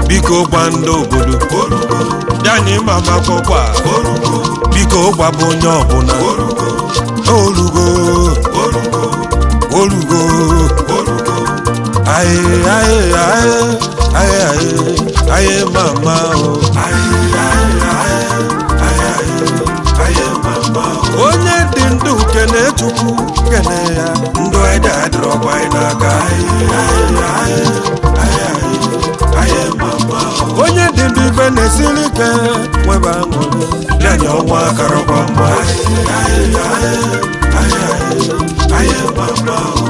Biko gbando obodo Dani mama kokwa Biko gbabo onye ọbụla Olugo Aye mama Onye dị ndụ kene Chukwu kene ya ndụ ede adịrọkwa n'aka onye dị ndụ ibe na-esiri ike nwebe aṅụrị danye ọnwa akarọkwa mgba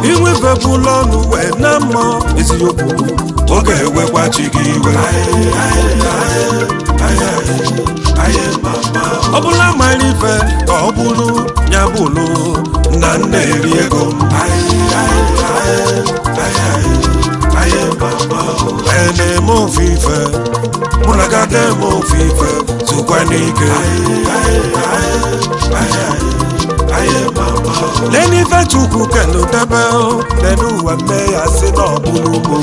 inwebebụla ọnụ wee na mmụọ eziokwu oge ewekwa chi gị iwe ọ bụla mara ife ka ọ bụrụ ya bụlụ na nna eri ego ga-eme ofufe zukwa n'ike lenife Chukwu kelu debe lenu uwe mme ya si n'ọbụlụ ugwu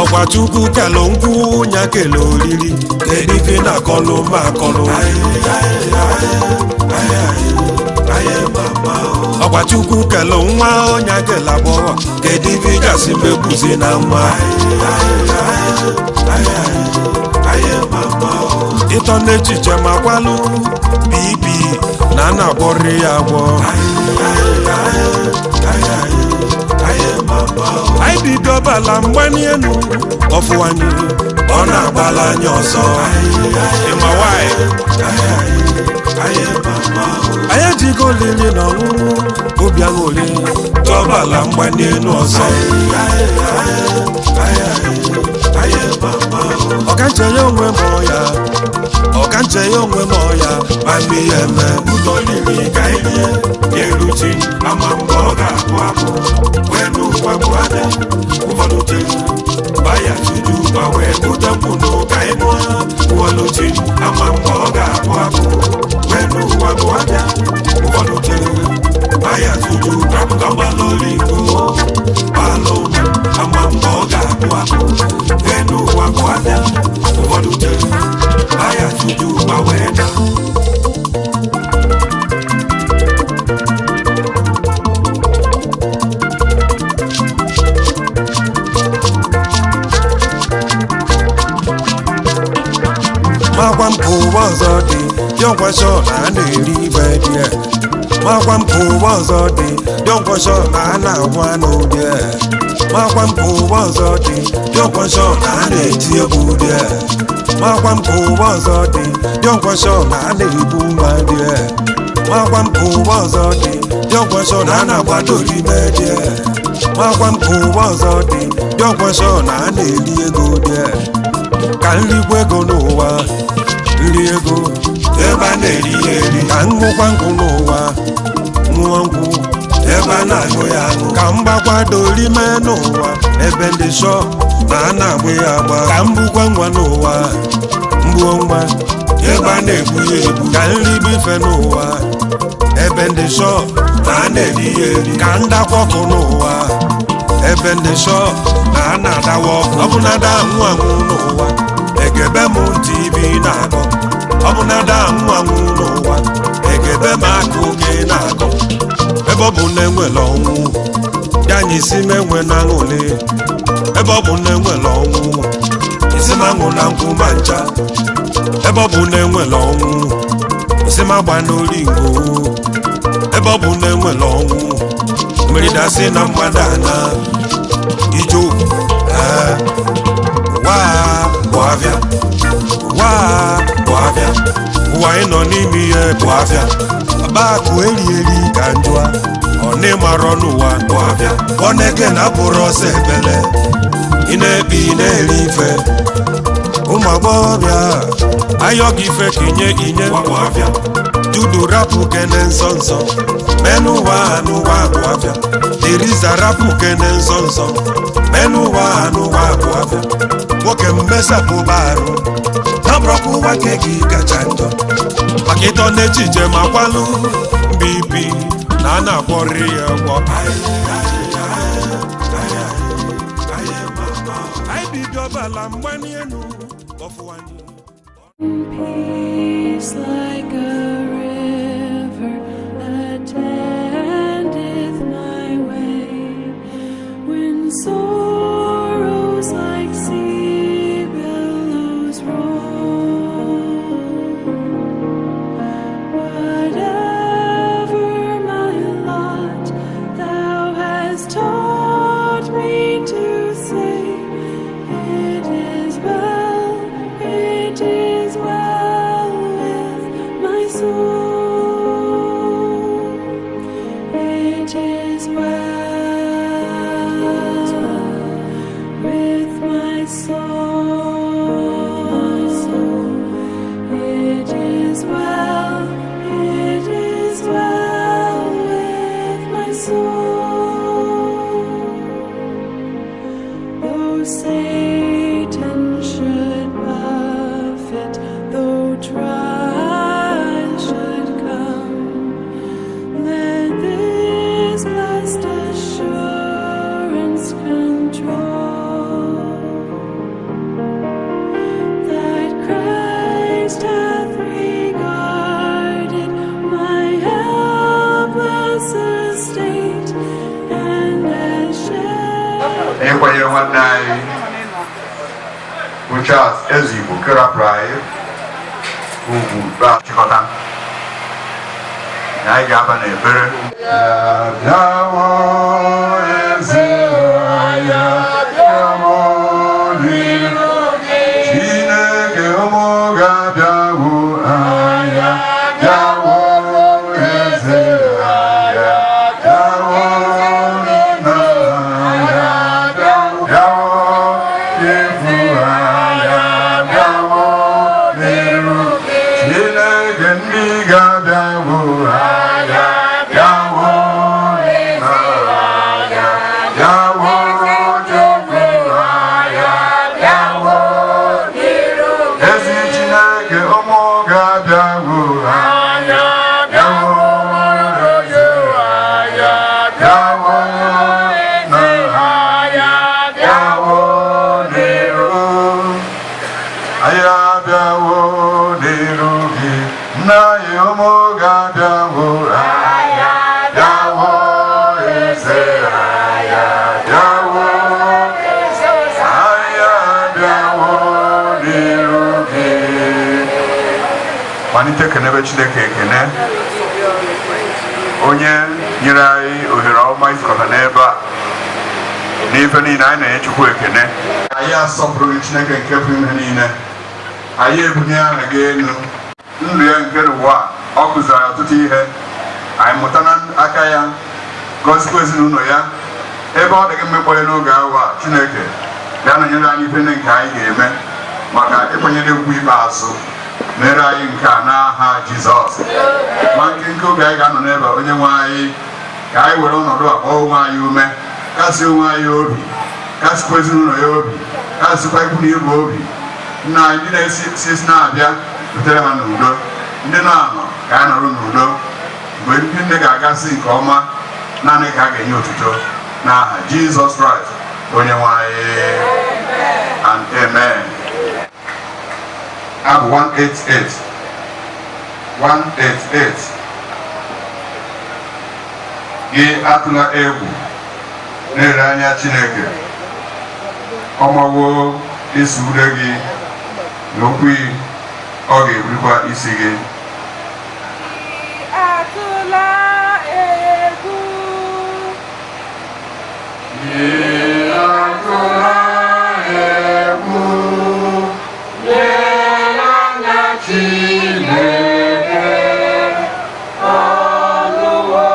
ọkwa Chukwu kelu nkwụ nya kelu oriri kedu ife na akọlụ ma akọlụ ọkwa Chukwu kelu nwa onye kelu agbọghọ kedu ife gasị megbuzi na nwa ịtọ n'echiche ma kwalụ bibi na a na-agbọrị ya agbọ anyị bido bala mgbani enu ọfụwanye ọ na-agbala anya ọsọ ịma nwanyị anyị ejigo olili na ọṅụṅụ obi aṅụrị tọbala mgbani enu ọsọ ọkanche ya onwe m ọya ọkanche ya onwe m ọya ma mmi ya eme ụzọ n'imi ka ihe ga-eruchi ama mgbe ọ ga-abụ abụ wee n'ụwa bụ ada ụfọdụ chere baya tuju ma wee bute mkpụnụ ka ịnụ uweluchi ama mgbe ọ ga-abụ abụ wee n'ụwa bụ ada ụfọdụ chere baya tuju rapụta gbalọri igbo gbalụ ama mgbe ọ ga-abụ abụ wee n'ụwa bụ ada ụfọdụ chere baya tuju ma wee na makwa m ka ụwa ọzọ dị dịọkwasọ na a na-eri ibe dị makwa m ka ụwa ọzọ dị dịọkwasọ na a na-agwa anụ dị makwa m ka ụwa ọzọ dị dịọkwasọ na a na-eti egwu dị makwa m ka ụwa ọzọ dị dịọkwasọ na a na-ebu nwa dị makwa m ka ụwa ọzọ dị dịọkwasọ na a na-agbado ime dị makwa m ka ụwa ọzọ dị dịọkwasọ na a na-eri ego dị ka nrigwa ego n'ụwa nri ego ebe a na-eri ya eri ka ṅụkwa nkwụ n'ụwa ṅụọ nkwụ ebe a na-aṅụ ya aṅụ ka mgbakwado rime n'ụwa ebe ndị shọ na a na-agba ya agba ka mbukwa nwa n'ụwa mgbuo nwa ebe a na-egbu ya egbu ka nribe ife n'ụwa ebe ndị shọ na a na-eri ya eri ka ndakwa ọkụ n'ụwa ebe ndị shọ na a na-adawa ọkụ ọbụnada anwụ anwụ n'ụwa egebe m ntị ibi na-akọ ọbụnada anwụ anwụ n'ụwa egebe m aka oge na-akọ ebe ọ bụ na enwere ọnwụ ya anyị isi m enwe na aṅụle ebe ọ bụ na enwere ọnwụ isi m aṅụ na nkwụ ma ncha ebe ọ bụ na enwere ọnwụ isi m agba n'ori ngo ebe ọ bụ na enwere ọnwụ mmiri dasị na mgbada ana ijo bụ afịa ụwa anyị nọ n'ime ihe bụ afịa akụ eri eri ka njụa ọ na-ịmarọ n'ụwa bụ afịa ọ na-eke na apụrụ ọsọ ebele ị na-ebi ị na-eri ife ụmụ agbọghọbịa ayọ gị ife ka inye bụ afịa dudu rapụ kene nsọ nsọ menụ ụwa ha n'ụwa bụ afịa deriza rapụ kene nsọ nsọ menụ ụwa ha n'ụwa bụ afịa nwoke mmesapụba arụ nabrọkụ ụwa ke gị kacha njọ maka ịtọ n'echiche ma kwalụ mbibi na a na-akwọrị ya ụgwọ anyị bido bala mgbani enu ọfụwanye peace like a river attendeth my way when sorrows like sea billows roll. Whatever my lot, thou hast taught me to say, it is well with my soul. ịkwanye nwanne anyị bụ Charles Ezigbo kerapụrụ anyị ugwu chịkọta na anyị ga-aba n'ebere bịawo eze ya bịawo n'iru Chineke ụmụ ga-abịawo anya bịawo eze ya bịawo nna ya bịawo efu anya bịawo n'iru Chineke ndị ga-abịawo anya bịawo nna ya bịawo Chukwu anya bịawo n'iru ezi Chineke ụmụ ga-abịawo anya bịawo eze anya bịawo nna ya bịawo n'iru anyị abịawo n'iru gị nna ya ụmụ ga-abịawo anya bịawo eze anya bịawo anya bịawo n'iru gị malite kenebe Chineke ekene onye nyere anyị ohere ọma izukọta n'ebe a n'ife niile anyị na-enye Chukwu ekene anyị asọpụrụ gị Chineke nke bụ ihe niile anyị ebunye aha gị elu ndụ ya nke ụwa ọ kụziri ọtụtụ ihe anyị mụta n'aka ya gọzikwa ezinụlọ ya ebe ọ dị gị mmekpọrọ n'oge awa Chineke bịa na nyere anyị ife nke anyị ga-eme maka ịkwanyere egwu ikpeazụ mere anyị nke a n'aha Jizọs ma nke oge anyị ga-anọ n'ebe onye nwe anyị ka anyị were ọnọdụ a kpọọ onwe anyị ume kasị onwe anyị obi kasịkwa ezinụlọ ya obi kasịkwa ikwu na ibu obi nna anyị ndị na-esi na-abịa butere ha n'udo ndị na-anọ ka anyị nọrọ n'udo mgbe ndị nne ga-agasị nke ọma naanị ka a ga-enye otuto n'aha Jizọs Kraịst onye nwe anyị and amen. Abụ 188 gị atụla egwu na-ere anya Chineke ọmawo isi ude gị n'okwu ọ ga-eburikwa isi gị atụla egwu atụla egwu lere anya Chineke ọlụwo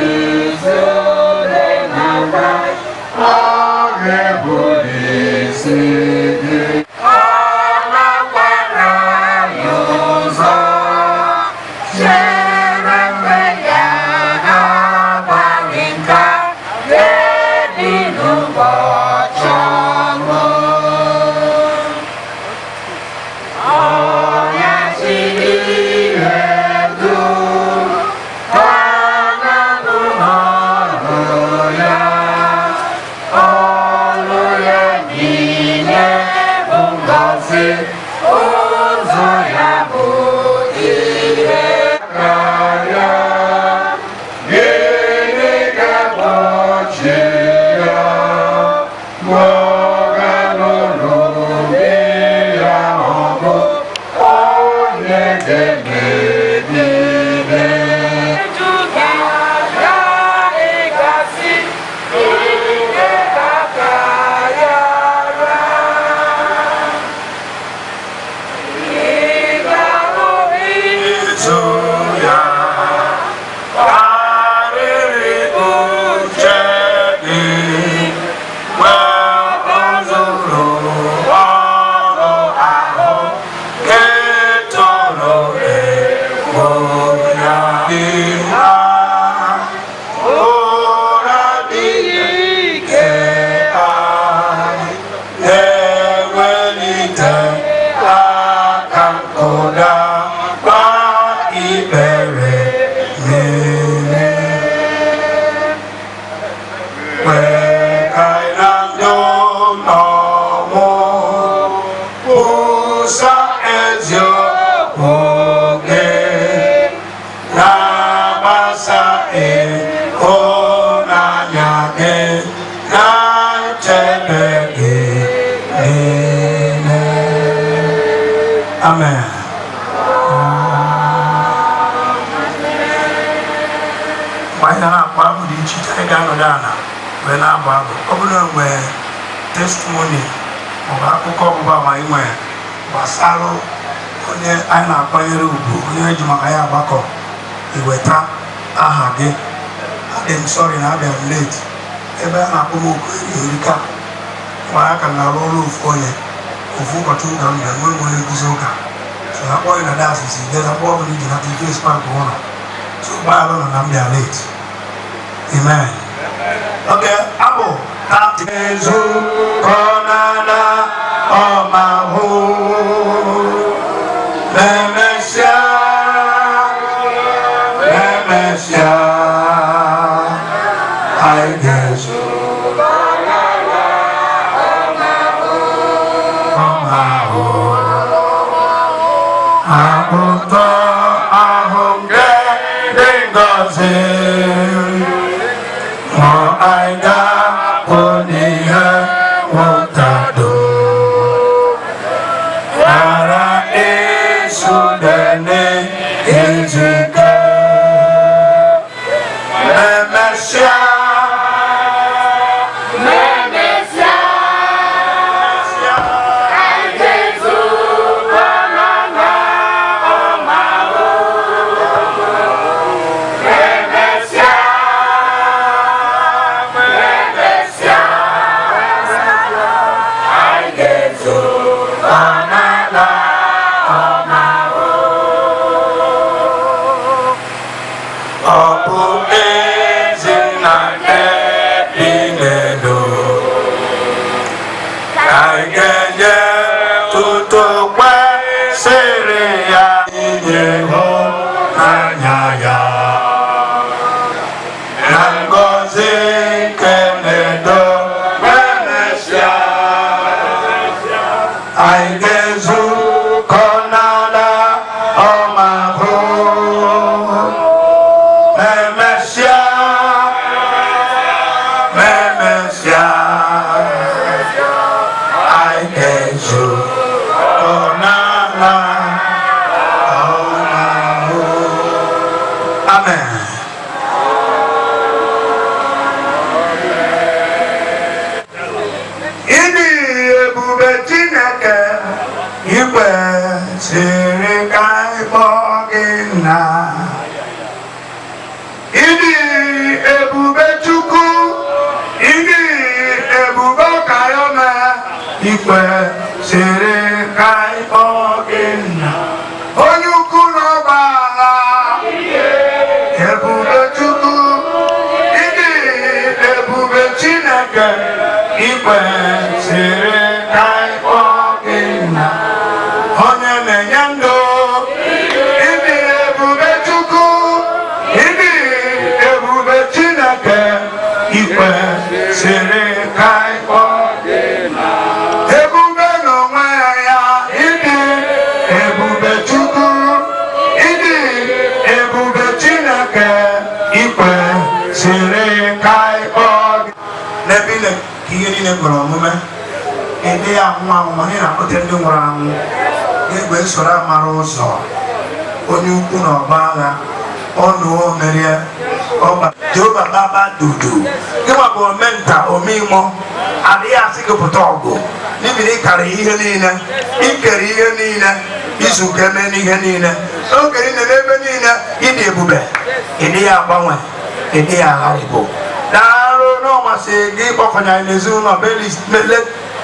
isi ude n'aka ọ ga-ebuli isi gị Chebe Amen. Why not Babu di Chitagano Dana when I'm Babu? Open where testimony of Akuko my way. Basalo, Anna Payeru, Yajamakaya Bako, Iweta, Ahage. I'm sorry, now I'm late. Ebe Apumu, Eureka. Why can I roll for you? Ufuka tu na mwenye kuzoka. So na kwa ina dasi si there's a problem in the face part one. So why alone I'm there late. Amen. Okay, Abo that is konana o mahu. Lemesia I guess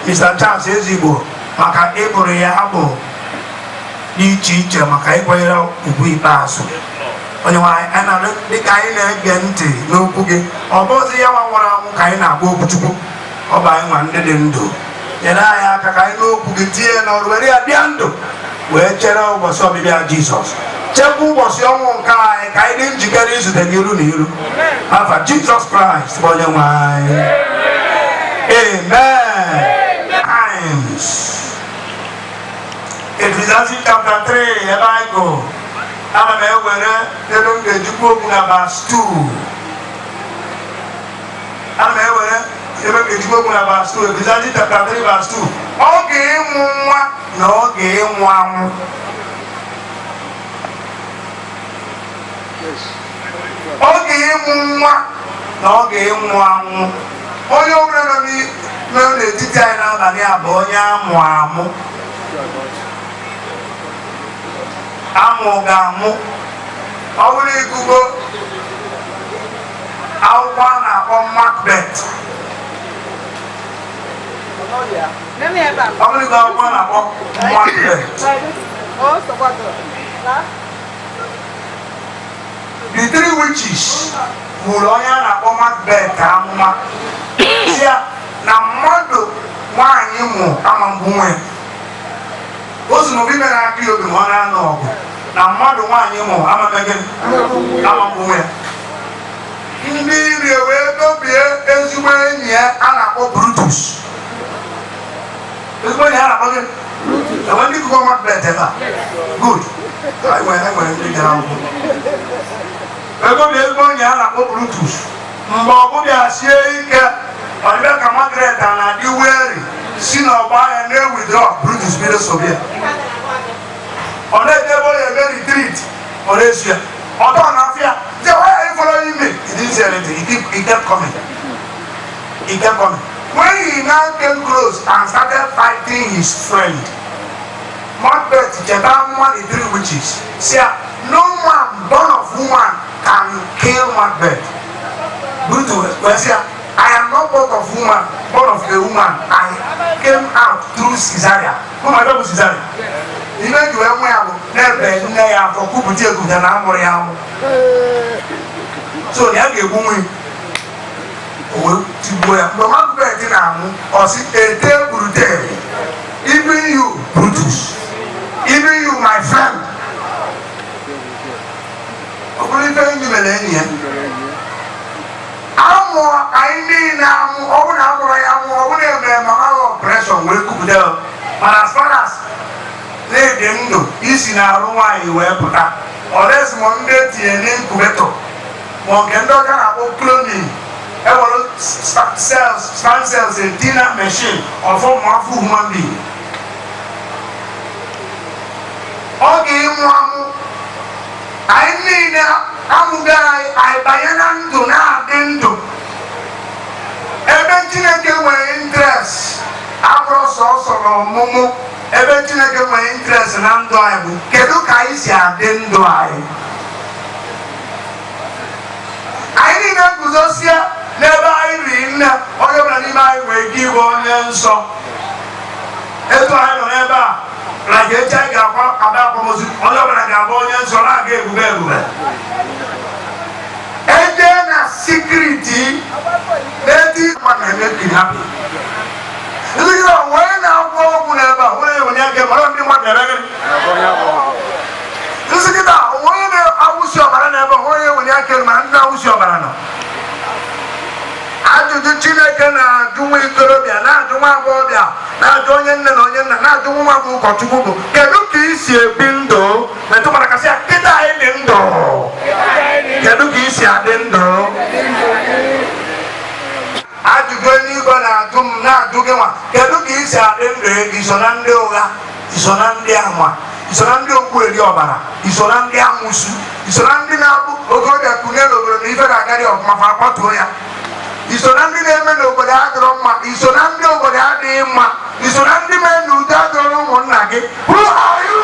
Mr. Charles Ezigbo maka ịbụrụ ya abụ iche iche maka ịkwanyere ugwu ikpeazụ onye nwanyị ana dịka anyị na-ege ntị n'okwu gị ọ bụzi ya nwara anwụ ka anyị na-agba okwu Chukwu ọ bụ anyị nwa ndị dị ndụ nyere anyị aka ka anyị n'okwu gị tinye n'ọrụ were ya bịa ndụ wee chere ụbọchị ọbịbịa Jizọs chekwa ụbọchị ọnwụ nke anyị ka anyị dị njikere izute gị iru na iru afa Jizọs Kraịst bụ onye nwe anyị. Amen. Ecclesiastes chapter 3, ebe anyị go ana m ewere elu m ga-ejikwa okwu na verse 2 ana m ewere Ezigbo na verse 2, Ecclesiastes chapter 3 verse 2. Oge ịmụ nwa na oge ịnwụ anwụ. Oge ịmụ nwa na oge ịnwụ anwụ. Onye ọbụla nọ n'etiti anyị n'abalị a bụ onye amụ amụ. Amụ ga-amụ. Ọ bụrụ ịgụgo akwụkwọ a na-akpọ Macbeth. Ọ bụrụ ịgụ akwụkwọ a na-akpọ Macbeth. The three witches hụrụ onye a na-akpọ Macbeth amụma si ya na mmadụ nwaanyị mụ ama mbụ nwe. O si n'obi mere aka ya obi ma ọ na-anọ ọgụ na mmadụ nwaanyị mụ ama mbụ nwe. Ndị iri wee dobie ezigbo enyi ya a na-akpọ Brutus. Ezigbo enyi ya a na-akpọ gị? Enwe ndị kụkọ Macbeth ebe a? Good. Enwere ndị gara akwụkwọ. Ezigbo enyi ya a na-akpọ Brutus. Mgbe ọbụbịa sie ike, ọ dịbịa ka Margaret na-adị weri si n'ọgba ahịa na-ewithdraw Brutus bido sobia. Ọ na-edebe onye ebe retreat, ọ na-esi ya. Ọdọ na-afịa, say, why are you following me? He didn't say anything. He kept coming. He kept coming. When he now came close and started fighting his friend, Macbeth, one the three witches, said, no man born of woman can kill Macbeth. Brutus said, I am not born of woman, born of a woman. I came out through Caesarea. Who my name is Caesarea? You know you have never for Kubutia and Amoriam. So they have a woman to wear no Macbeth in Amu or see a day brutal. Even you, Brutus, even you, my friend. Only you millennium. Amu, I mean, Amu, oppression will cook down. But as far as they do, isi na arụ nwaanyị wee pụta. Ọrịa monde tinye incubator. Ma nke ndị ọcha na-akpọ cloning. Ewere stem cells etina machine ọfọ mafụ human being. Ọ ga-ịmụ amụ. Anyị niile amụga anyị banye na ndụ na-adị ndụ. Ebe Chineke nwere interest abụrụ sọsọ n'ọmụmụ. Ebe Chineke nwere interest na ndụ anyị bụ kedu ka anyị si adị ndụ anyị. Anyị niile guzosie n'ebe anyị riri nne onye ọbụla n'ime anyị nwere ike ịbụ onye nsọ. Etu anyị nọ n'ebe a na ga-eji anyị ga-akwa abịa akwamozu onye ọbụla ga-abụ onye nsọ na-aga ebube ebube. Eje na sikriti na-eti mma na-eme kidnapping. Ndị onye na-agwọ ọgwụ n'ebe a onye onye aka mara ndị mmadụ ebe gị. Nsị kịta onye na-awụsi ọbara n'ebe onye onye aka mara ndị na-awụsi ọbara nọ. Ajụjụ Chineke na-ajụ nwa ikorobịa, na-ajụ nwa agbọghọbịa, na-ajụ onye nne na onye nna, na-ajụ nwa bụ ụkọchukwu bụ kedu ka i si ebi ndụ? Metụ mara kasị ya kịta anyị dị ndụ. Kedu ka i si adị ndụ? Ajụjụ eluigwe na-ajụ m na-ajụ gị nwa kedu ka i si adị ndụ? Iso na ndị ụgha, iso na ndị ama, iso na ndị okwu eri ọbara, iso na ndị amụsu, iso na ndị na-abụ okorobịa kunye n'obodo na ife na-agarị ọfụma fa akwatuo ya, iso na ndị na-eme n'obodo adịrọ mma, iso na ndị obodo adịghị mma, iso na ndị mee na udo adịrọ n'ụmụnna gị. Who are you?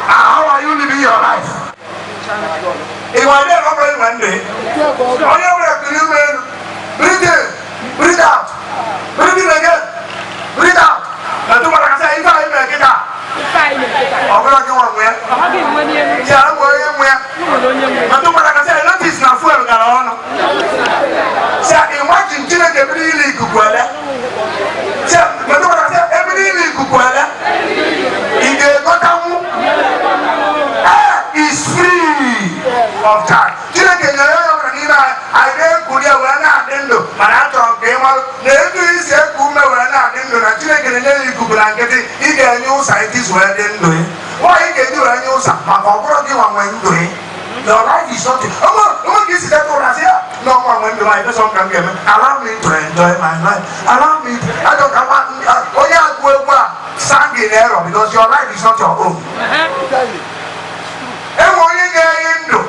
How are you living your life? Ị nwere ebe ọ bụla ịnwe ndụ onye nwere kiri ume elu breathe in, breathe out, breathe in again, breathe out. Na tu mara kasị ife anyị mere kịta ọ bụla gị nwa nwe ya ya bụ onye nwe ya. Na tu mara kasị notice na fuel gara ọnụ. Imagine Chineke ebe niile ikuku ele. Metụ mara kasị ebe niile ikuku ele. Ị ga-egotanwu is free of charge. Chineke nyere ya ọbụla n'ime anyị na-ekuli ya wee na-adị ndụ mana achọrọ nke ịmarụ na etu isi eku ume wee na-adị ndụ na Chineke na-enye ya ikuku na nkịtị ị ga-enye ụsa itizi wee dị ndụ ya. Nwaanyị ga-eji wee nye ụsa maka ọ bụrụ gị nwa nwee ndụ ya. Your life is something. Ọmụ ka isi deta ụra sị ya na ọnwa nwee ndụ to my person can get me. Allow me to enjoy my life. Allow me. I don't come out. Oh yeah, go sang in error because your life is not your own. And when you get into,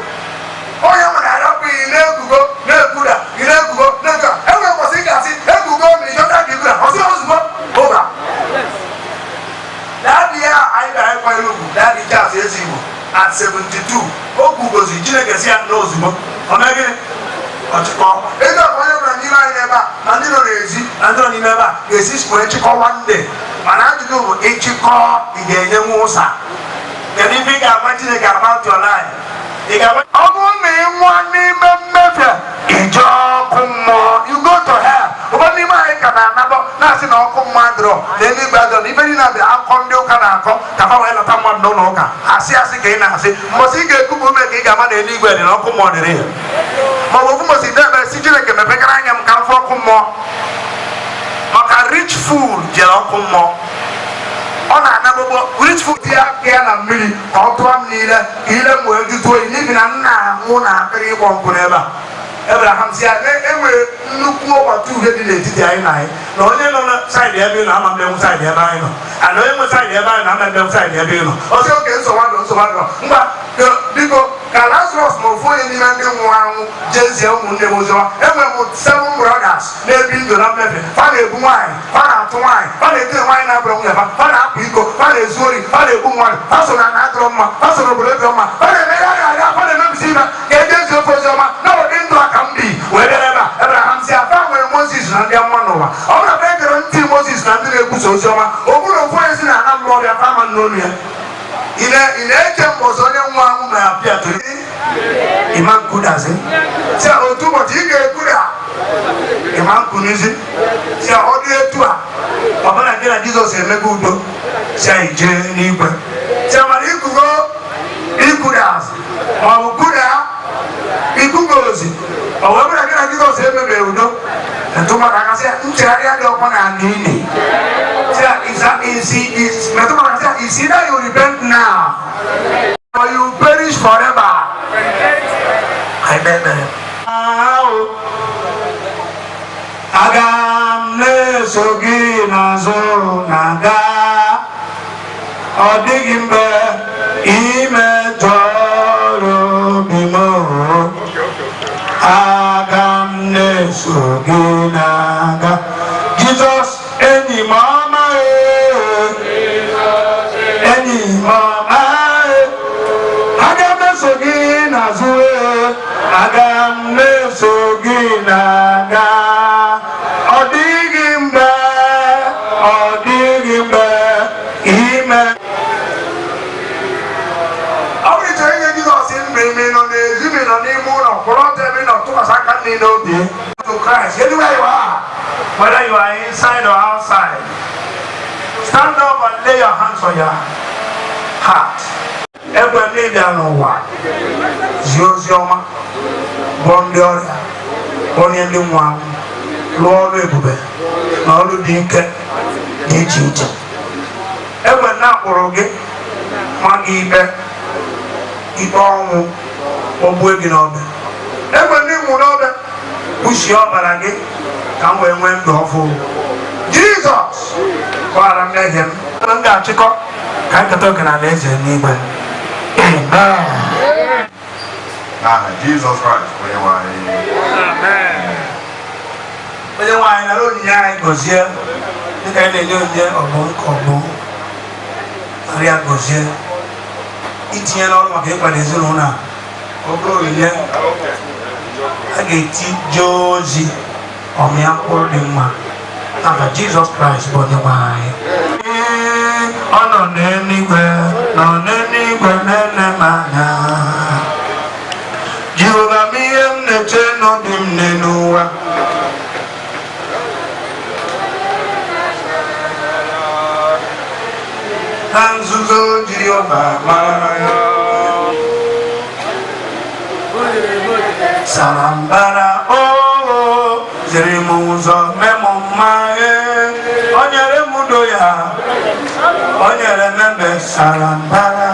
oh yeah, when I don't be in there to go, there to go, there to go, there to go. Everyone was saying that there to go, you don't have to go. I was over. That year I look. That is just Ezigbo at 72. Oh, goes in Chile, knows him. Omega. It's not one of them. You never, and you don't easy, and don't remember. Yes, it's for one day. And I do Echiko in the Musa. Can you think about your life? You go to hell. Only my nothing or commando. Then you better even in the Alcondo Canako, Kafawa Taman Donoka. I see as again, I say, Mosika Kubu make a man anywhere in Okomodere. Mavumos in there, Sijak and the Pekarangam come for Kumo. Maka rich food, Jelakumo. On a number rich food here and million, or to a needle, either will do to living and now, Mona, very one forever. Abraham said, look over 2 days. No, side the avenue, I'm on side the avenue. And no side the avenue, I'm on side the avenue. Also, okay, so one. But because Lazarus, no for any man, Jensen, Mundemozo, and we put 7 brothers, they've been to London, Father wine, Father wine, Father wine, Father Pico, Father Zuri, Father Buman, Pastor Anatroma, Pastor Brotoma, Father Memsina, get this for Zoma, no, into a Cambi, wherever Abraham said, I found Moses and their Manova. All the beggar until Moses and the Busoma, over the voice in an amor of Famanonia. In a was only one who appeared to me. Imam Kudazi. Say, oh, too much, you get good. Imam Kunizi. Say, oh, dear, too. Papa, Jesus and Megudo. Say, Jenny. Say, you could go. You could ask. Oh, good. You could go. However, I can Jesus and Megudo. And to my Ragasia, Chariot upon a knee. Is either you repent now or you perish forever. I remember. Agam ne sogi nazo naga odigimbe ime toro bimo. Agam ne sogi naga. Jesus any mama. Agam Nesoginaga Odigimba Ime. How many times you have seen me on the Zimin on the moon or Corotevin or Tumasaka to Christ? Anywhere you are, whether you are inside or outside, stand up and lay your hands on your heart. Every day they are no one. Zioma, Bondioria, Bonian de Moine, Lord Rebube, Nolu Dinke, Nichit. Every now Oroge, Magibe, Ibon, Obueginobe. Every new Munobe, push your barage, come when awful. Jesus! While I met him, I'm going to go. Can't talk and I let you. Amen. Jesus Christ. Amen. But then why I don't know goes here. The guy they don't hear or no. Maria goes here. It's here all my people is on now. Ogo here. I get Josie or me uncle Dima. After Jesus Christ, but the why. On anywhere, on anywhere, mana. Jehovah me and the chain of him, Nenua. Hansuzo, Jehovah, Salambara, oh, Zerimuzo, Memomae, Onyere Mudoya. Onyere Membe Salambara,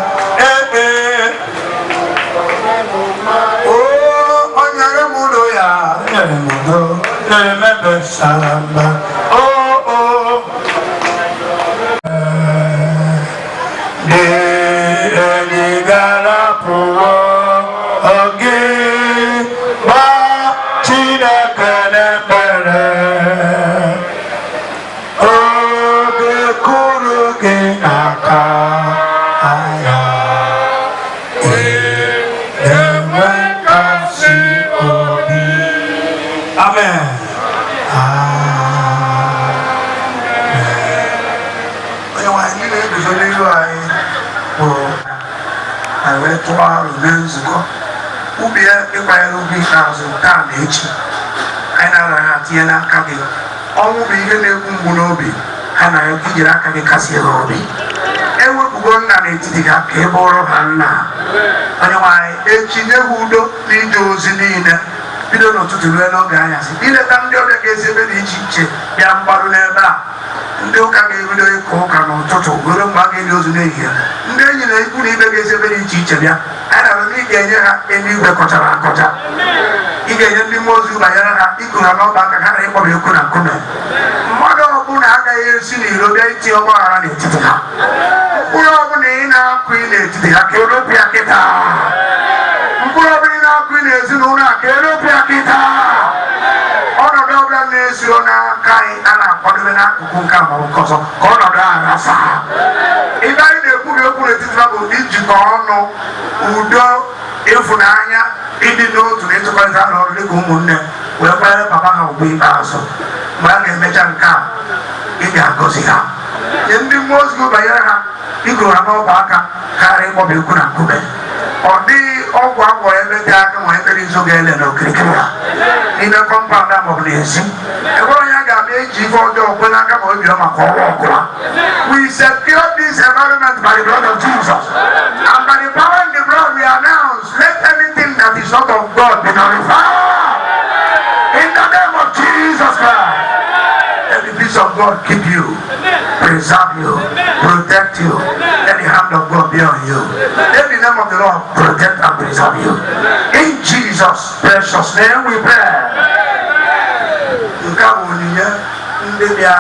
oh, Onyere Mudoya, Remember Salamba. Oh, oh. De Garapo. Again. Ba. China Canapere. Oh, the Kuruke Aka. Aya. Amen. I went to our events ago. Ubi, if I will be as a town each. I know that Tiana Kaki. All will be in the Umunobi, and I will give you a Kaki Cassiobi. I will go on and eat the cable of Hannah. Anyway, Echinehudo, Lidos in the bido n'ụtụtụ ruo n'oge anyasị ileta ndị ọbịa ga-esi ebe dị iche iche bịa mgbaru n'ebe a ndị ụka ga-ebido ịkụ ụka n'ụtụtụ ruo mgbe a ga-eli ozu n'ehihie ndị enyi na ikwu na ibe ga-esi ebe dị iche iche bịa anyị na-arịọ na ị ga-enye ha eluigwe kọchara akọcha ị ga-enye ndị mmụọ ozi banyere ha iku ha n'ọba aka ha na ịkpọba ekwu na nkume mmadụ ọbụla agaghị esi n'iro bịa itinye ọgbaghara n'etiti ha mkpụrụ ọbụla ị na-akụ n'etiti ha ka eropịa kịta mkpụrụ ọbụla ị na-akụ n'ezinụlọ a ka eropịa kịta ọnọdụ ọbụla na-esiro n'aka anyị a na-akwadobe n'akụkụ nke a maọbụ nke ọzọ ka ọnọdụ a rasa ibe anyị na-ekwughị okwu n'etiti ha bụ ijikọ ọnụ udo ịfụnanya ịdị n'otu na ịtụkọrịta n'ọrụ dịka ụmụnne wee kwanyere papa ha ugbo ikpeazụ mgbe a ga-emecha nke a ị ga-agọzi ha nye ndị mmụọ ozi banyere ha igoro ha n'ọba aka karịa ịkpọba ekwu na nkume ọ dịghị ọgwụ agwọ ebe dị aka ma ekpere izu ga-ele n'okirikiri ha n'ime kọmpaụnd a maọbụ n'ezi ebe onye a ga-abịa eji ife ọjọọ kwe n'aka ma obiọma ka ọwa ọgụla we secure this environment by the blood of Jesus and by the power in the blood we announce let anything that is not of God be nullified in the name of Jesus Christ. Let the peace of God keep you, preserve you, protect you. Let the hand of God be on you. Let the name of the Lord protect and preserve you. In Jesus' precious name we pray. Nke a bụ onyinye ndị bịa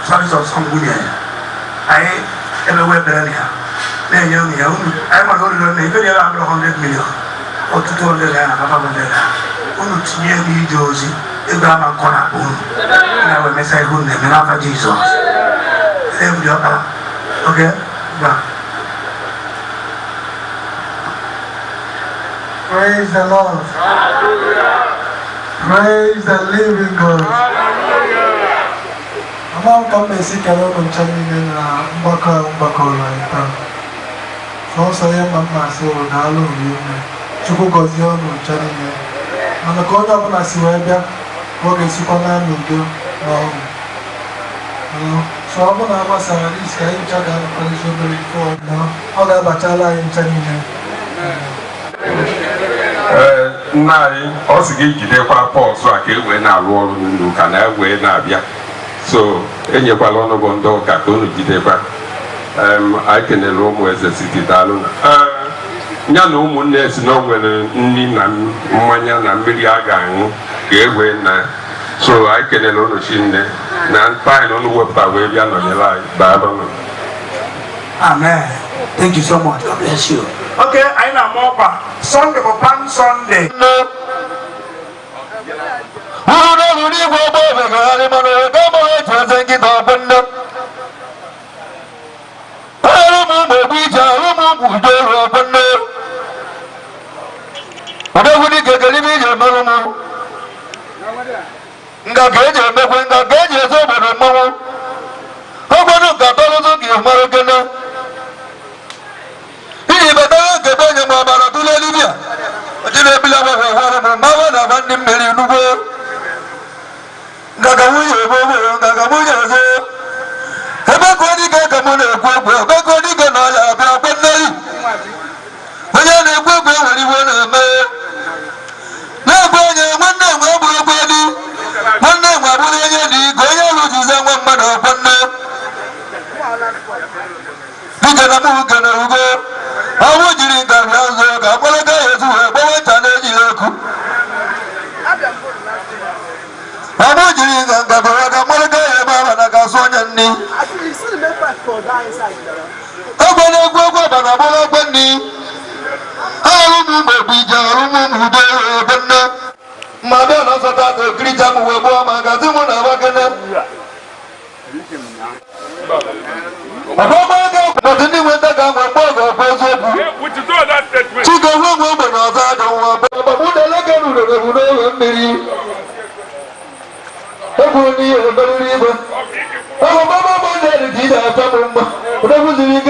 sọrịsọ nwunye anyị emewe ebere ya na-enye unu ya unu anyị maka olilo na ibe nyere abụrụ 100 million ọtụtụ ole ya na papa ole ya unu tinye n'ije ozi ego ama nkọ na akpa unu na-ewe mesa ihe unu na-eme n'afa Jizọs ndị ọkara oge gba. Praise the Lord. Praise the living God. Among companies kalo kung changin na mbaka ụlọ ita. Sọsọ ya mama si o daalụ yun. Chukwu gọzie ọnụ changin. Mana ka onye ọbụla si wee bịa ọ ga-esikwa na n'udo na ọṅụ. So ọ bụ na agbasara isi anyị ncha ga-akpalite obere ife ọbụla ọ ga-abachala anyị ncha niile. Nna anyị ọ sị gị jidekwa pọsụ a ka e wee na-arụ ọrụ n'ụka na wee na-abịa so enyekwala ọnụgụ ndị ụka ka unu jidekwa anyị kenere ụmụ eze siti daalụ ya na ụmụnne si na o nwere nri na mmanya na mmiri a ga-aṅụ ka e wee na so anyị kenere unu chinne na taịn unu wepụta wee bịa nọnyere anyị daalụ. Amen. Thank you so much. God bless you. Okay, I know more. Sunday for Palm Sunday. Benny. Open a go about Benny. I will be Jaruman. Madonna Sata, Gritam, Webo, Magazine, Avagana. But anyway, the gun will bother. Which is all that statement. She goes home with another, but would I look at the oh, Mama, that did I come? But I was in the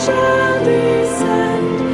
Shall descend.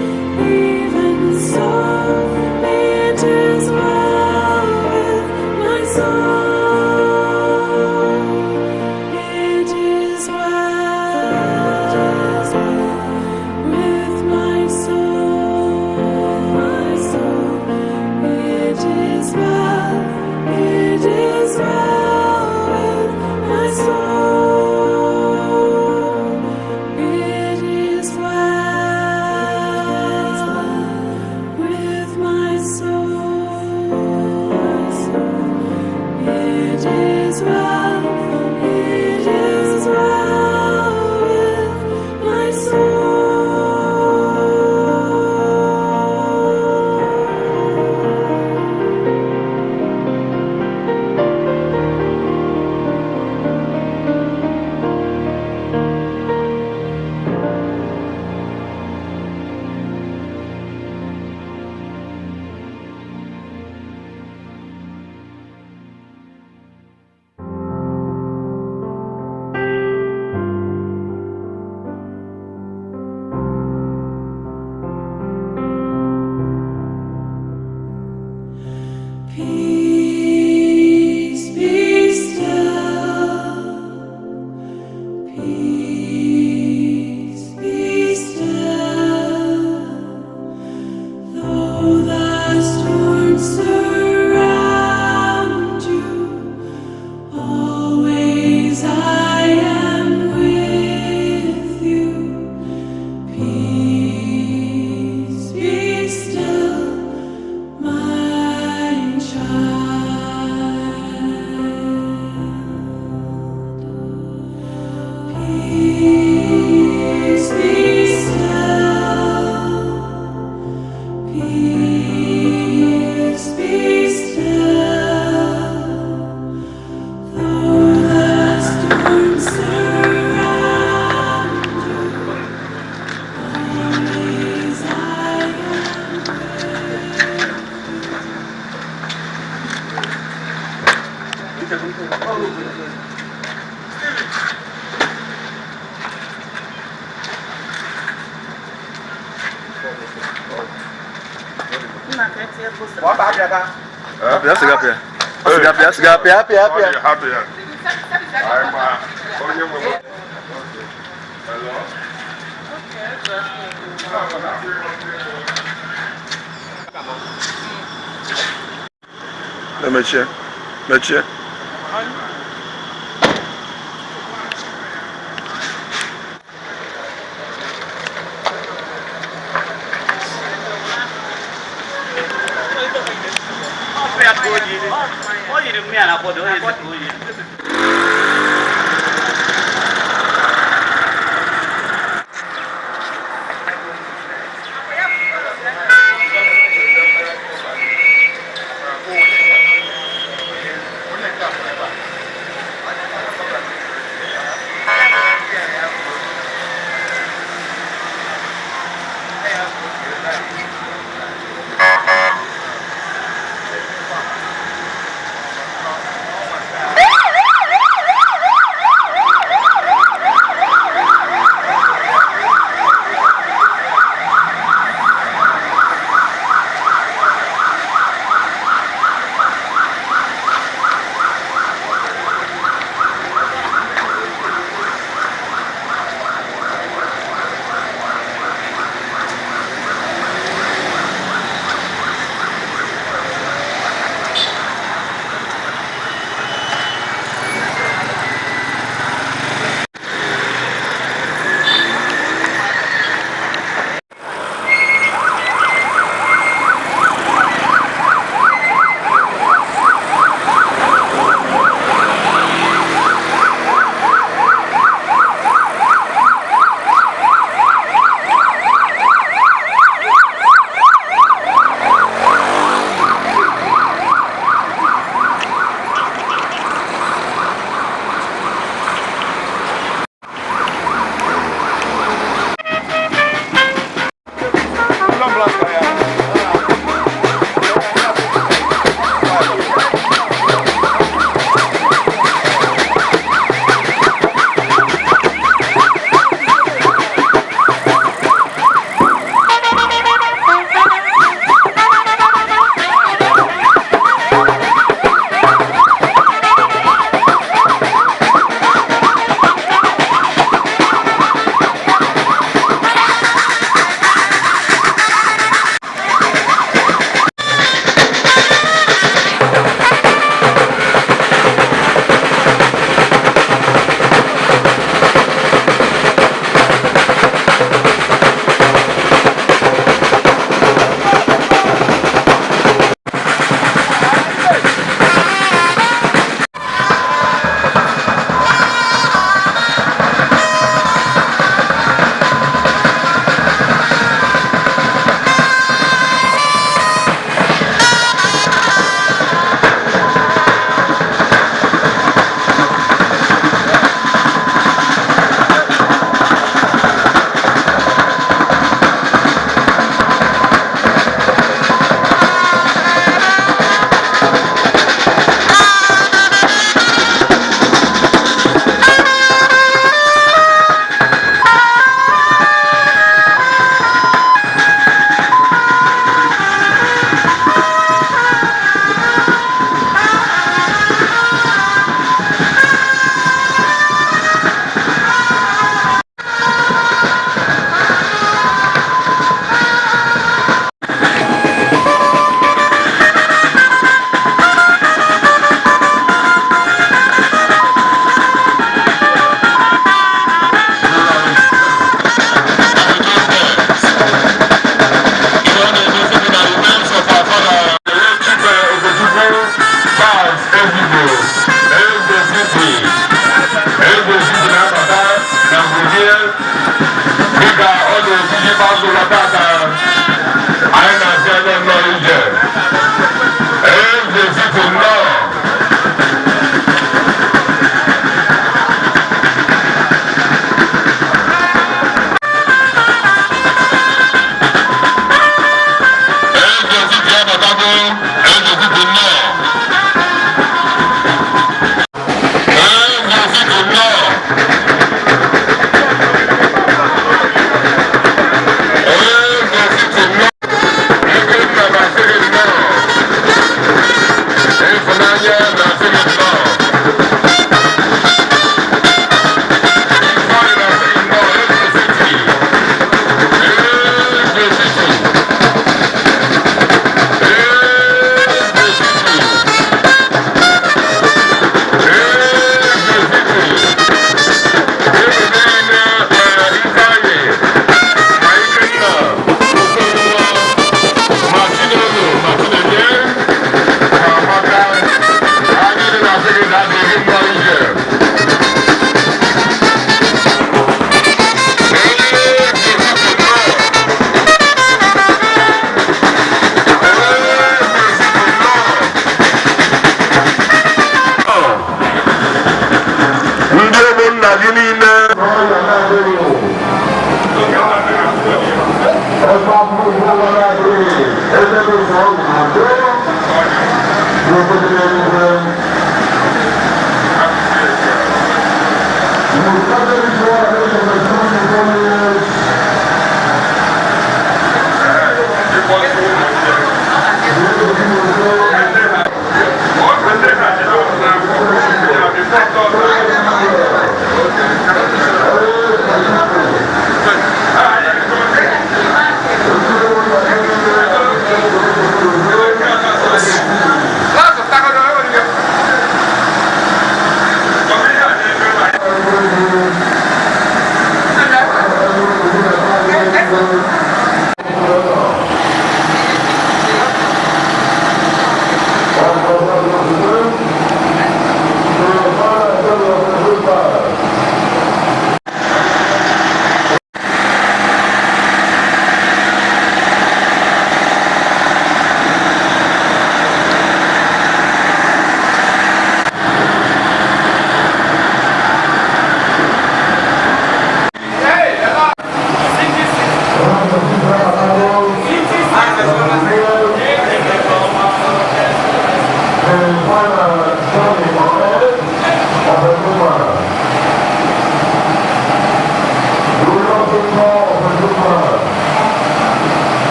Mechie.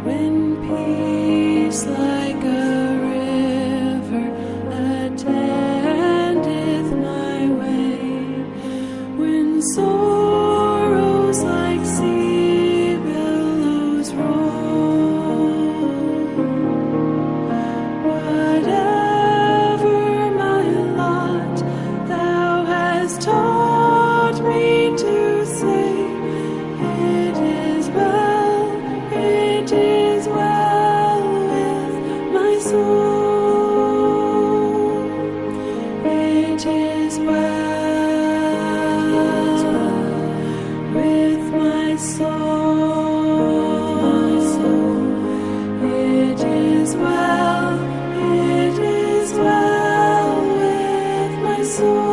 When peace like a river attendeth my way, when sorrows like sea billows roll, whatever my lot, thou hast taught me to say, it is well, it is well with my soul. It is well with my soul. It is well, it is well with my soul.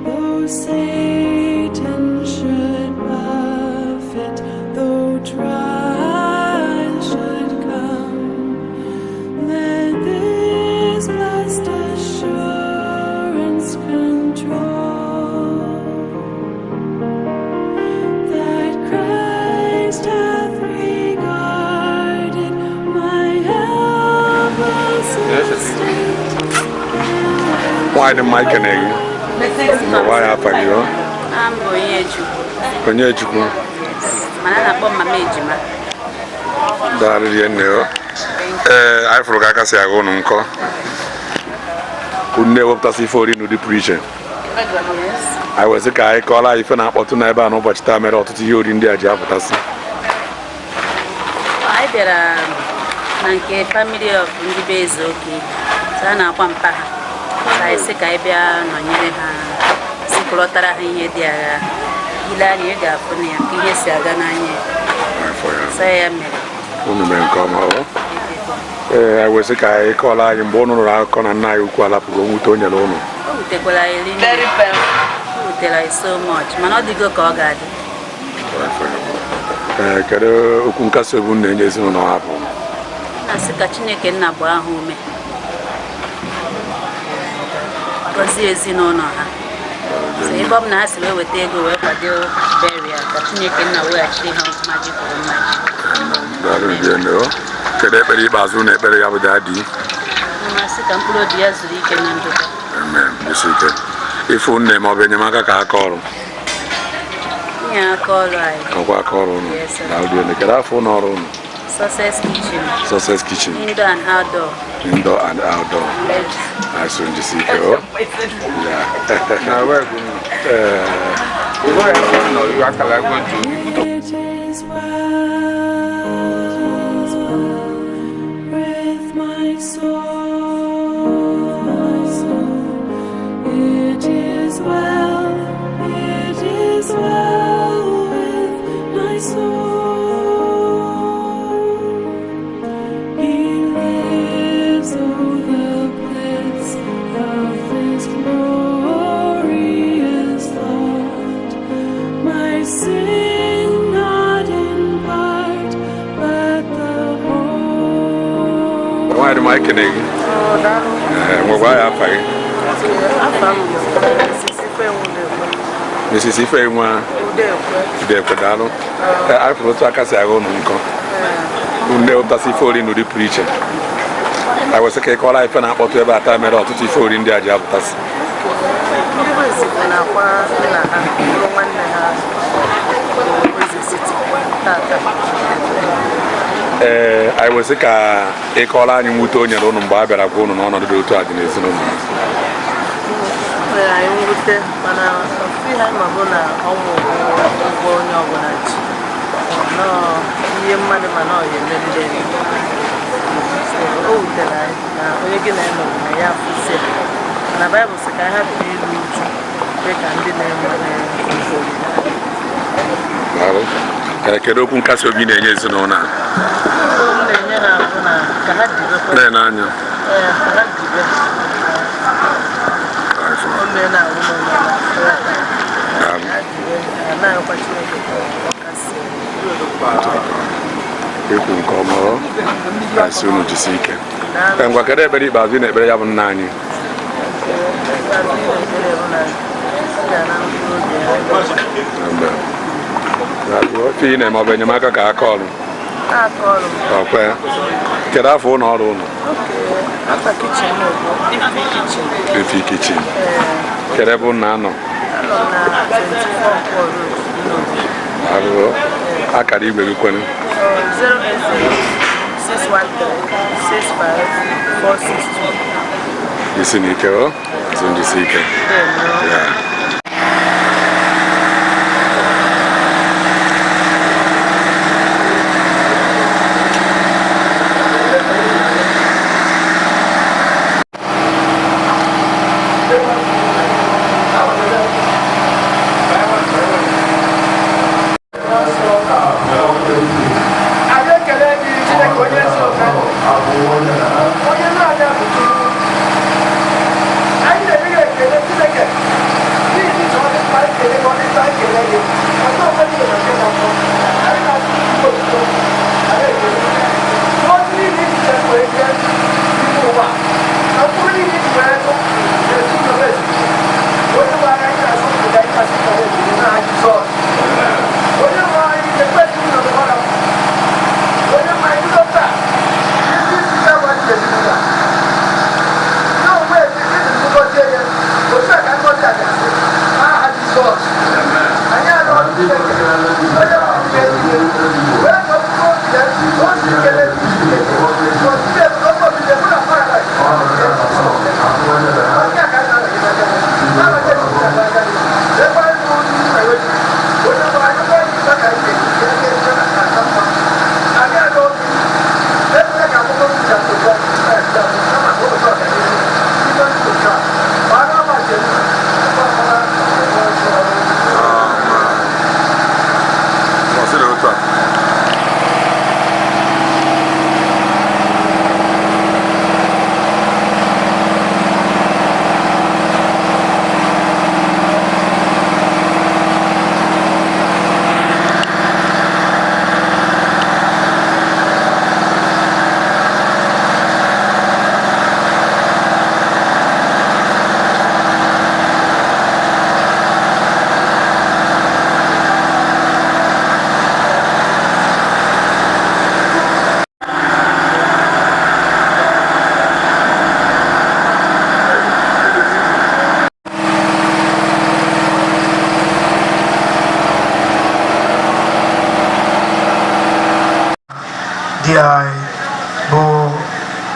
Though Satan should buffet, though trial should come, let this blessed assurance control, that Christ hath regarded my helpless estate. Why the mic and egg? Why happened, you know? I'm Okechukwu. Okechukwu. Mana na-akpọ mama ejima. Daalụ rie nne o. Anyị fụrụ ka aka si agụ ụnụ nkọ. Unu na-ewepụtasị ife ori n'ụdị pụrụ iche. Anyị wezi ka anyị kọọla anyị ife na-akpọtụ n'ebe a n'ụbọchị taa mere ọtụtụ ihe ori ndị a ji apụtasị. Anyị bịara na nke family of ndị be Ezeoke. So a na-akwa mpa ha. Anyị sị ka anyị bịa nọnyere ha, sikọrọtara ha ihe dị agha. Ile anya ị ga-afụ na ya ka ihe si aga n'anya. So ya mere. Unu mee nke ọma o. Anyị wezi ka anyị kọọla anyị mgbe unu nụrụ akụkọ na nna anyị ukwu alapụgo nwute o nyere unu. O wutekwara anyị rinne. O wutere anyị so much, mana ọ dịgo ka ọ ga-adị. Kedu okwu nkasi obi unu na-enye ezinụlọ ha bụ? Na-asị ka Chineke nna gbaa ha ume, gọzie ezinụlọ ha. So ebe ọ bụ na ha si wee weta ego wee kwado burial, ka Chineke nna weghachiri ha mmaji kwuru mmaji. Daalụ rie nne o. Kedu ekpere ikpeazụ na ekpere ya bụ dadị? Na-asị ka mkpụrụ obi ya zuru ike na ndokwa. Amen. Jisi ike. Ife unu na-eme ọ bụ enyemaka ka aka ọrụ? Nye aka ọrụ anyị. Ọkwa aka ọrụ unu? Daalụ rie nne. Kedu afọ ụlọ ọrụ unu? Success Kitchen. Success Kitchen. Indoor and outdoor. Indoor and outdoor. Nice one, jisi ike o. Na where go? You are going to. It is well with my soul. It is well, it is well with my soul. He lives, oh nwaanyị ma ekene gị nwekwa ya afa gị Mrs. Ifenwa Udekwe daalụ afụrụ otu aka si agha ụnụ nkọ nne ụtasị ife ori n'ụdị pụrụ iche a wesị ka ịkọla ife na-akpọtụ ebe a taa mere ọtụtụ ife ori ndị a ji apụtasị anyị wesị ka ịkọla anyị nwute o nyere ụnụ mgbe a bịara gwa ụnụ n'ọnọdụ dị otu a dị n'ezinụlọ anyị nwute mana ofu ihe ma bụ na ọnwụ ụgwọ onye ọbụla ji ihe mmadụ mana ọ ya emeriri o wutere anyị na onye gị na-eme na ya afụzie na Baịbụl sị ka ha hapụ iru uju dị ka ndị na-eme kedu okwu nkasi obi na-enye ezinụlọ a na-enye ha bụ na ka ha dibekwa na-ene anya ka ha dibe ekwu nke ọma asị unu jisi ike ngwa kedu ekpere ikpeazụ ị na-ekpere ya bụ nna anyị ofe ị na-eme ọ bụ enyemaka ka aka ọrụ ọkwe kedu afọ ụlọ ọrụ ụlọ Ifi Kitchen kedu ebe ụnụ na-anọ akara igwe gị kwenu 08061365462 isi n'ike o njisi ike bụ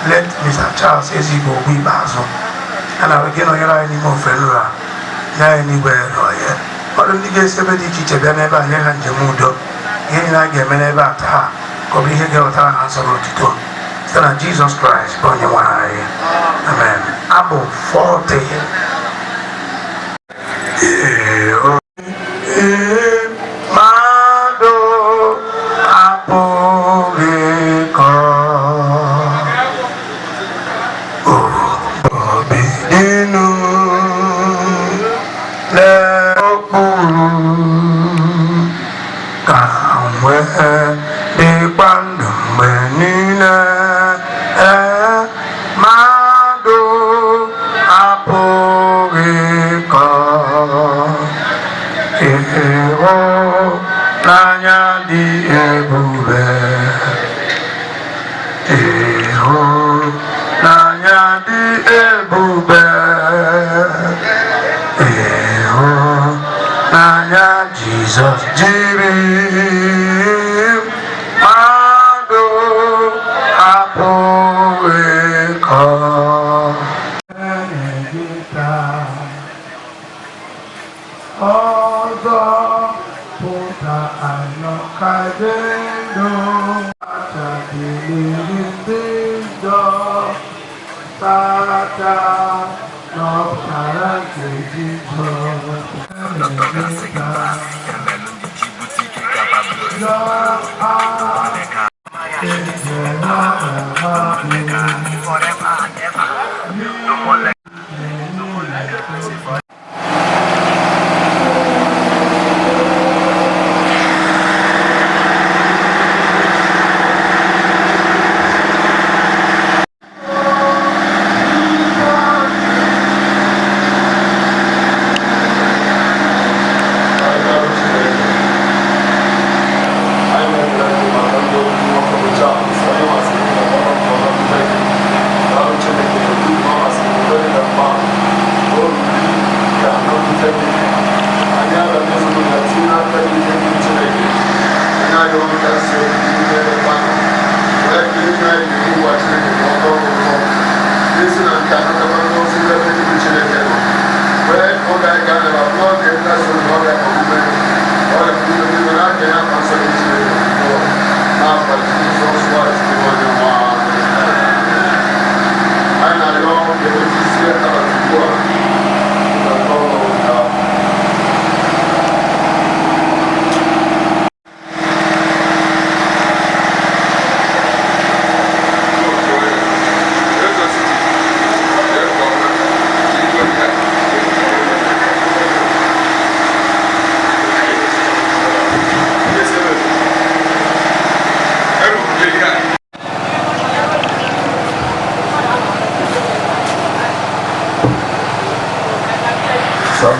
let Mr. Charles Ezigbo bụ ikpeazụ a na gị nọnyere anyị n'ime ofe nrọ a nye anyị n'igwe nọye ọrụ ndị ga-esi ebe dị iche iche bịa n'ebe a nye ha njem udo ihe niile a ga-eme n'ebe a taa ka ọ bụ ihe ga-ewetara ha nsọrọ otuto site na Jizọs Kraịst bụ onye nwe anyị amen. Abụ 40 Dịkwa ndụ mgbe niile Jesus, jiri mmadụ apụghị ịkọ. Ọzọ pụta anọ ka dị ndụ achadịrị ndị njọ tata n'ọbara nke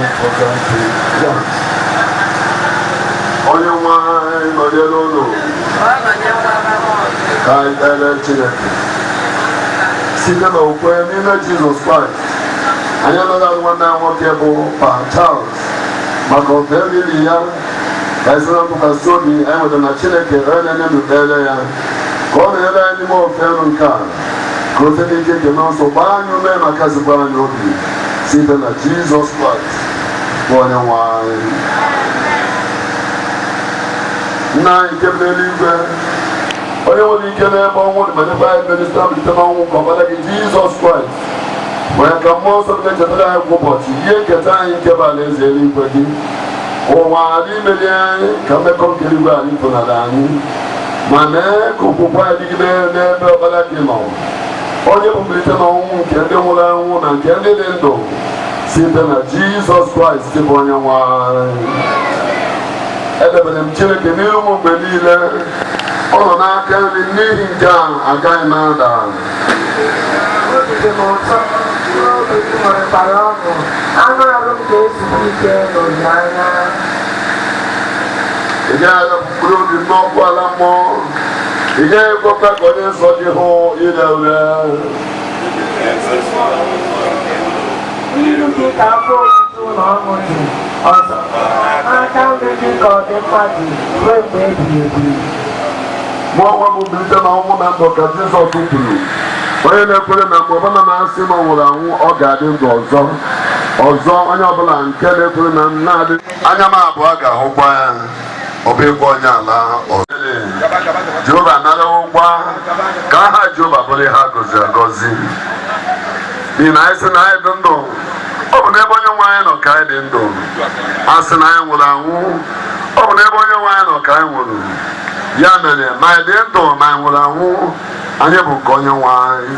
Jizọs onye nwa anyị nọnye n'ụlọ ka anyị kpere Chineke site n'okwe n'ime Jizọs Kraịst. Anyị anọghị nwanne ya nwoke bụ Pa Charles maka ofe elili ya ka anyị sịrị ntụkwasị obi anyị nwetara na Chineke onye na-enye n'ukpere ya ka ọ na-ele anyị n'ime ofe elu nke a ka o site n'ike nke n'ọsọ gbaa anyị ume ma kasịkwa anyị obi site na Jizọs Kraịst bụ onye nwe anyị. Nna anyị nke bi n'eluigwe, onye nwere ike n'ebe ọnwụ dị ma nyekwa anyị merita mbilite n'ọnwụ ka ọbara gị Jizọs Kraịst wee ka mmụọ nsọ na-echetara anyị kwa ụbọchị ihe nketa anyị nke bụ alaeze eluigwe gị. Ụwa n'imeli anyị ka mmekọ nke eluigwe anyị pụnara anyị ma mee ka okwukwe anyị dịgide n'ebe ọbara gị nọ, onye bụ mbilite n'ọnwụ nke ndị nwụrụ anwụ na nke ndị dị ndụ site na Jizọs Kraịst bụ onye nwe anyị. Edebere m Chineke n'ihu m mgbe niile, ọ nọ n'aka nri n'ihi nke a agaghị m ada. Anụ arụ m ga-ezute ike n'olileanya. Ị gaghị adapụkpụrụ obi m n'ọkụ ala mmụọ, ị gaghị ekwekwa ka onye nsọ gị hụ ire ure. Ilu gị ka afọ otutu na ọṅụ dị ọzọ, aka nri gị ka ọ dị mma dị ruo mgbe ebighị ebi. Mụ onwe m mbilite n'ọnwụ na ndụ ka Jizọs kwuru, onye na-ekwere na mgbe ọbụla na-asị na ọ nwụrụ anwụ ọ ga-adị ndụ ọzọ. Onye ọbụla nke na-ekwere na na-adị anya m abụọ ga-ahụkwa ya, ọ bụ ịgwa onye ala ọzọ. Jehova nara ụgwọ ka aha Jehova bụrụ ihe a gọziri agọzi. N'ihi na anyị sị na anyị dị ndụ, ọ bụ n'ebe onye nwe anyị nọ ka anyị dị ndụ. A sị na anyị nwụrụ anwụ, ọ bụ n'ebe onye nwe anyị nọ ka anyị nwụrụ. Ya mere ma anyị dị ndụ ma anyị nwụrụ anwụ, anyị bụ nke onye nwe anyị.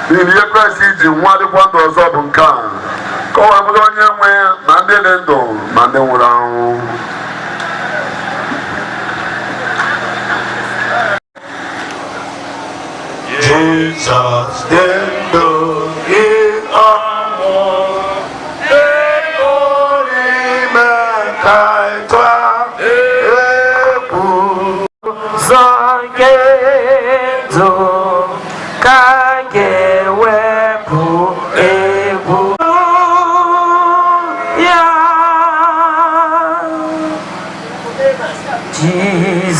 N'ihi na ihe Kraịst iji nwa dịkwa ndụ ọzọ bụ nke a, ka ọ wee bụrụ onye nwe ma ndị dị ndụ ma ndị nwụrụ anwụ. Jesus dị ndụ gị ọmụ ego n'ime ka ịtwa egwu Ụzọ nke ndụ ka ga-ewepụ egwu ya.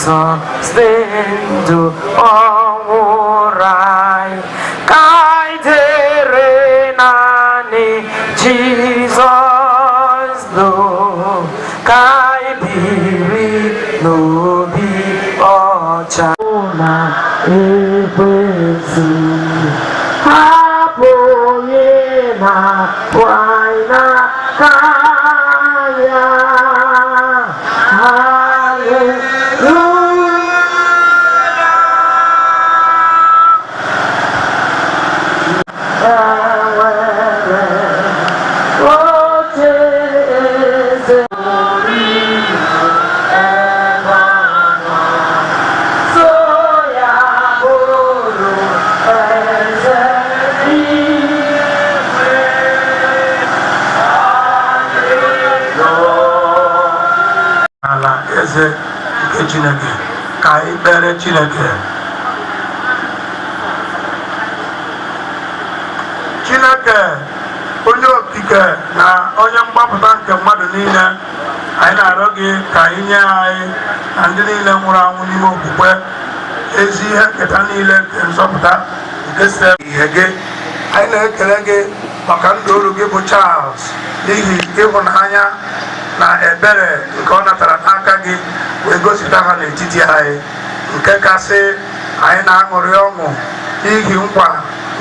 Jesus dentro omurai kai terenani Jesus no kai biri no bi ocha na ekwensu hapoye na waina kaya Eze nke Chineke ka anyị kpere Chineke. Chineke onye okike na onye mgbapụta nke mmadụ niile, anyị na-arịọ gị ka anyị nye anyị na ndị niile nwụrụ anwụ n'ime okwukwe ezi ihe nketa niile nke nzọpụta nke sitere ihe gị. Anyị na-ekele gị maka ndụ olu gị bụ Charles n'ihi ịhụnanya na ebere nke ọ natara n'aka gị wee gosipụta ha n'etiti anyị. Nke kasị anyị na-aṅụrị ọṅụ n'ihi nkwa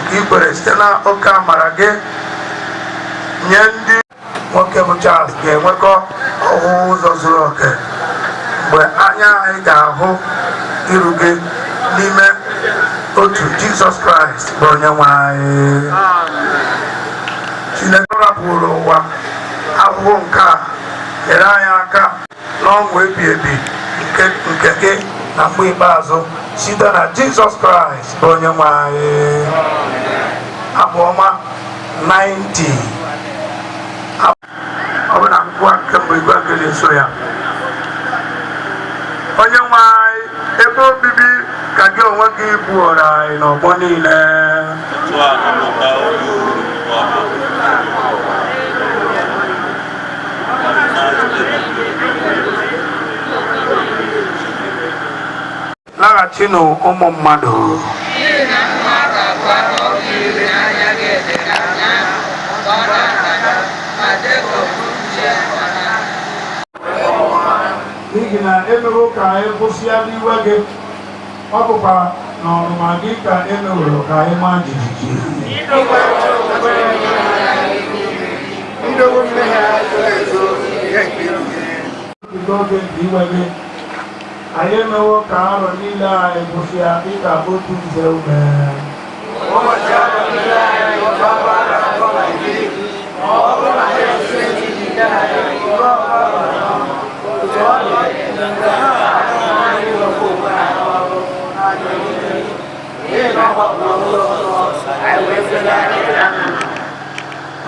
nke ikwere site na oke amara gị nye ndị nwoke bụ Charles ga-enwekọ ọhụụ ụzọ zuru oke mgbe anya anyị ga-ahụ iru gị n'ime otu Jizọs Kraịst bụ Onyenwe anyị. Chineke rapụrụ ụwa ahụhụ nke a, nyere anyị aka n'ọṅụ ebi ebi nke gị na mgbe ikpeazụ site na Jizọs Kraịst bụ Onyenwe anyị. Abụ ọma 90 ọ bụ na akwụkwọ nke mgbe igwe nke na-eso ya. Onyenwe anyị, ebe obibi ka gị onwe gị bụọrọ anyị n'ọgbọ niile. Laghachinụ ụmụ mmadụ. N'ihi na emewo ka anyị kwụsịa n'iwe gị, ọ bụkwa n'ọnụma gị ka emeworo ka anyị maa jijiji. Oge nke iwe gị, anyị emewo ka arọ niile anyị kwụsịa dịka otu nze ume.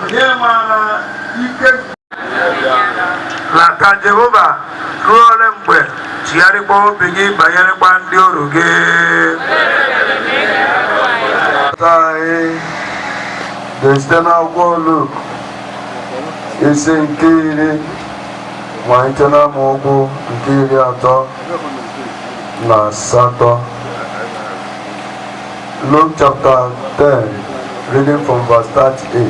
Onye maara ike lata Jehova ruo ole mgbe chigharịkwa obi gị banyerekwa ndị oru gị. Anyị dị site n'akwụkwọ Luk isi nke 10 malite n'amaokwu nke 38. Luke chapter 10, reading from verse 38.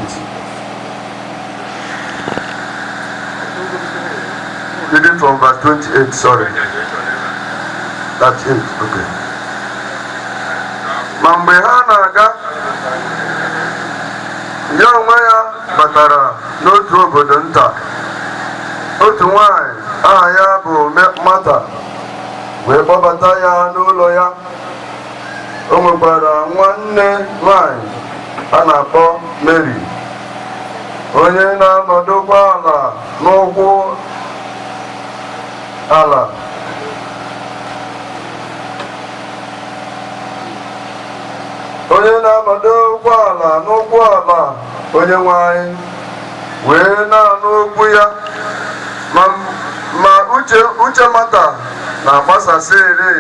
Reading from verse 28, sorry. 38, okay. Ma mgbe ha na-aga, ya onwe ya batara n'otu obodo nta. Otu nwanyị aha ya bụ Mata wee kpọbata ya n'ụlọ ya. O nwekwara nwanne nwanyị a na-akpọ Mary, onye na-anọdụkwa ala n'ụkwụ ala Onyenwe anyị wee na-anụ okwu ya. Ma uche Mata na-agbasasị ere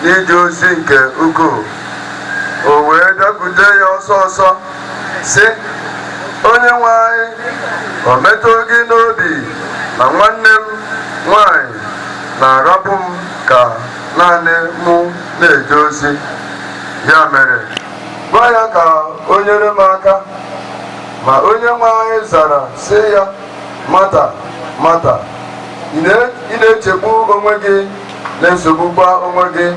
n'ije ozi nke ukwuu. O wee bịakwute ya ọsọ ọsọ sị, Onyenwe anyị, o metụ gị n'obi na nwanne m nwanyị na-arapụ m ka naanị mụ na-eje ozi. Ya mere gwa ya ka o nyere m aka. Ma onye nwe anyị zara sị ya, Mata, Mata, ị na-echegbu onwe gị na-esogbukwa onwe gị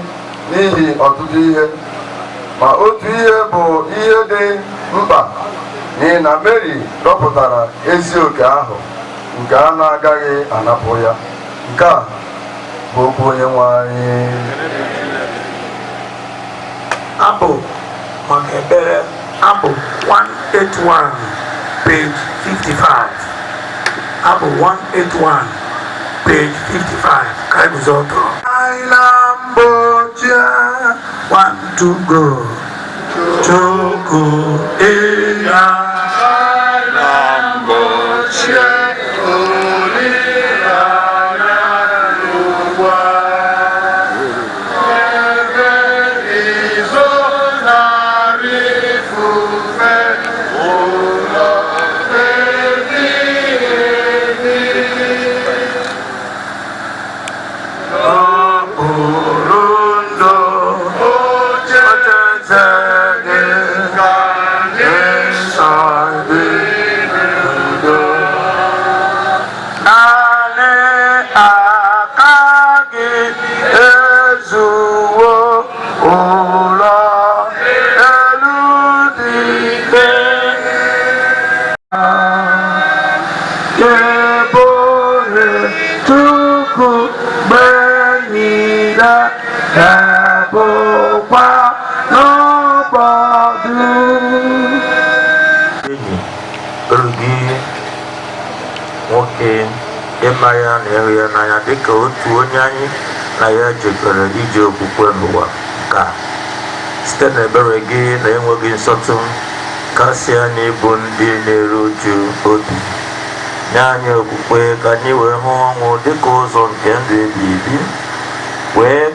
n'ihi ọtụtụ ihe. Ma otu ihe bụ ihe dị mkpa, n'ihi na Mary rọpụtara ezi oke ahụ nke a na-agaghị anapụ ya. Nke a bụ okwu onye nwe anyị. Abụ maka ekpere, abụ 181 page 55. Abụ 181 page 55. Ka anyị guzo ọtọ. One to go. Choko ina nambochia olila na lugwa. Ebe izo narifufe ulo ebi. Nwoke ịma ya na ịhụ ya n'anya dịka otu onye anyị na ya jikọrọ iji okwukwe n'ụwa ka site n'ebere gị na enweghị nsọtụ kasị anyị bụ ndị na-eru uju obi. Nye anyị okwukwe ka anyị wee hụ ọnwụ dịka ụzọ nke ndụ ebighị ebi, wee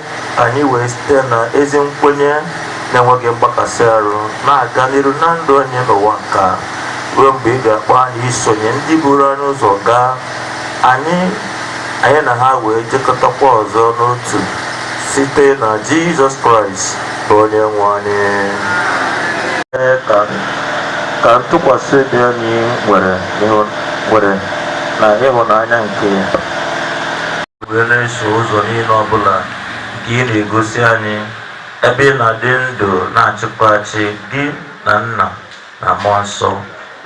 anyị wee site na ezi nkwenye na-enweghị mgbakasị arụ na-aga n'iru na ndụ anyị n'ụwa nka ruo mgbe ị ga-akpọ anyị isonye ndị buru anyị ụzọ gaa anyị na ha wee jekọtakwa ọzọ n'otu site na Jizọs Kraịst bụ onye nwe anyị. Ka ntụkwasị dị anyị nwere na ịhụnanya nke wee na-eso ụzọ niile ọbụla nke ị na-egosi anyị ebe ị na-adị ndụ na-achịkwa achị gị na Nna na Mmụọ Nsọ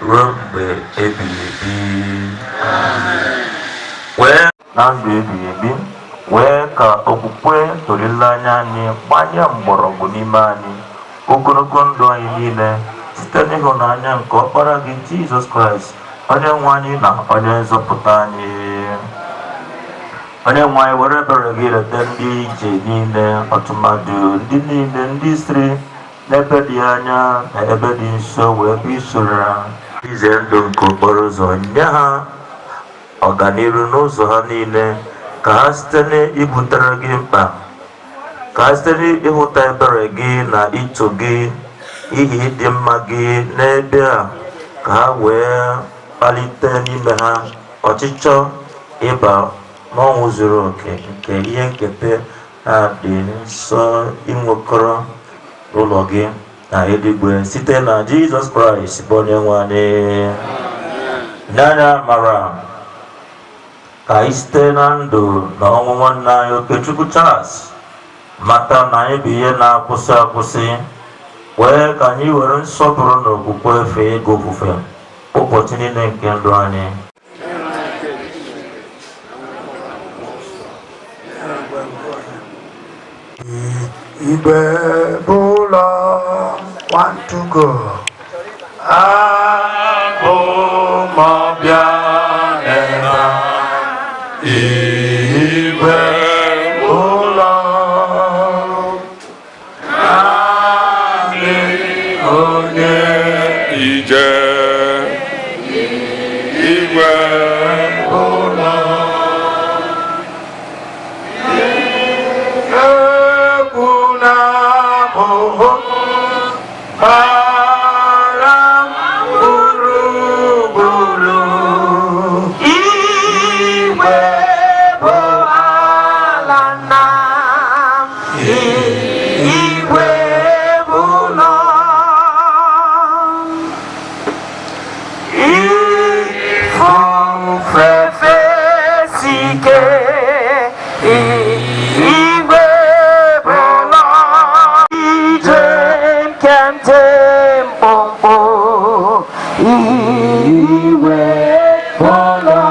ruo mgbe ebighị ebi. Wee na ndụ ebighị ebi wee ka okwukwe olileanya anyị gbanye mgbọrọgwụ n'ime anyị ogologo ndụ anyị niile site n'ịhụnanya nke ọkpara gị Jizọs Kraịst onye nwe anyị na onye nzọpụta anyị. Onye nwe anyị were ebere gị leta ndị ije niile ọtụmadụ ndị niile ndị siri n'ebe dị anya na ebe dị nso wee bụ isoro ize ndụ nke okporo ụzọ, nye ha ọganiru n'ụzọ ha niile ka ha site n'ibutere gị mkpa, ka ha site n'ịhụta ebere gị na ito gị ihe ịdị mma gị n'ebe a, ka ha wee kpalite n'ime ha ọchịchọ ịba n'ọnwụ zuru oke nke ihe nketa ha dị nsọ inwekọrọ ụlọ gị na eluigwe site na Jizọs Kraịst bụ onye nwe anyị. N'anya mara ka anyị site na ndụ na ọnwụ nwanne anyị Okechukwu Charles mata na anyị bụ ihe na-akwụsị akwụsị, wee ka anyị were nsọpụrụ na okwukwe fee ego ofufe ụbọchị niile nke ndụ anyị. Igbe bụla want to go. Abụ ma bịa n'ebe a. Igbe bụla anyị onye ije. Igwe bụla kpọmkpọ iwe ụlọ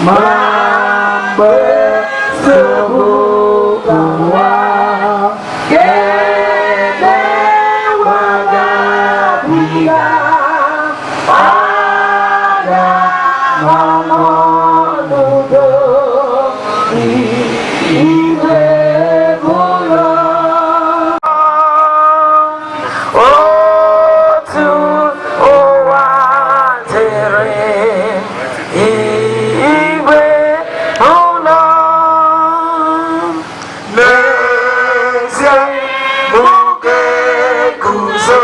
ma mgbe nsogbu ụwa ga-emewegabiga aga n'ọnọdụ iwe ụlọ otu ụwa dịrị igwe ụlọ n'ezie oge guzo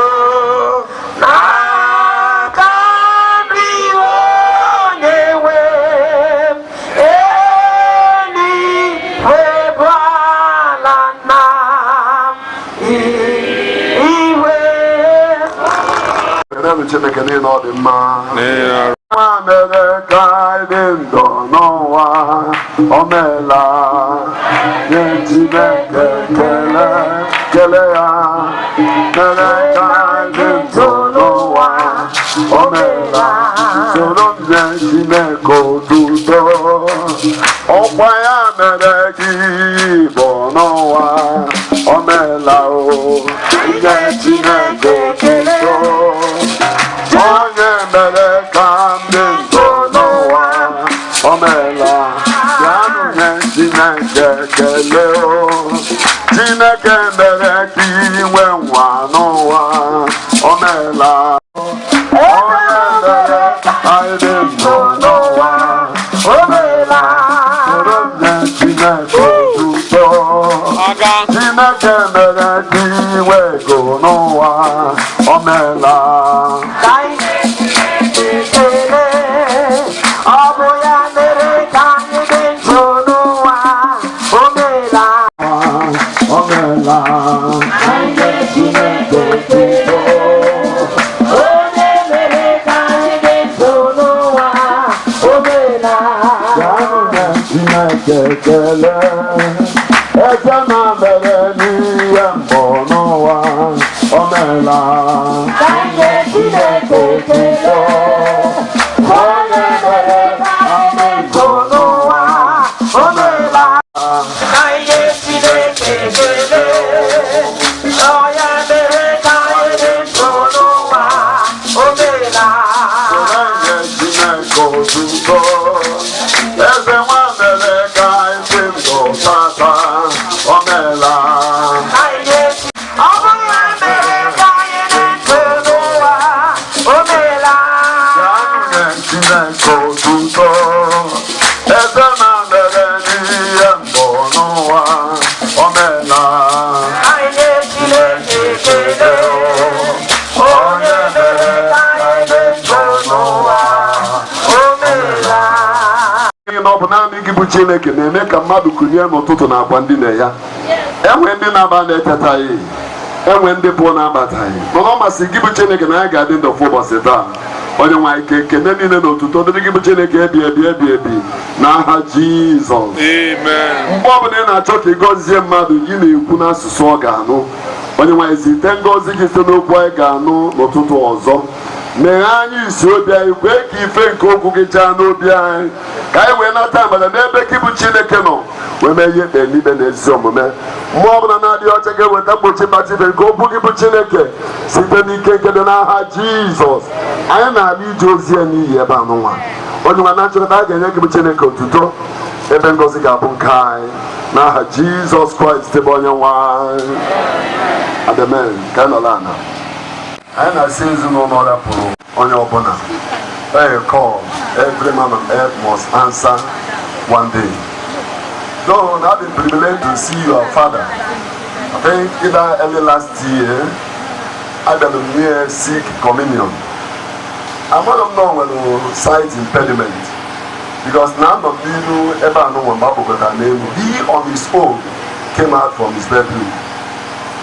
n'aka nri onye nwe eluigwe bụ ala nna iwe Chineke niile ọ dị mma nwa mere ka anyị dị ndụ n'ụwa o meela nye Chineke kele ya mere ka anyị dị ndụ n'ụwa o meela soro nye Chineke otuto ọkwa ya mere gị bụ n'ụwa o meela o nye Chineke otuto onye mere ka ndị ndụ n'ụwa o meela ya nye Chineke ekele o Chineke mere ka inwe nwa n'ụwa o meela onye mere ka anyị dị ndụ n'ụwa o meela soro nye Chineke otuto Chineke mere ka inwe ego n'ụwa o meela ọ bụ ya mere ka anyị dị ndụ n'ụwa o meela onye mere ka anyị dị ndụ n'ụwa o meela Chineke ekele eze na mere n'ihe mbụ n'ụwa o meela Chineke ekele onye mere ka anyị dị ndụ n'ụwa o meela Chineke ekele onye mere ka anyị dị ndụ n'ụwa o meela Chineke otuto eze nwa mere ka anyị dị ndụ tata o meela ọ bụ ya mere ka anyị dị ndụ n'ụwa o meela Chineke otuto eze na mere n'ihe mbụ n'ụwa o meela Chineke ekele onye mere ka anyị dị ndụ n'ụwa o meela na ọ bụ naanị gị bụ Chineke na-eme ka mmadụ kulie n'ụtụtụ na akwa ndina ya enwe ndị na-aba na-etetaghị enwe ndị pụọ na-abataghị mana ọ masị gị bụ Chineke na ya ga-adị ndụ fụ ụbọchị taa onye nwe ike ekene niile na otuto dịrị gị bụ Chineke ebi n'aha Jizọs amen. Mgbe ọbụla ị na-achọ ka ị gọzie mmadụ gị na-ekwu n'asụsụ ọ ga-anụ onye nwe zite ngọzi gị site n'okwu anyị ga-anụ n'ụtụtụ ọzọ meghe anyị isi obi anyị kwee ka ife nke okwu gị jaa n'obi anyị ka anyị wee nata amara n'ebe gị bụ Chineke nọ wee mee ihe kpee n'ikpe na ezi omume mmụọ ọbụla na-adịghị ọcha ga-eweta mgbochi mgbachife nke okwu gị bụ Chineke site n'ike nke dị n'aha Jizọs anyị na-abịa ije ozi ya n'ihi ebe anụnwa onye nwe na nchọkọta a ga-enye gị bụ Chineke otuto ebe ngọzi ga-abụ nke anyị n'aha Jizọs Kraịst bụ onye nwe anyị amen. Ka anyị nọrọ ana anyị na-asị ezinụlọ rapụrụ onye ọbụla call every man on earth must answer one day. Though I've been privileged to see your father, I think either early last year I got a near sick communion. I'm not know when sight impediment because none of you ever know when he on his own came out from his bedroom.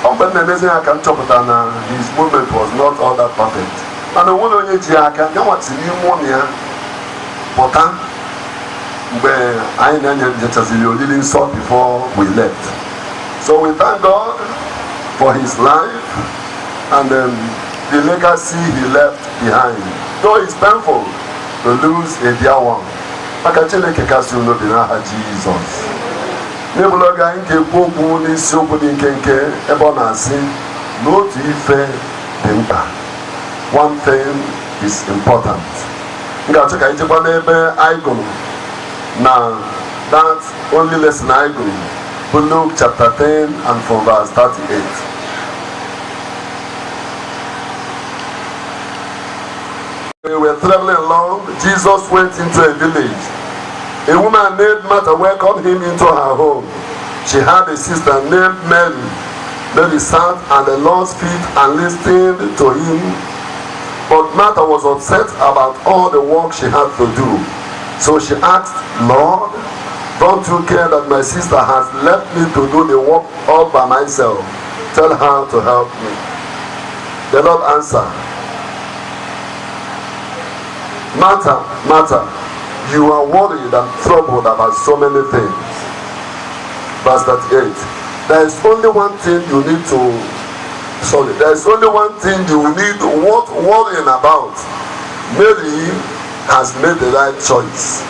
When the amazing I can chop it and his movement was not all that perfect. And the one on your jacket, you want to see pneumonia, but where I just didn't saw before we left. So we thank God for his life. and the legacy he left behind. Though it's painful to lose a dear one, maka Chineke kasị unu bi n'aha Jizọs. N'ebulaga anyị ga-ekwu okwu n'isiokwu dị nkenke ebe ọ na-asị na otu ife dị mkpa. One thing is important. M ga-achọ ka anyị jekwa n'ebe anyị gụrụ na that only lesson anyị gụrụ bụ Luke chapter 10 and from verse 38. They were traveling along. Jesus went into a village. A woman named Martha welcomed him into her home. She had a sister named Mary. Mary sat at the Lord's feet and listened to him. But Martha was upset about all the work she had to do. So she asked, Lord, don't you care that my sister has left me to do the work all by myself? Tell her to help me. The Lord answered, Martha, Martha, you are worried and troubled about so many things. Verse 38. There is only one thing you need to there is only one thing you need worrying about. Mary has made the right choice,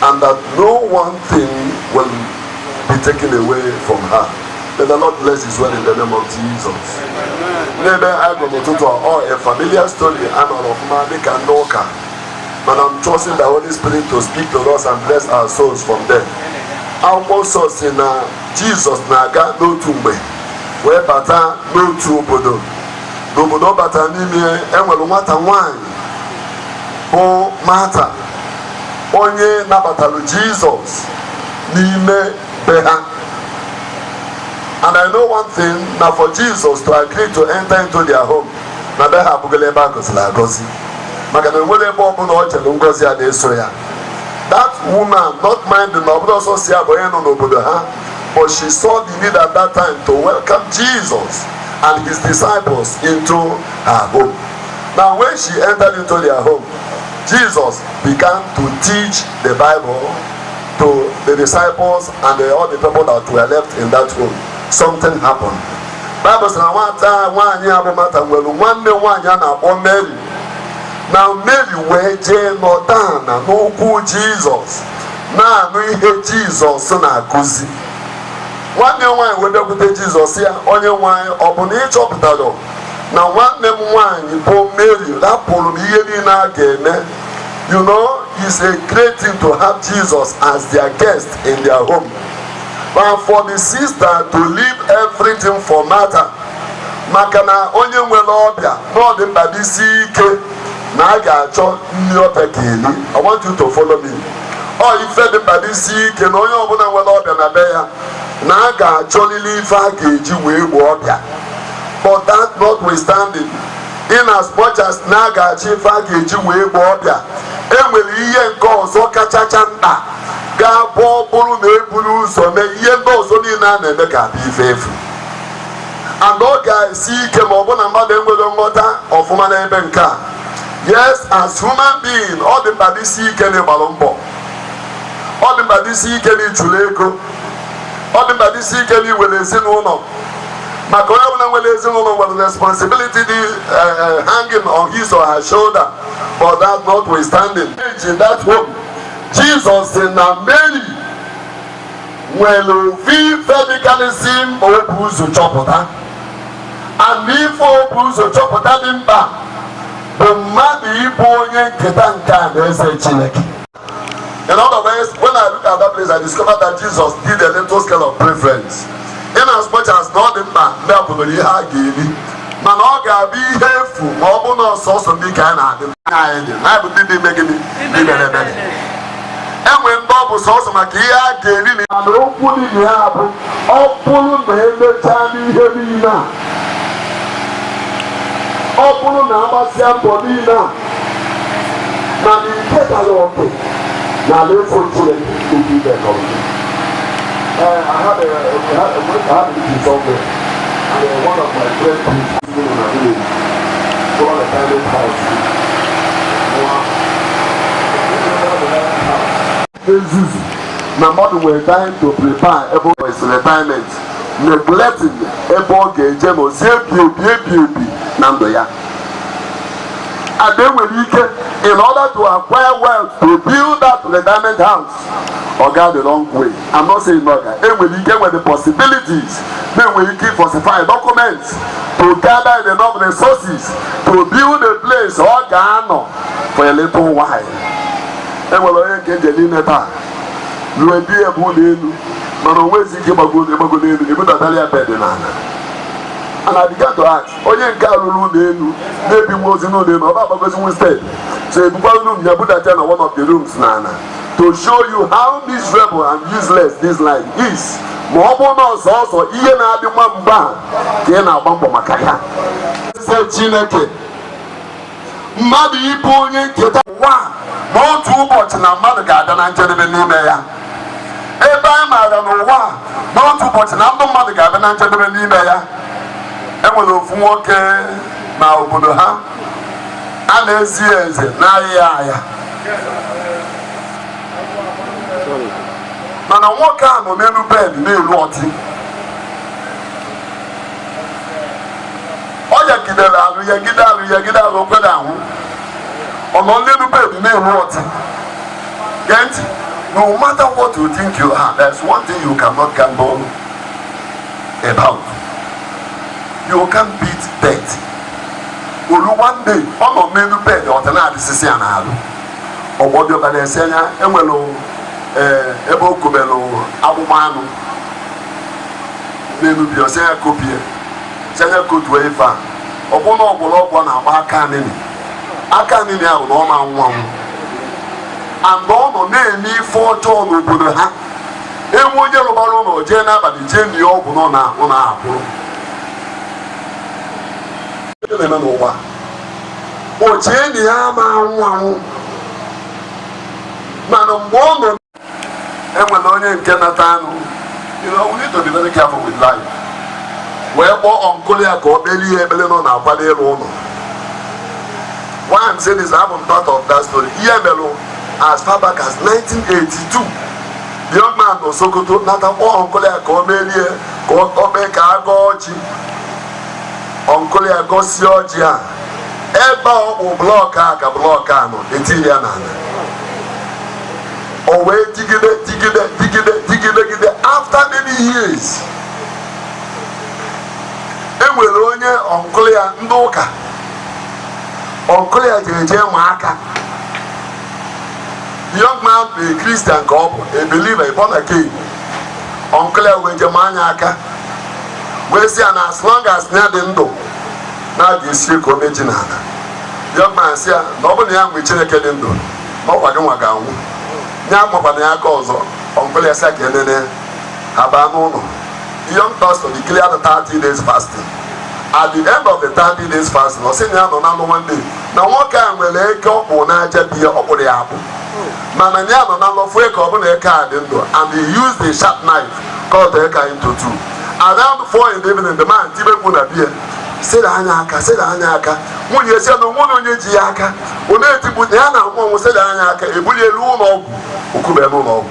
and that no one thing will be taken away from her. May the Lord bless his word in the name of Jesus. Maybe I go to a familiar story and of Madika Noka. But I'm trusting the Holy Spirit to speak to us and bless our souls from them. I also say na Jesus naga no tumbe. Wee bata n'otu obodo. N'obodo bata n'ime enwere nwata nwanyị bụ Martha, onye nabatara Jesus n'ime be ha. And I know one thing, na for Jesus to agree to enter into their home, na be ha abụgala ebe a gọziri agọzi. Maka na enwere ebe ọbụla ọ chere ngozi a na-eso ya. That woman, not minding, na ọbụla ọsọ si abụ onye nọ n'obodo ha, but she saw the need at that time to welcome Jesus and his disciples into her home. Now when she entered into their home, Jesus began to teach the Bible to the disciples and all the people that were left in that home. Something happened. Bible says, nwaanyị abụ Martha nwere nwanne nwaanyị a na-akpọ Mary. Now Mary wee jee nọta na n'okwu Jizọs na-anụ ihe Jizọs na-akụzi. Nwanne nwaanyị wee bịakwute Jizọs ya, onye nwaanyị ọ bụ na ịchọpụtara na nwanne m nwaanyị bụ Mary rapụrụ m ihe niile a ga-eme. You know, it's a great thing to have Jesus as their guest in their home. But for the sister to leave everything for Martha, maka na onye nwere ọbịa n'ọdị mkpa isi ike na a ga-achọ nri ọbịa ka eli. I want you to follow me. Ọ ife dị mkpa isi ike na onye ọbụla nwere ọbịa na be ya na a ga-achọlili ife a ga-eji wee gbuo ọbịa. But that notwithstanding, in as much as na a ga-achọ ife a ga-eji wee gbuo ọbịa, enwere ihe nke ọzọ kachacha mkpa ga-abụ ọ bụrụ na eburu ụzọ mee ihe ndị ọzọ niile a na-eme ka abụ ife efu. And ọ ga-esi ike ma ọ bụ na mmadụ enwere nghọta ọfụma n'ebe nke a. Yes, as human being, ọ dị mkpa isi ike na ịgbalụ mbọ. Ọ dị mkpa isi ike na ịchụrụ ego. Ọ dị mkpa isi ike na iwere ezinụlọ. Maka onye ọbụla nwere ezinụlọ nwere responsibility dị hanging on his or her shoulder. But that notwithstanding, in that home, Jesus said, na Mary nwere ofufe dịkarịsị mkpa o bu ụzọ chọpụta. And ife o bu ụzọ chọpụta dị mkpa bụ mmadụ ịbụ onye nketa nke a na-eze Chineke. In other words, when I look at that place, I discovered that Jesus did a little scale of preference. In as much as not the man, there will be a giving. Man, all can be helpful, or no source of the kind of I would be making it. And when Bob was also my Kia gave me and opening the apple, open the time heavy now. Open the Abasian Bonina. Now, you get a lot. Now, let's go to the back of it. I had a meeting somewhere, and one of my friends is in a village, go on a private house. My mother were dying to prepare for his retirement, neglecting a ball game, baby. na ndụ ya. And then when you can, in order to acquire wealth, to build that retirement house, or go the long way. I'm not saying no, guys. And when you get with the possibilities, then when you keep falsify documents, to gather enough resources, to build a place or Ghana for a little while. And when I get the dinner, you will be a good in, but always you keep a good in, you put a belly bed in. And I began to ask, Oye Kalu Nenu, maybe was no name about because instead. So if you room, you put that in one of the rooms, Nana, to show you how miserable and useless this life is. Mobonos also, Ian Adimamba, Kena Bambo Makaya. Say Chineke. Madi Pony, Keta, one, more too much in a mother garden and gentlemen name. Eba Madam, one, more too much in a mother garden and gentlemen name. Enwere ofu nwoke na obodo ha a na-ezi eze n'ahịa ahịa, mana nwoke a nọ n'elu bed na-elu ọtị. Ọ yagidere arụ okwere ahụ, ọ nọ n'elu bed na-elu ọtị. Get, no matter what you think you are, there's one thing you cannot gamble about. You can beat death. Olu one day, on menu bed or the night is an alu. Or what you're going to say, Emelo, Ebo Kubelo, Abumano, Menu Biosea Copia, Sanya Kutuefa, or one of one of our canning. I can't in our normal one. And don't name 4 tone of Buddha. And one yellow balloon or Jenna, but the Jenny open on our Ocheni ama nwanwu mana mgbe enwere onye nke natanụ. You know, we need to be very careful with life. Wee kpọọ ọnkụlụ ya ka ọ kpelie ihe ekpele nọ na-akwado ịrụ ụlọ. Why I'm saying this, I'm part of that story. Ihe melụ as far back as 1982. The young man nọ Sokoto nata kpọọ ọnkụlụ ya ka ọ melie ka ọ mee ka a gọọ ọchị. Uncle ya gosi ọjị a ebe ọ bụ blọk a ka blọk a nọ etiri ya n'ala. O wee digide after many years. Enwere onye uncle ya ndị ụka. Uncle ya jeje nwa aka. The young man bụ a Christian ka ọ bụ, a believer, a born again. Uncle ya wee je anya aka. We say, and as long as near the window, now this year come in. Young man say, nobody young with Chineke window. Oh, I don't want to go. Young man, also, Uncle Second, Abano. The young pastor declared the 30 days fasting. At the end of the 30 days fasting, I said, no, one day. Now, what can we let go on a jet here up the apple? Mananiano, now, for a couple of card window, and he used a sharp knife, cut the car into two. Around 4 in the evening, the man, Tibe Bunabia, said Anyaka, when you said no one on your Giaka, when they put the Anna, one said Anyaka, a bully loom of Ukubemo.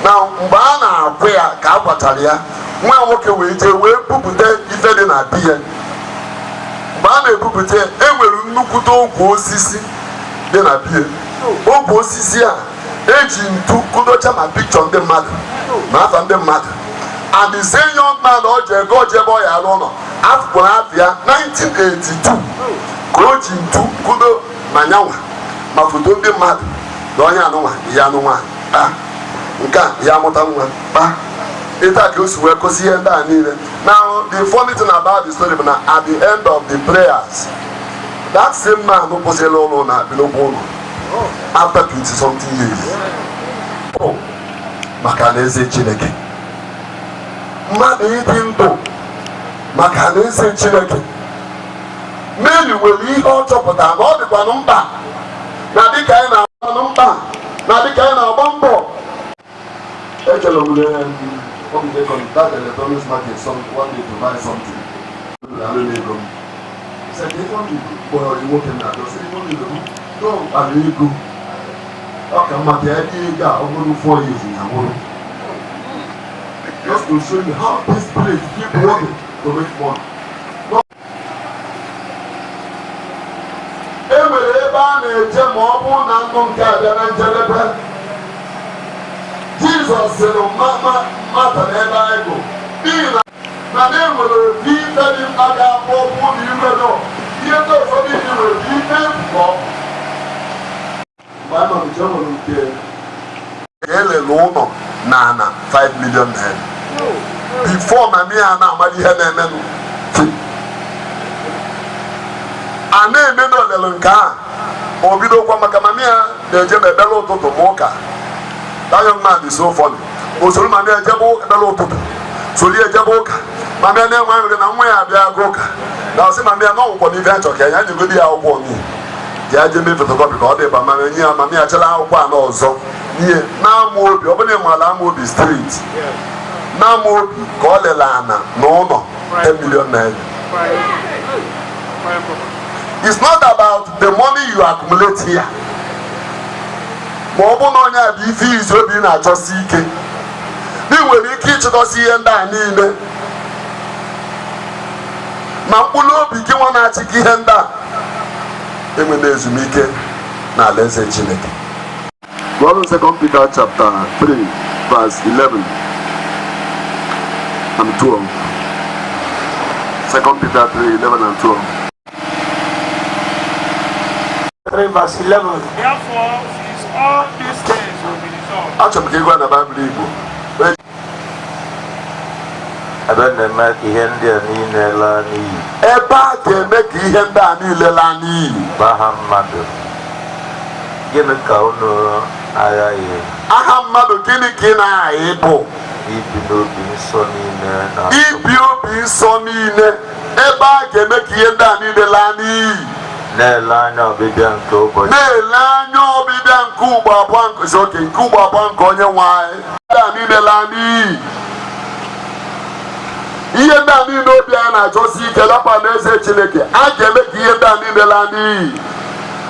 Now, Bana, where Kapatalia, when I walk away, they will put there, if they didn't appear. Bana put there, and will look at all Sisi, then appear. Oh, Sisia, aging to Kudochama picture on the mother, not on the mother. And the same young man, Oje Boy Alona, after 1982, coaching to Kudo Manyawa, Mafutundi Mad, Donya Noa, Yanua, Yamotanwa, it goes where Cosienda needed. Now, the funny thing about the story, at the end of the prayers, that same man who was alone below Bono, after 20-something years. Oh, Makanese Chineke. Mmadụ ịdị ndụ maka na eze Chineke. Mary nwere ihe ọ chọpụtara na ọ dịkwa mkpa na dịka anyị na-agba mkpa na dịka anyị na-agba mbọ. Echere m that electronics market one day to buy something. I don't know. He said, "They want to go you work in that." I said, "You want to go? No, I really go." Okay, my idea got over 4 years in Amoro. Just to show you how this place keep working to make money. ebe a na-eje ma ọ bụrụ na ndụ nke a bịa na njedebe. Jizọs sịrị mmadụ n'ebe anyị bụ n'ihi na na-enwere obi ife dị mkpa ga-abụ ọbụ na iwere ihe ndị ụfọdụ iji nwere ife pụọ. Mgbe a nọ nche nwere nke elele ụlọ na 5 million naira. Before na mi a na-amara ihe na-emenụ. A na-eme n'olele nke a o bidokwa maka mami ya na-eje ma ebele ụtụtụ ma ụka. That young man is so funny. Osoro mami ya ejebe ebele ụtụtụ soli ejebe ụka mami ya na-enwe aṅụrị na nwa ya abịa aga ụka na ọsị mami ya na ọgwụkwọ n'ife ya chọ ka ya nyegodi ya akwụkwọ nyi ya je mee fotokọpị ka ọ dị ba mami nye ya mami ya chere akwụkwọ anọ ọzọ nye na-amụ obi ọ bụla ịmala ama obi street na-amụ obi ka ọ lele ana na ụlọ 10 million naira. It's not about the money you accumulate here. Ma ọ bụ na onye a bụ ife izu obi na-achọsi ike na ị nwere ike ịchịkọsi ihe ndị a niile ma mkpụrụ obi gị nwa na-achịkọ ihe ndị a enwere ezumike na alaeze Chineke. Gụọrụ 2 Peter chapter 3 verse 11 and 12. 2 Peter 3, 11 and 12. 3 verse 11. Therefore, since all these things will be resolved. Achọrọ m ka ị gwa na Baịbụl Igbo. Ebe na-eme ka ihe ndị a niile laa n'iyi. Ebe a ga-eme ka ihe ndị a niile laa n'iyi. Aha mmadụ. Gịnị ka unu aghaghị? Aha mmadụ gịnị ka ị na-aghaghị bụ? Ibi n'obi nsọ niile na ibi obi nsọ niile. Ebe a ga-eme ka ihe ndị a niile laa n'iyi. Na-ele anya ọbịbịa nke ụbọchị. Na-ele anya ọbịbịa nke ugbo abụọ nke ugbo abụọ nke onye nwe anyị. Ndị a niile laa n'iyi. Ihe ndị a niile obi anyị na-achọsi ike lapụ n'eze Chineke a ga-eme ka ihe ndị a niile laa n'iyi.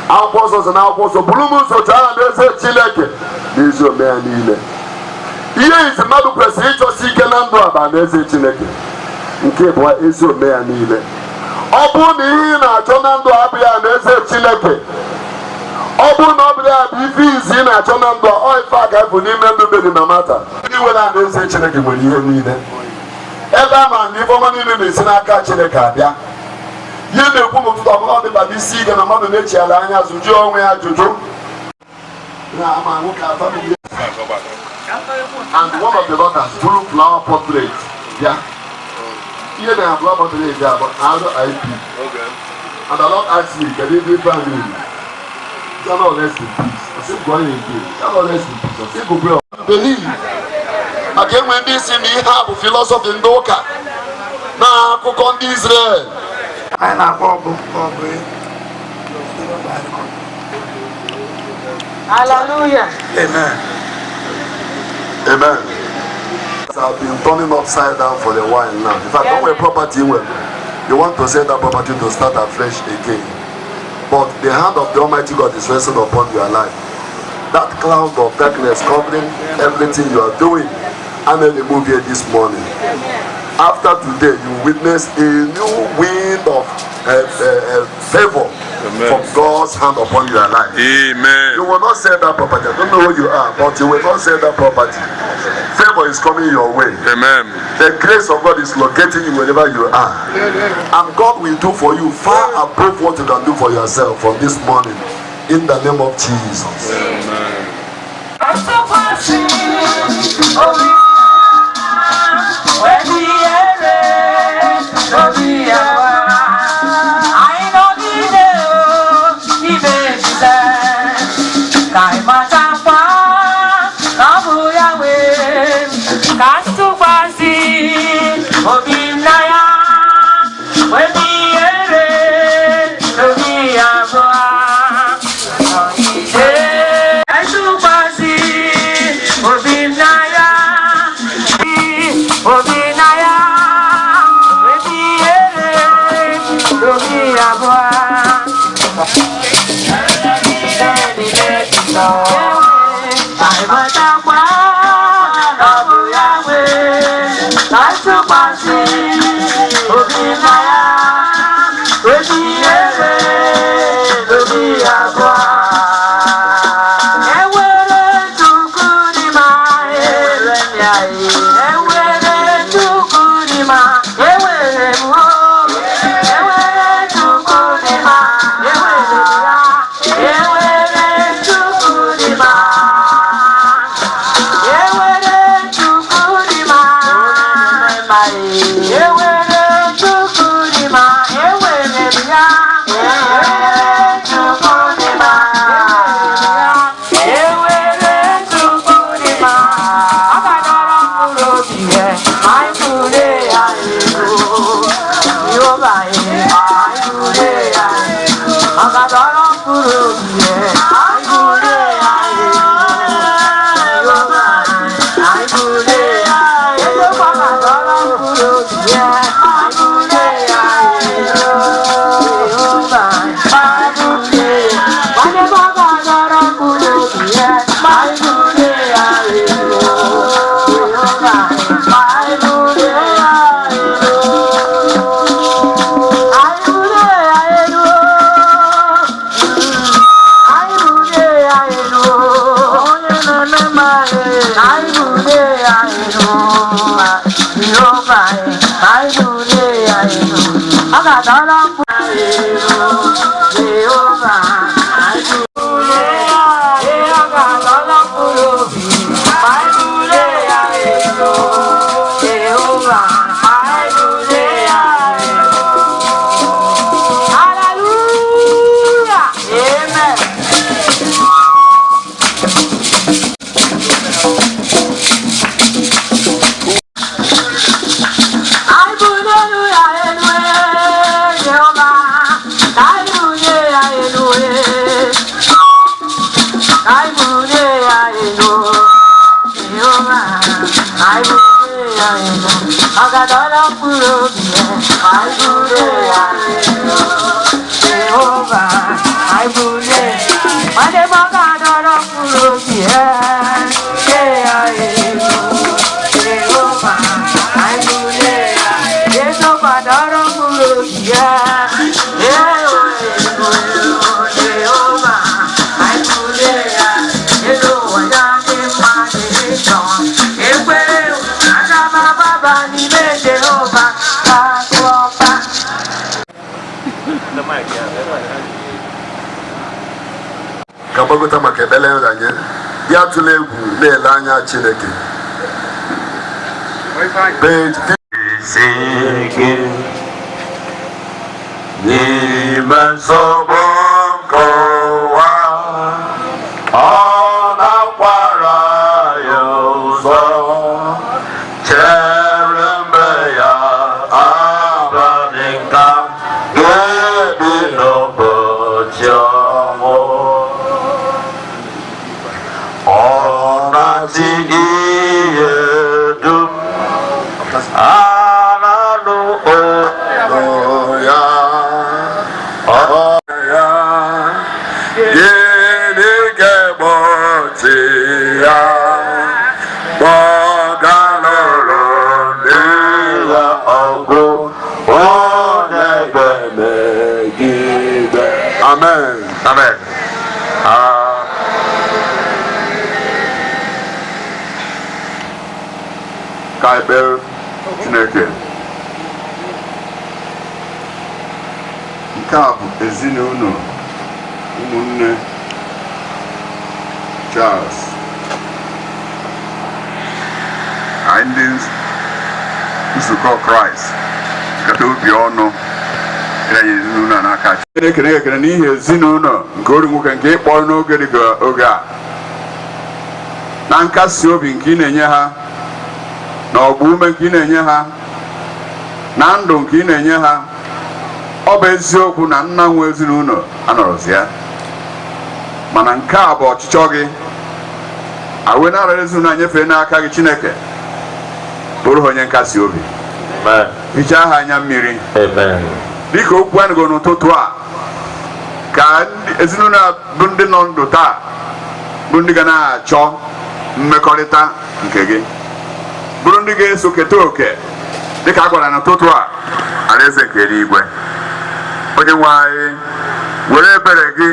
Akwụkwọ nsọ sị na akwụkwọ nsọ buru m ụzọ chọọ aha n'eze Chineke na ezi ome ya niile. Ihe izi mmadụ kwesịrị ịchọsi ike na ndụ aba n'eze Chineke nke bụ ezi ome ya niile. Ọ bụrụ na ihe ị na-achọ na ndụ abụghị ya n'eze Chineke, ọ bụrụ na ọ bụrụ ya bụ ife izi ị na-achọ na ndụ ọ ife a ga-efu n'ime ndụ bedi na mata ndị nwere a n'eze Chineke nwere ihe niile. Ebe a ma na ife ọma niile na-esi n'aka Chineke abịa. Ihe na-ekwu n'ụtụtụ ọbụla ọ dịba n'isi ike na mmadụ na-echighala anya zụjụọ onwe ya ajụjụ. And one of the daughters drew flower portrait. Yeah. Here they have flower portrait there, but RIP. Okay. And the Lord asked me, can you be family? You're not rest in peace. I said, go ahead and do it. You're not rest in peace. I said, go pray. Believe. Again, when this in me have a philosophy in Doka. Now, cook on Israel. I know Bob. Hallelujah. Amen. Amen. I've been turning upside down for a while now. In fact, when we're property, well, you want to sell that property to start afresh again. But the hand of the Almighty God is resting upon your life. That cloud of darkness covering everything you are doing. I'm going to move here this morning. After today, you witness a new wind of favor. Amen. From God's hand upon your life. Amen. You will not sell that property. I don't know who you are, but you will not sell that property. Favor is coming your way. Amen. The grace of God is locating you wherever you are. And God will do for you far above what you can do for yourself from this morning. In the name of Jesus. Amen. Obi Kabagota makebele ranye ya tụle egwu na-ele anya Chineke. Page Chineke nke a bụ ezinụlọ ụmụnne Charles anyị ndị nzukọ Kraịst kata obi ọnụ ịranye ezinụlọ n'aka Chineke na-ekele n'ihi ezinụlọ nke ori nwoke nke ịkpọ n'oge dị ka oge a na nkasi obi nke ị na-enye ha na ọgba ume nke ị na-enye ha na ndụ nke ị na-enye ha. Ọ bụ eziokwu na nna nwe ezinụlọ anọrọzi ya, mana nke a bụ ọchịchọ gị. Awe na-arara ezinụlọ anyefee n'aka gị Chineke, bụrụ onye nkasi obi, hichaa ha anya mmiri dịka okwu anyị go n'ụtụtụ a, ka ezinụlọ bụ ndị nọ ndụ taa bụ ndị ga na-achọ mmekọrịta nke gị, bụrụ ndị ga-eso keta oke dịka a gwara n'ụtụtụ a alaeze nke eluigwe. Onye nwe anyị were ebere gị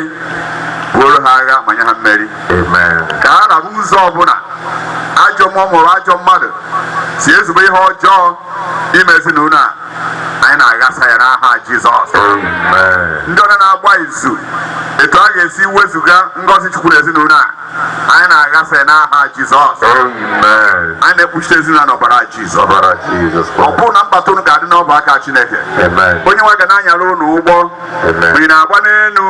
bụrụ ha agha ma nye ha mmeri ka ha rahụ ụzọ ọbụla ajọ mmụọ maọbụ ajọ mmadụ si ezigbo ihe ọjọọ ime ezinụlọ a anyị na-aghasa ya n'aha Jizọs. Ndị ọna na-agba izu etu a ga-esi wezuga ngọzi Chukwu n'ezinụlọ a anyị na-aghasa ya n'aha Jizọs. Anyị na-ekpuchite ezinụlọ n'ọbara Jizọs. Ọ bụrụ na mkpata unu ga-adị n'ọbụ aka Chineke, onye nwe ga na-anyara unu ụgbọ mgbe ị na-agba n'elu,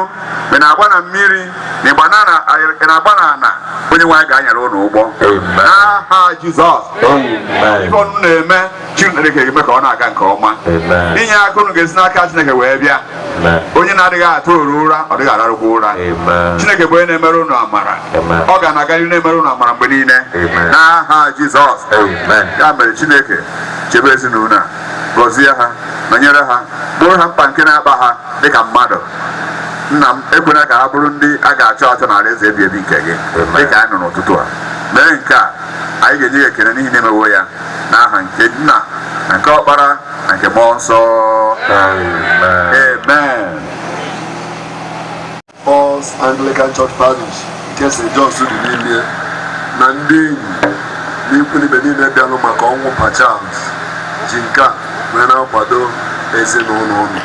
mgbe ị na-agba na mmiri, na ịgba na-agba n'ala, onye nwe ga-anyara unu ụgbọ n'aha Jizọs. Ife ọnụ na-eme Chineke ga-eme ka ọ na-aga nke ọma. Inye aka unu ga-esi n'aka Chineke wee bịa. Onye na-adịghị atụ oru ụra ọ dịghị ararụkwa ụra. Chineke bụ onye na-emere unu amara, ọ ga na-aga na-emere unu amara mgbe niile n'aha Jizọs. Ya mere Chineke chebe ezinụlọ a, gọzie ha, nọnyere ha, gboo ha mkpa nke na-akpa ha dịka mmadụ. Nna m, ekwela ka ha bụrụ ndị a ga-achọ achọ n'ala eze ebi ebi nke gị dịka anyị nọ n'ụtụtụ a. Mee nke a, anyị ga-enye gị ekele n'ihi na-emewo ya n'aha nke Nna na nke Ọkpara na nke Mmụọ Nsọ. Amen. Falls Anglican Church Parish nke St. John dị niile na ndị enyi na ikwu ibe niile bịanụ maka ọnwụ Pa Charles ji nke a wee na-akwado ezinụlọ unu.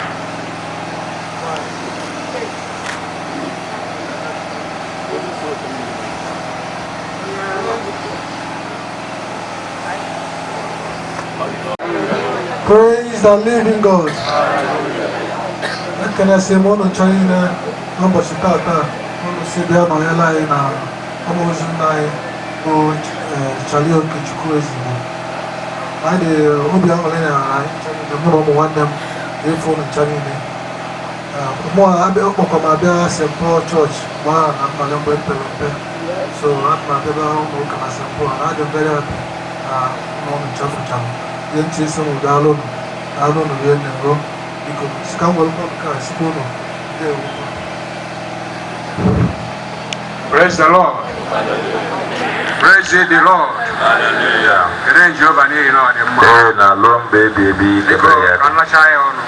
Praise the living God. Ekene sị m unu chọrọ ile n'ụbọchị tata unu si bịa nọnyela anyị na ọmụozu nna anyị bụ Charlie Okechukwu Ezigbo. Anyị dị obi aṅụrị na anyị mụ na ụmụ nwanne m ga-efu unu ncha niile. Ọkpọkọ m abịa St. Paul Church gbaa na mmalị mgbe mpere mpe. So ana m abịaba ụlọ ụka na St. Paul na adị m very happy na ụlọ nchefuchara. Ihe ntị isi m daalụ unu rie nne nro biko sika m welụkwa nke a sikwa unu ndewo. Praise the Lord. Praise the Lord. Hallelujah. Kene Jehova n'ihi na ọ dị mma. Na lụọ mgbe ebi ebi Biko ka nlacha ya ọnụ.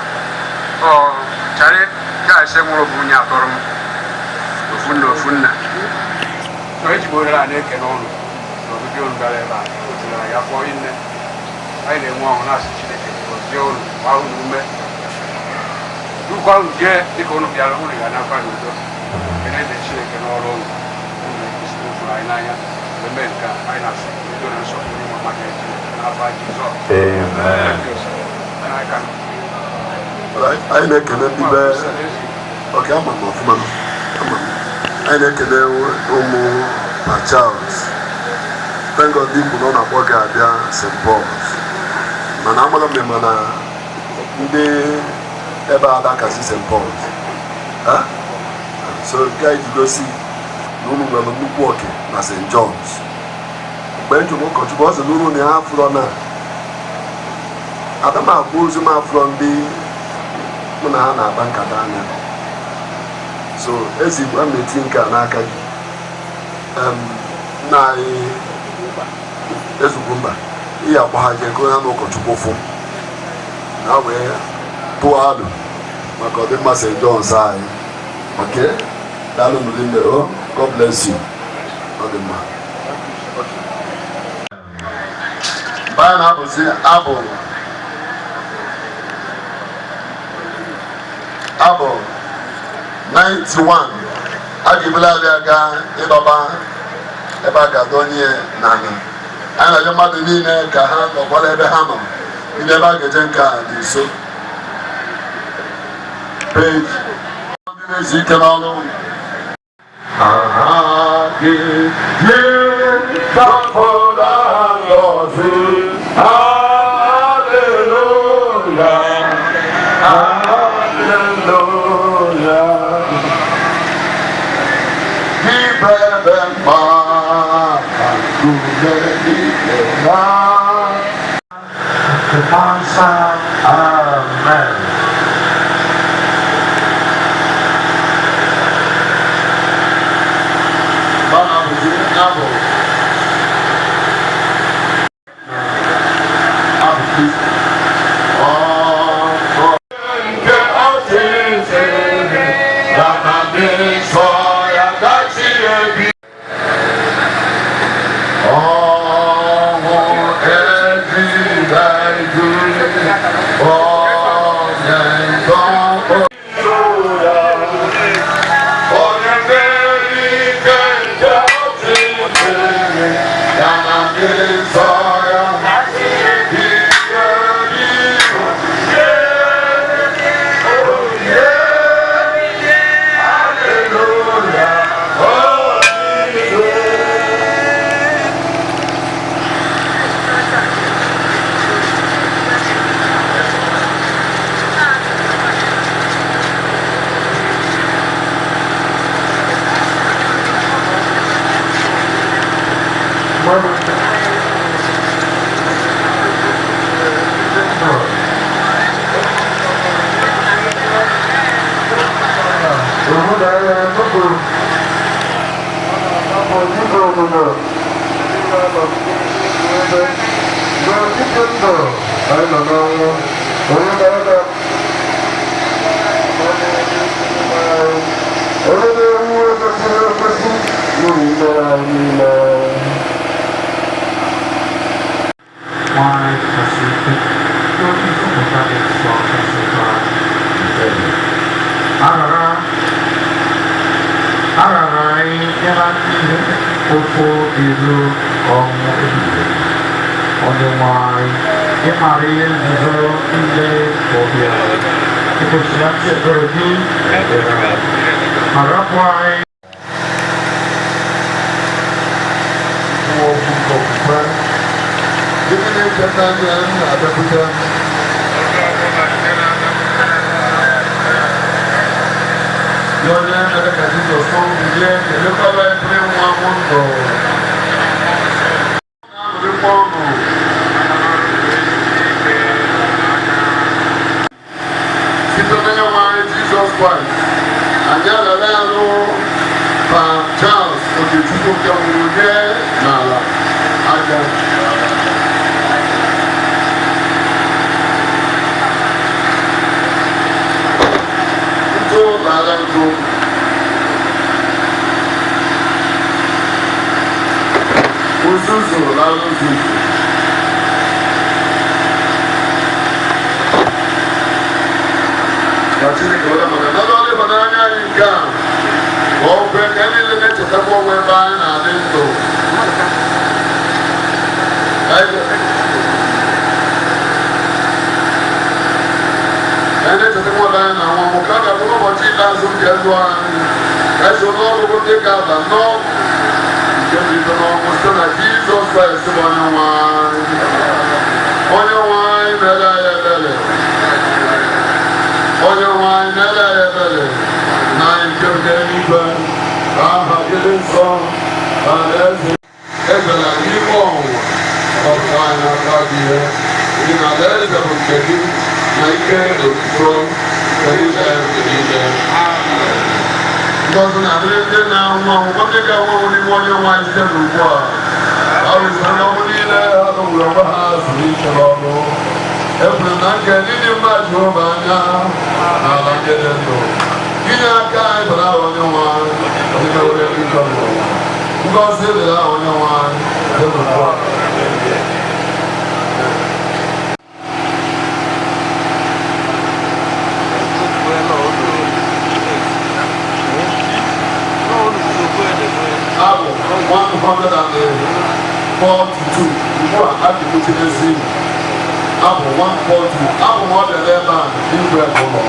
Charlie ga-ese nwụrụ bụ onye atọrọ m ofu nna. Ezigbo ohere a na-ekene ọnụ n'obibi unu gara ebe a otụrụ ya kpọọ nne. Anyị na-enwe ọṅụ na-asị Chineke gọzie unu, gbaa unu ume, dukwa unu jee dịka unu bịara unu ga-anakwa n'udo. Kene dị Chineke n'ọrụ unu unu fụrụ anyị n'anya eme nke anyị na-asị udo na nsọpụrụ ịnwe maka Chineke n'afọ Jizọs. Anyị na-ekele ndị be oke ama m ọfụma anyị na-ekele ụmụ Pa Charles. Thank God ikwu na ọ na-akpọ gị abịa St. Paul's mana amara m mana ndị ebe a dakasị St. Paul's so nke anyị ji gosi na unu nwere nnukwu oke na St. John's. Mgbe njem ụkọchukwu ọ sị na unu na ya afụrọ na ada m agba ozu m afụrọ ndị mụ na ha na-agba nkata anya. So Ezigbo a na-eti nke a n'aka gị nna anyị Ezigbo mba ihe akpọ ha jee gụọ ya n'ụkọchukwu ụfụ na wee tụọ alụ maka ọdịmma St. John's anyị. Okay, daalụ nne. Oh, God bless you. Ọ dị mma. Mgbe anyị na-abụzi abụ 91 a ga-ebula abịa gaa ịdọba ebe a ga-adọnye n'ala. Anyị na-arịọ mmadụ niile ka ha nọkwara ebe ha nọ ndị ebe a ga-eje nke a dị nso. Peji ndị na-ezu ike n'ọrụ Amen. Baba Jesus Christ. Charles Okechukwu n'ala aja. Ntụ n'ala ntụ. Uzuzu n'ala uzuzu. Chineke were maka na ọrụ ịhụnanya anyị nke a ọ bụ ka anyị niile na-echetakwa onwe ebe anyị na-adị ndụ. Anyị na-echetakwa ọdụ anyị na nwa ka a ga-abụrụ ụbọchị ikpeazụ nke ndụ anyị ka so n'ọrụ ndị ga-aba n'ọgwụ nke mbido n'ọnwụ site na Jizọs Kraịst bụ onye nwe anyị. Onye nwe anyị mere anyị ebere. Onye nwe anyị na-ele ya ebere na anyị nke eluigwe ka aha gị dị nsọ alaeze ebela n'ime ọnwụnwa ọbụla anyị aka gị ihe dị na alaeze bụ nke gị na ike otuto nke niile nke niile. Ngọzi na-adịrị ndị na-anwụ anwụ ndị ga-anwụ n'ime onye nwe anyị site n'ugbu a. Ọ rụziri n'ọnwụ niile ha dọgburu onwe ha zuru ike n'ọnụ. Ekwuru na nke ndị mmadụ Jehova anya n'ala ndị dị ndụ. Inye aka anyị bara onye nwe anyị ndị mewere eluigwe n'ụwa. Ngọzi dịrị aha onye nwe anyị dị n'ugbu a. Abụ 142 ugbu a a ga-ekwuchirezi abụ 142 abụ m ọ bịara ebe a n'igwe ụlọ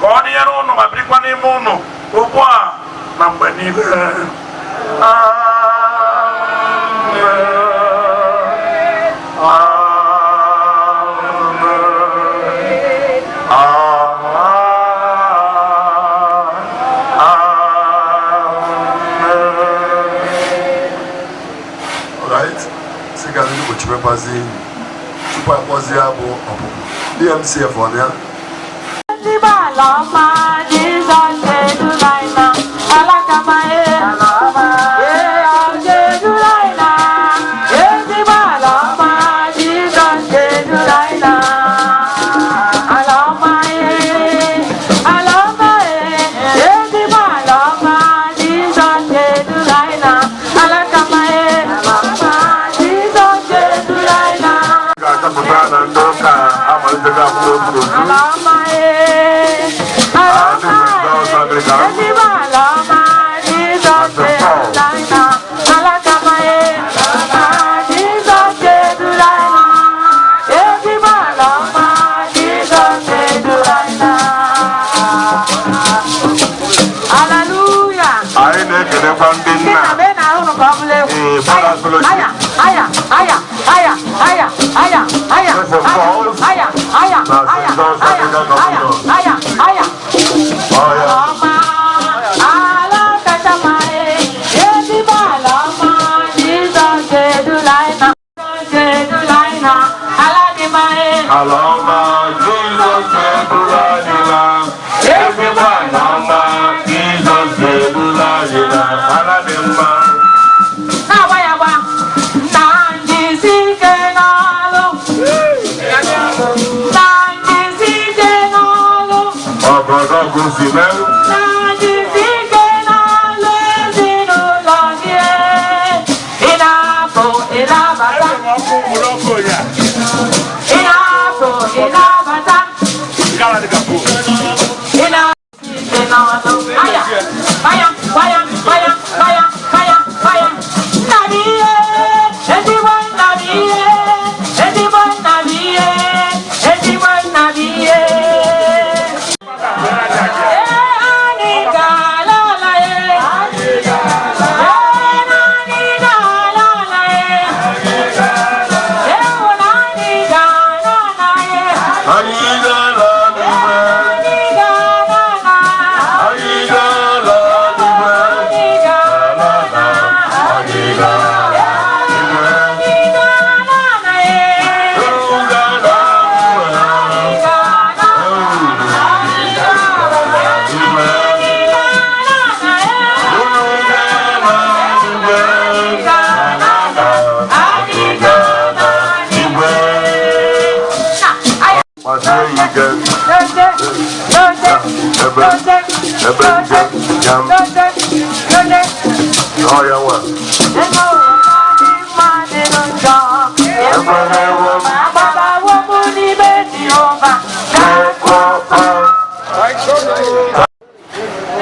ka ọ dịnyere ụnụ ma birikwa n'ime ụnụ ugbu a na mgbe niile. Chimekwazi tupu akpọzie abụ ọpụpụ DMCF ọ ya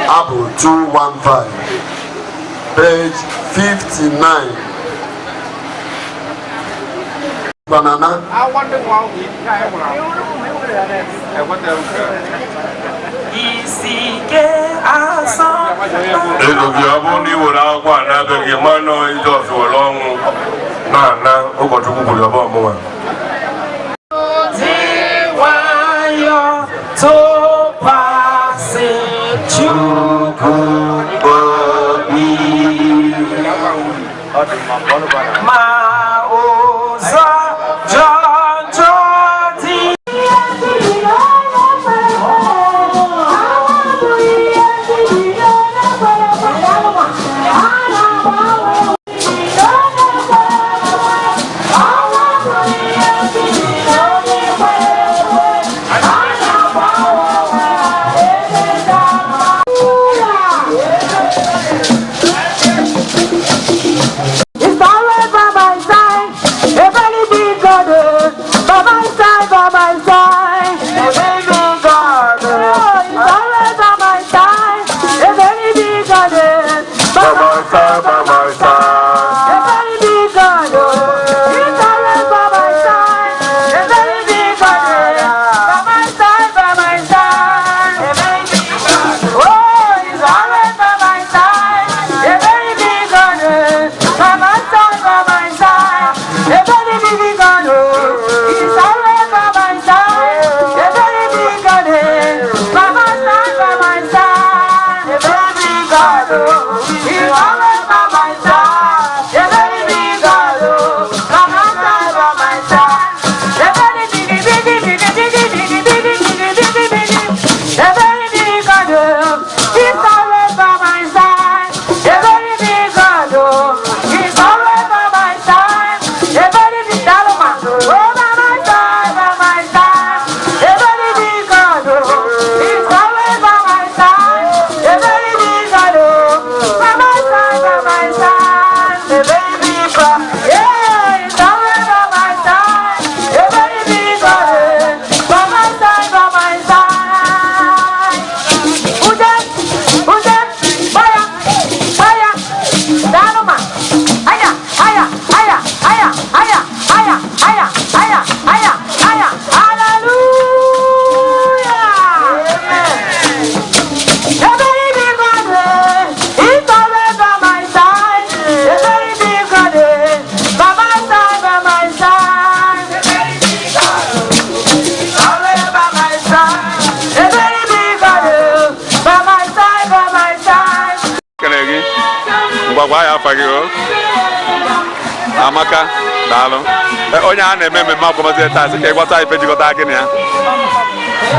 Abụ 215 page 59 banana Elogi ọ bụrụ na ị were akwụkwọ a na-abịaghị mmanụ Jizọs were ọnwụ na ụkọchukwu kwuru ọba ọmụnwa It's alright. ya afa gị o Amaka daalụ onye a na-eme mmemme akwamozu taa sị ka ị gwata ife jikọta gị na ya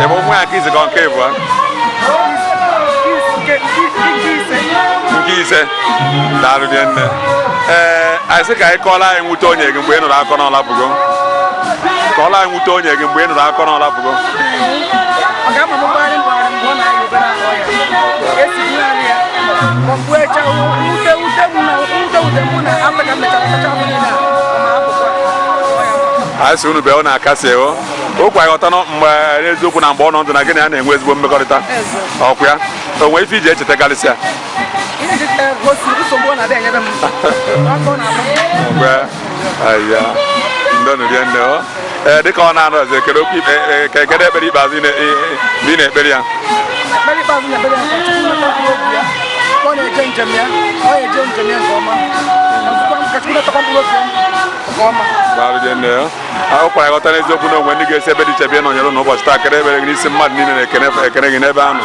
ebe nwa ya nke izi ka nke ịbụa nke ise daalụ dị nne anyị sị ka anyị kọọla anyị nwute onye gị mgbe ị nụrụ akọ n'ọla pụgo kọọla anyị nwute onye gị mgbe ị nụrụ akọ n'ọla pụgo anyị si unu bịa ọ na-akasi o okwu anyị ghọta mgbe n'eziokwu na mgbe ọ nọ ndụ na gịnị a na-enwe ezigbo mmekọrịta ọkụ ya o nwee ife iji echetakarịsịa ndọnụ rie nne o dịka ọ na-anụ ọzọ kedu okwu kedu ekpere ikpeazụ mgbe ị na-ekpere ya ọ na-eje njem ya nke ọma ahụ kwara ghọta n'eziokwu na onwe ndị ga-esi ebe dị iche bịa nọnyere n'ụbọchị taa kere ekpere gị n'isi mmadụ niile na-ekene gị n'ebe ahụ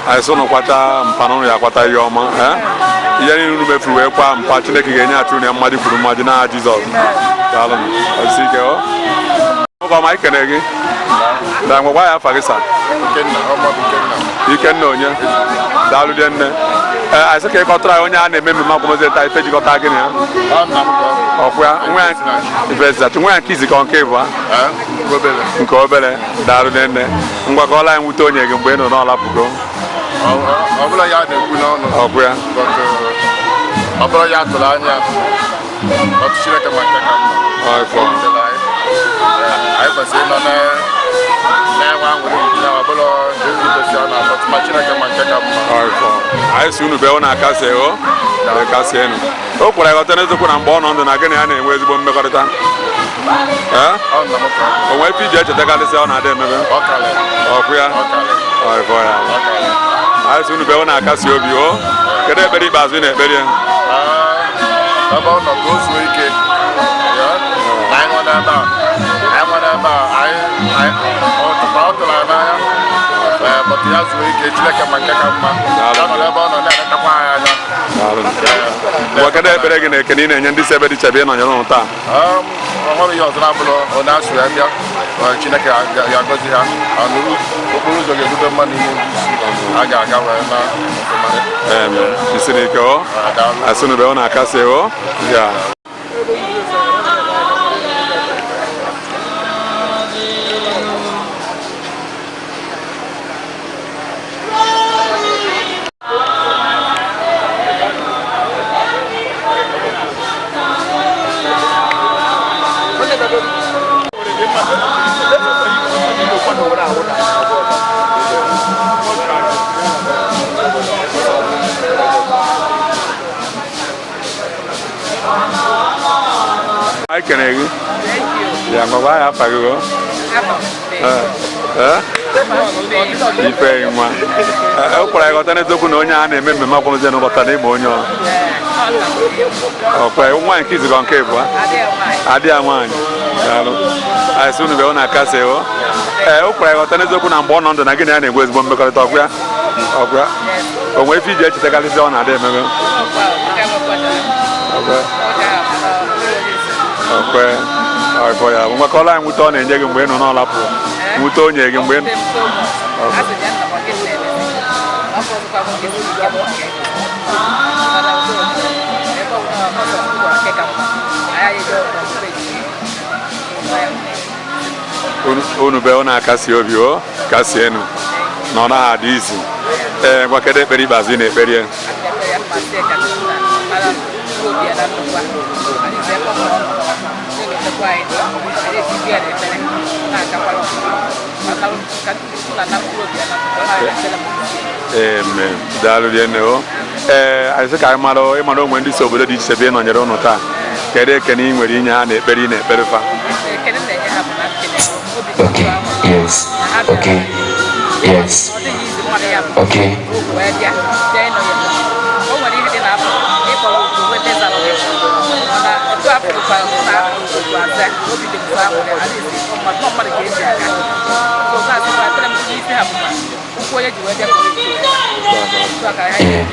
anyị sị ụnụ kwata mpa n'ụlọ ya kwata ihe ọma ihe niile unu mefuru wee kwa mpa Chineke ga-enye atụ na mmadụ kwuru mmadụ n'aha Jizọs daalụ isi ike oge ọma ikene gị na ngwa gwa ya afa gị sa Ikenna onye daalụ dị nne anyị sị ka ị kọtara onye a na-eme mmemme akwamozu taa ife jikọta gị na ya ọkwa nwa ya nke izi ka nke ịbụ nke obere daalụ dị nne ngwakọọla anyị nwute onye gị mgbe ị nọ n'ọla pụgo ọbụla ya na-ekwu n'ọnụ ọkwa ya ọbụla ya tụrụ anya ọtụ Chineke ma nke ka mma anyị kwesịrị ịnọ na-enwe anwụrụ ya ọbụla ezigosi ọ na-atọtụ ma Chineke ma nke ka mma anyị si unu bịa ọ na-akasi akasi enu o kwere ghọta n'eziokwu na mgbe ọ nọ ndụ na gịnị ya na-enwe ezigbo mmekọrịta o nwee ife iji echetakarịsị ọ na-adị emebe ọkụ ya anyị si unu bịa ọ na-akasi obi o kedu ekpere ikpeazụ ị na-ekpere ya ebe ọ nọ ka o zuo ike anyị nwere ebe a ọ tụrụ anyị n'anya bọtụ ya zuo ike Chineke ma nke ka mma ya nọ ebe ọ nọ na-eletakwa anyị anya ngwa kedu ekpere gị na ekene ị na-enye ndị si ebe dị iche bịa nọnyere ụnụ taa ọhụrụ ihe ọzọ na-abụrụ onye asụ ya bịa Chineke ga-agọzi ha okporo ụzọ ga-ebute mmadụ n'ime isi a ga-aga wee na isiri ike o asụnụ be ọ na-akasị o ya Ai kene gị ya ngwa ya afa gị o ife nwa o kwara ịghọta n'eziokwu na onye a na-eme mmemme akwamozu n'ụbọchị na ịma onye ọkwa nwaanyị nke izigo nke ịbụa adị ya nwaanyị daalụ anyị sị unu bịa ọ na-akasị o o kwara ịghọta n'eziokwu na mgbe ọ nọ ndụ na gịnị ya na-egwe ezigbo mmekọrịta ọkwa ya o nwee ife iji echetakarịsị ọ na-adị ememe ọkwe ya bụ nwekọla anyị nwute ọ na-enye gị mgbe ị nọ n'ọla pụọ nwute onye gị mgbe unu be ọ na-akasi obi o kasi enu na ọ naghị adị izi ngwa kedu ekpere ikpeazụ ị na-ekpere ya daalụ rienne o anyị sị ka anyị mara onwe ndị si obodo dị iche ebe ị nọnyere ụnụ taa kedu ekene ị nwere inye ha na ekpere ị na-ekpere fa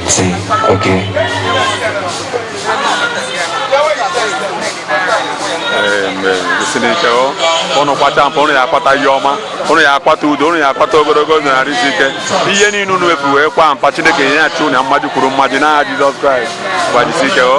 Sí, ok. Sinike ụnụ kwata mpa ụnụ ya akwata ihe ọma ụnụ ya akwata udo ụnụ ya akwata ogologo ndụ na arịsị ike ihe niile unu efu wee kwa mpa Chineke nye ya chi ụnụ mmadụ kwuru mmadụ n'aha Jizọs Kraịst gbajisi ike o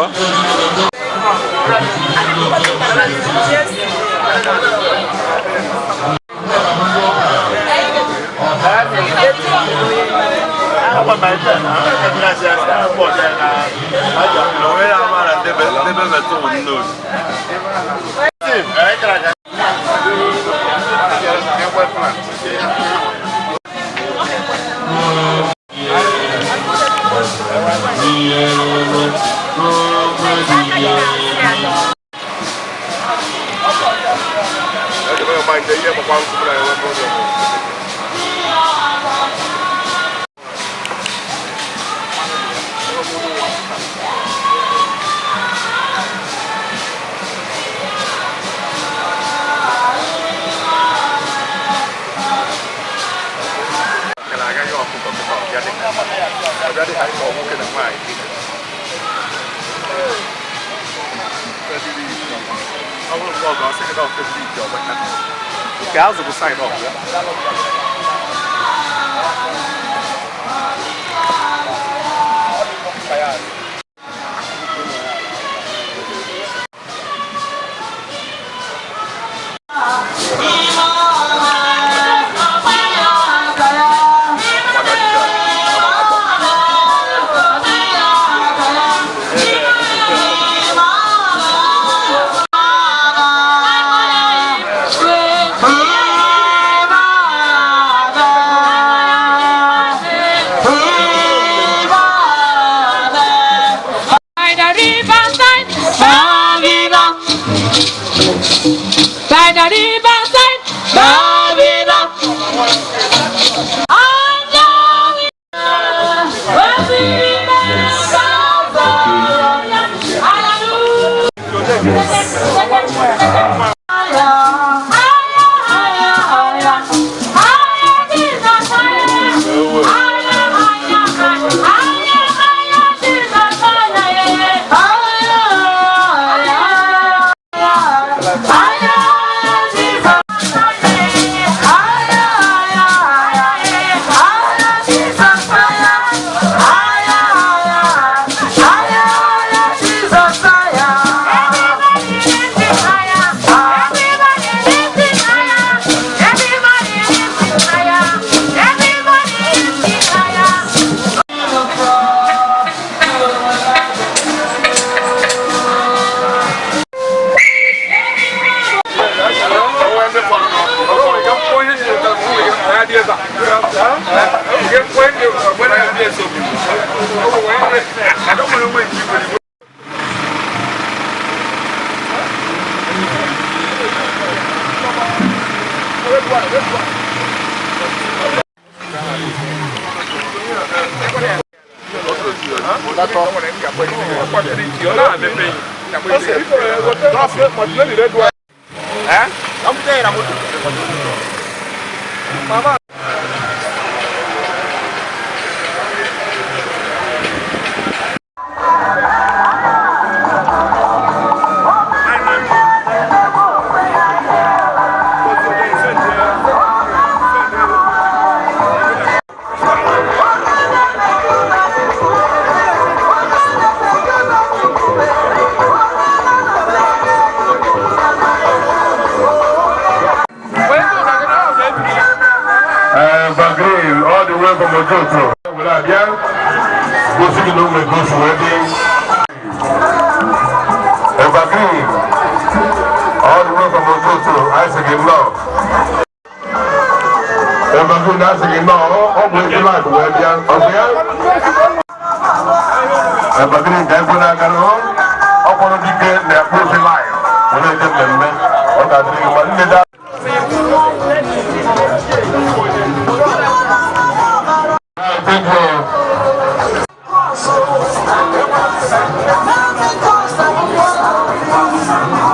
Gals will sign off. Thank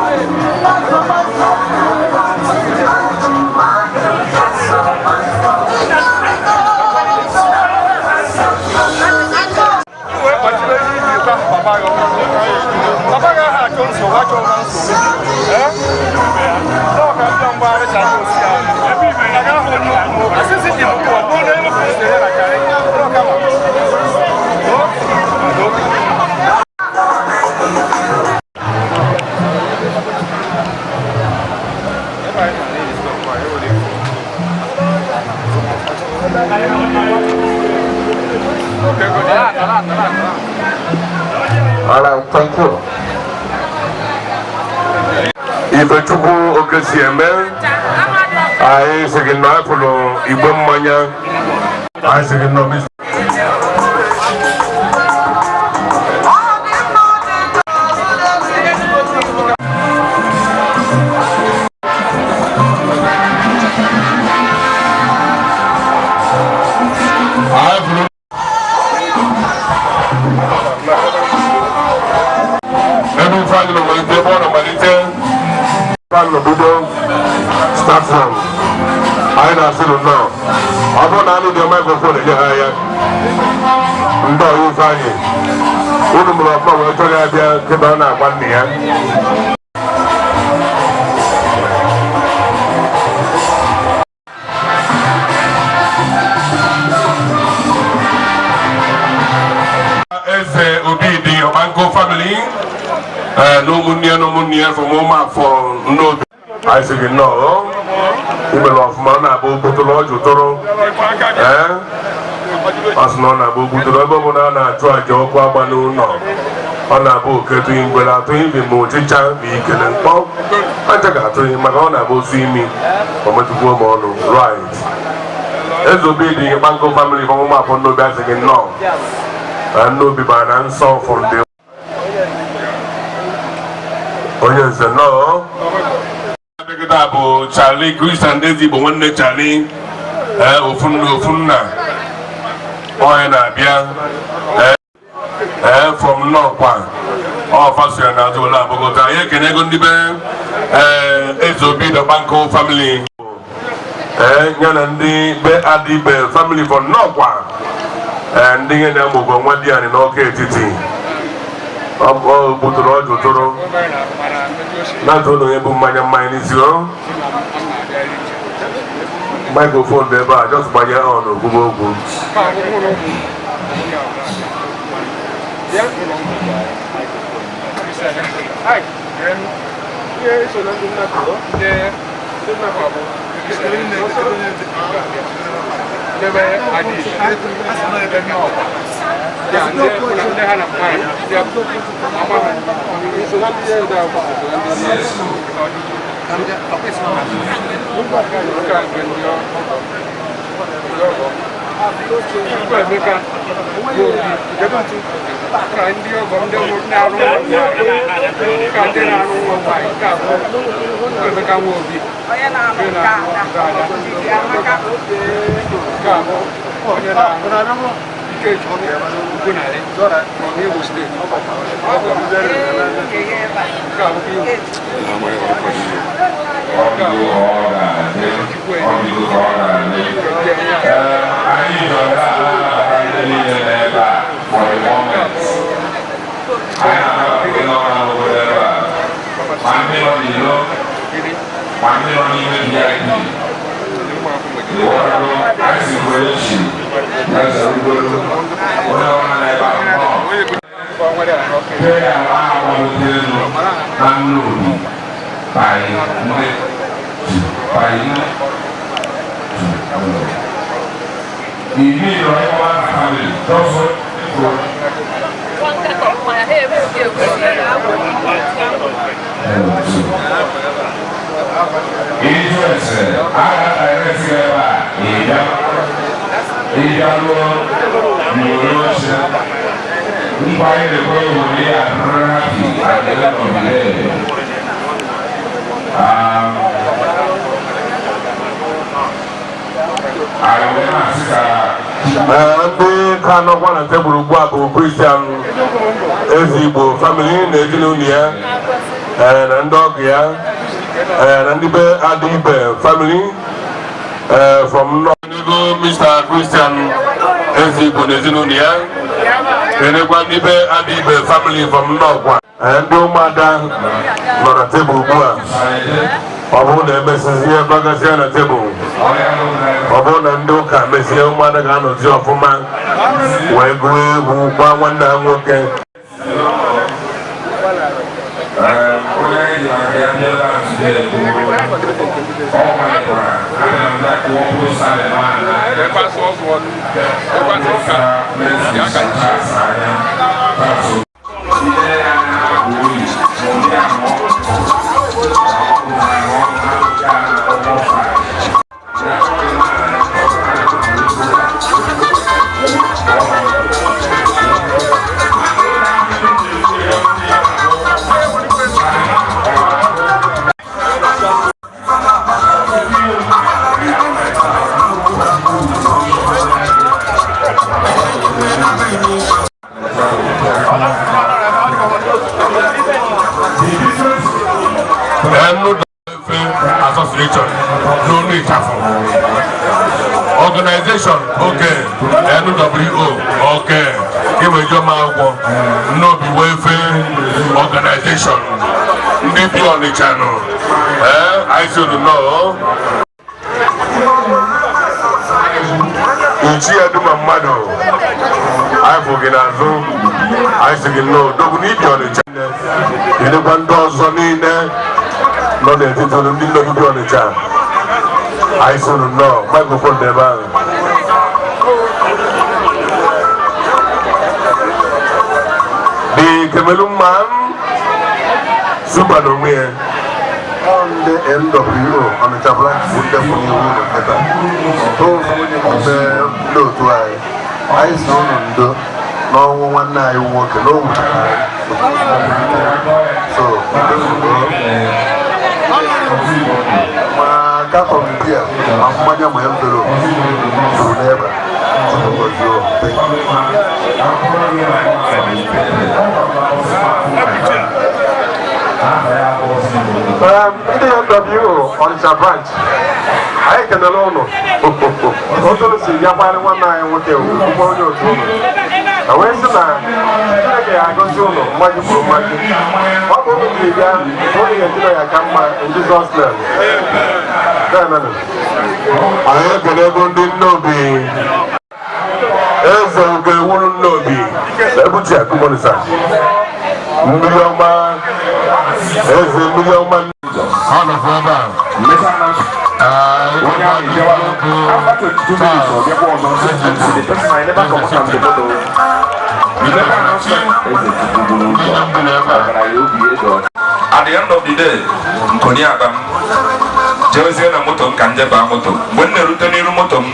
you. All right, thank you. Okechukwu Okesieme, anyị sị gị nọ ịpụrụ igbe mmanya, anyị sị gị nọ start from I don't know. I don't know the microphone here. Ndo you find it. Unu mo fa we to ya bia ke ba na gba ni ya. Obi the Obanko family. No money for mama for no. I say no. You belong from Manabo, Butolo, Toro. As non abo Butolo, Banana, try to go Banu, no. On a book, getting without him, the Mojicha, vehicle and pop. I take out to him, Madonna, will see me from a to go on, right. Ezigbo the Banko family from Mama for no bad again, no. And no be by an answer from the oh yes, no. Charlie Christian Ezigbo nwanne Charlie ofunna oyena bia from Northwa fashion na Zola Bogota ye kenego ndi be Ezigbo the Banko family nyana ndi be Adibe family from Northwa ndi ngene amogo nwadi ani na oke etiti butoro jotoro na to no ebu mmanya mmanya zero microphone there ba just buy your own ogugo Christian Ezigbo family na-ezinụlọ ya na ndị ọgụ ya na ndị be Adibe family from Mr. Christian Ezigbo na ezinụlọ ya enekwa ndị be Adibe family from Northwa ndị ụmụada nọ na tebụl ugbu a ọ bụrụ na emesizi ihe bagasịa na tebụl ọ bụrụ na ndị ụka mesie ụmụada ga-anọzi ọfụma wee gụọ egwu gwa nwanne ha nwoke Organization, okay. NWO, okay. Give me your mouth. No be welfare organization. Maybe on the channel. I should know. Uchi aduma mado. I forget azu. I say no. Don't need on the channel. You don't want those on in there. No, they don't need on the channel. I should know. Microphone never. The Cameroon man, super domain. On the NWO, on the tablet, with the money better. Those on the low to I saw no one night walk alone. So, my cat on the deer, I'm money on my envelope. So, never. NWO on the branch. I can alone. Also, see, you're one night with you. I went to I got you, money for money. What will be done? Only until I come in Jesus' name. I have been able to know Ezigbo wouldn't know me. Every check, come on, sir. Million man, million man. All of them. After 2 minutes, there was the person I never come from the photo. You never announcement. At the end of the day, Konyabam, Josian and Motom can jabba moto. When the returning motom,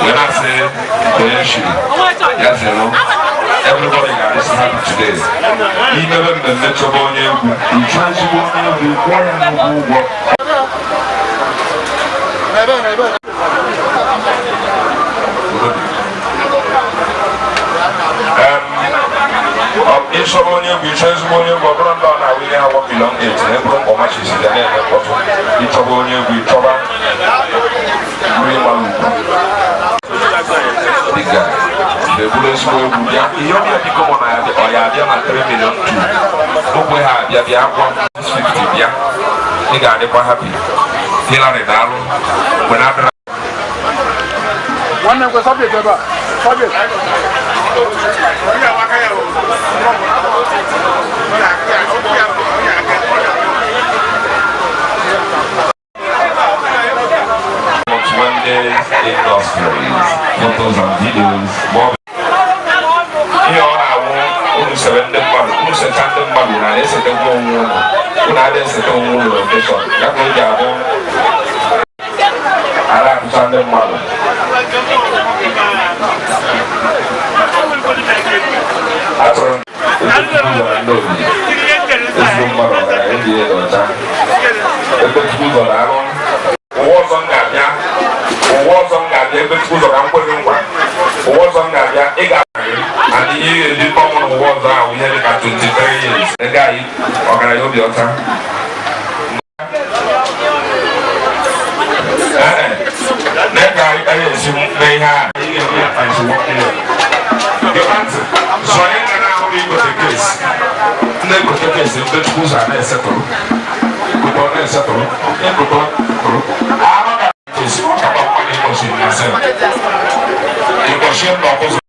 when I say the issue, yes, everybody is happy today. Even the nature of you try in Sobonia, we chose Monia, but we have what belong to or much is the name of in Sobonia, we cover. The bullets will be you only become on or you have 3 million. We have 50. You got it quite happy. Hillary Darrow, when I one of the subject about photos and videos. You know, I want to send them one, who sent them one, and I said, when I said, location. That will be a home. I like to send them one. That's all. And he did common awards now, we had it at 23 years. The guy, organized the other. That guy, they have the answer. So I ain't now we got the case. They got the case in the schools are not settled. We got them settled. It's not about money machine myself. You can share the opposite.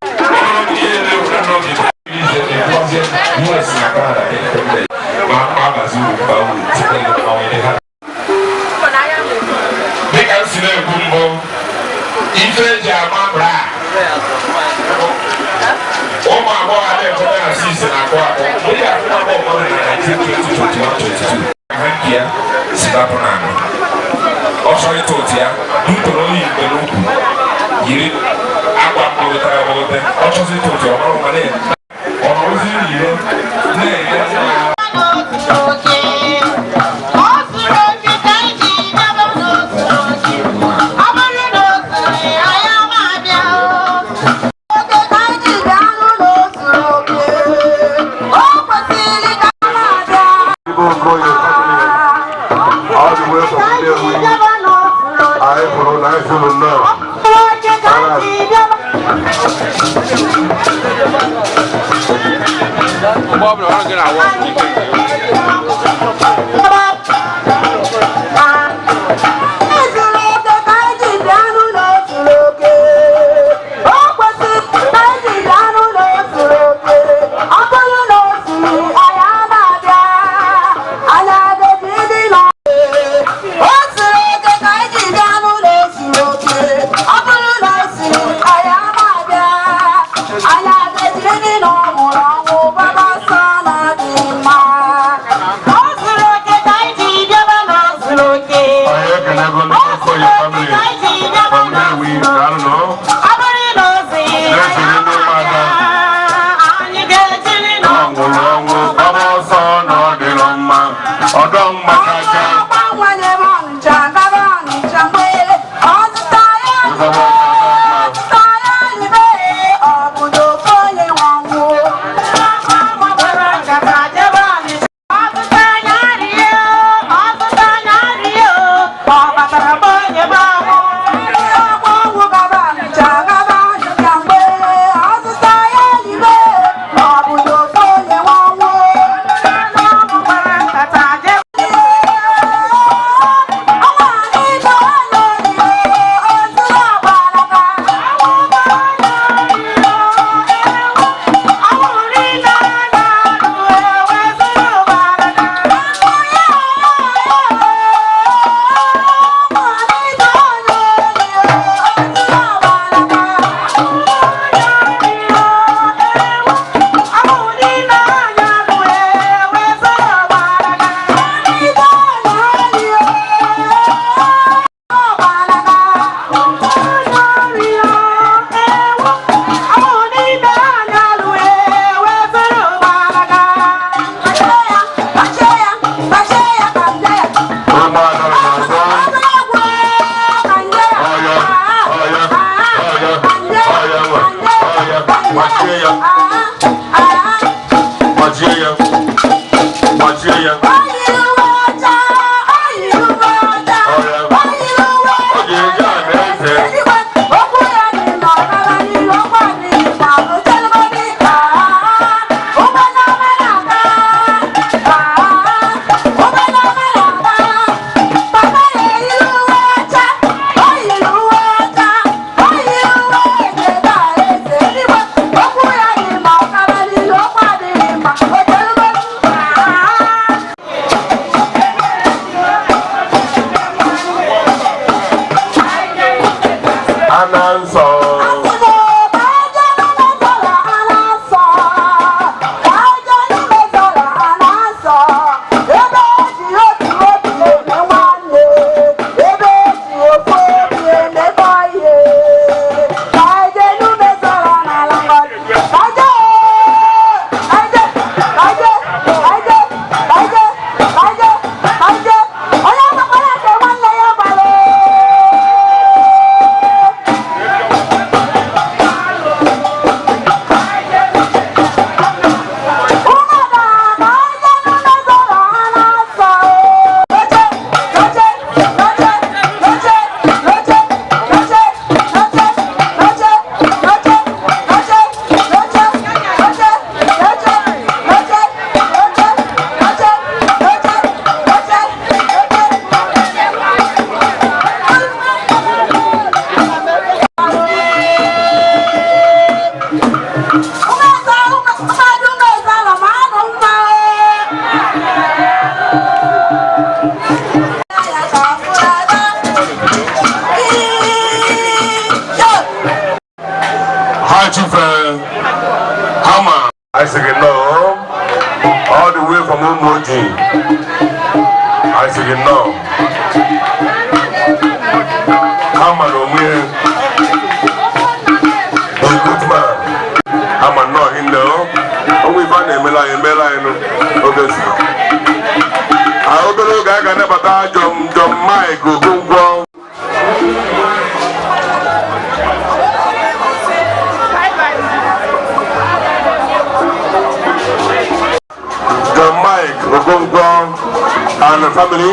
and the family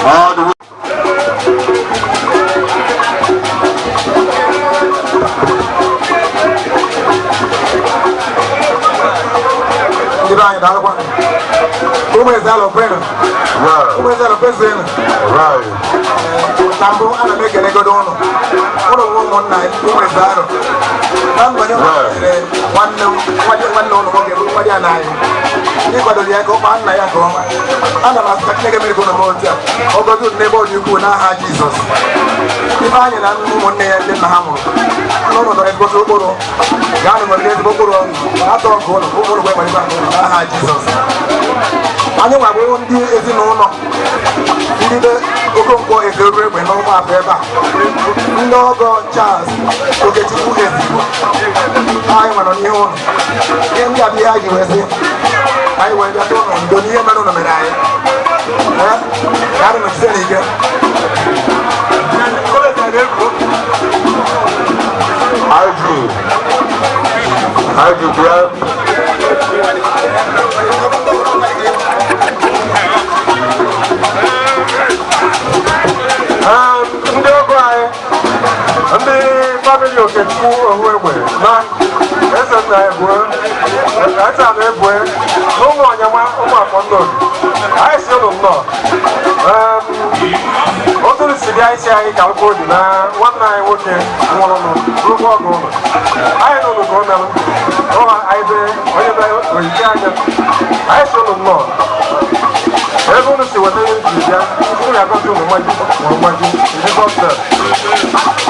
all the way. anyị daalụkwa ụmụ eze alọkwenu ụmụ eze alọkwezenu na mbụ ana m ekelegodo ụnụ ụnụ bụ ụmụnna ụmụ eze arụ na mbanye nwanne ụnụ nwoke bụ nwa ya na anyị ịkwadoro ya ka ụkpa nna ya nke ọma ana m asịta Chineke mere ka ụnụ m otu a ogodo n'ebe ọ dị ukwuu n'aha Jizọs ife anyị na ụmụnne ya ndị nna ha mụrụ n'ụlọ dọrọ ezigbo okporo ga-anụ nwere ezigbo okporo atọ nke ụlọ okporo gbe gbarịba n'aha Jizọs anyị nwabụ ndị ezinụlọ ndị be Okonkwo eze oru egbe n'ụmụ afọ ebe a ndị ọgọ Charles Okechukwu Ezigbo anyị nwere n'ihe ụlọ ihe ndị abịa ha ji wezi anyị wee bịata ụlọ ndo n'ihe mere ụlọ mere anyị ka anyị nọchite n'ike Haji bịa ndị ọgọ anyị ndị famili Okechukwu ohu egbe na eze nna ebue eze na ebue na ụmụ ọnyama ụmụ afọ nnọdụ anyị si ụlọ nnọọ otu si bịa isi anyị ka ụkwụ dị na nwanne anyị nwoke nwụrụ n'ụlọ ọgụ ụlọ anyị n'ụlọ ka ọ mere ụha anyị be onye be oyiche anya anyị si ụlọ nnọọ ebe unu si weta ihe ji bịa unu ga-agọzi ụmụ mmaji ụmụ mmaji ndị gọọmenti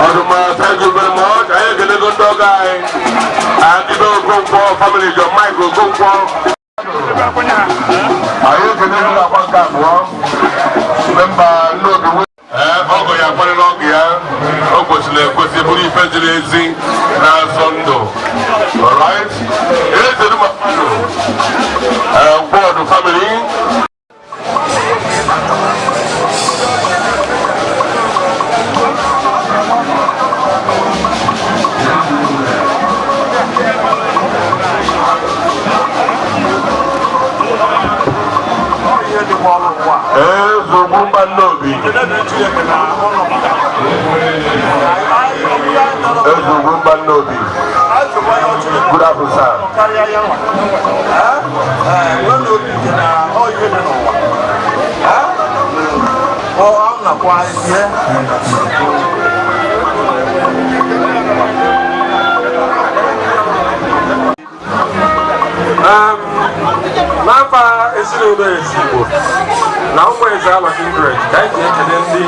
ọdụma thank you very much anyị ekelego ndị ọgọ anyị ndị Okonkwo family John Mike Okonkwo anyị ekelego ndị agba nke abụọ memba n'obi ọgọ ya kwarịrị ọgụ ya o kwesịrị ekwesị bụrụ ife ziri ezi na-azọ ndụ alright ezere mmadụ bọọdụ family Ezigbo mba n'obi Ezigbo mba n'obi good afternoon sir n'afọ ezinụlọ Ezigbo na ụmụ eze alọghị ndred ka anyị ji ekele ndị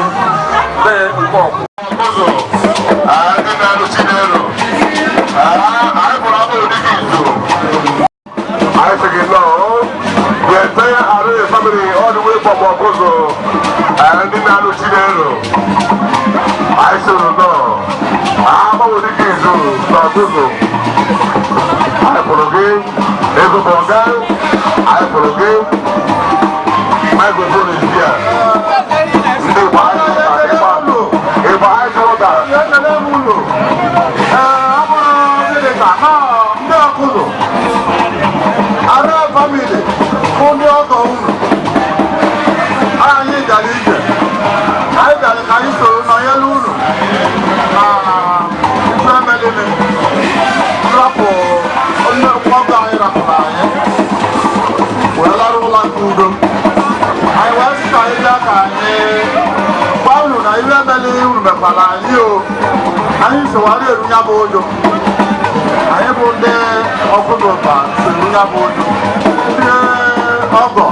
be nke ọkụ ndị na-alụchi n'elu anyị bụrụ abụ ụdị gị izu anyị sị gị nọọ the entire Array family all the way from Ọkụzụ ndị na-alụchi n'elu anyị sịrị nọọ agbanwe ụdị gị izu n'Ọkụzụ anyị pụrụ gị Ezigbo ọga anyị pụrụ gị microphone is here. Ndị Igbo anyị chọrọta ndị Ọkụzụ Array family bụ ndị ọgọ unu anyị gara ije anyị bịara ka anyị soro nọnyere unu na ife emelime nrapụ onye ọgọ anyị rapụrụ anyị wee lara ụlọ nke udo anyị wee sị ka anyị bịa ka anyị gwa unu na ihe emele unu mekwara anyị o anyị sowara eru ya bụ ụjọ anyị bụ ndị Ọkụzụ ụba soro ya bụ ụjọ ndị ọgọ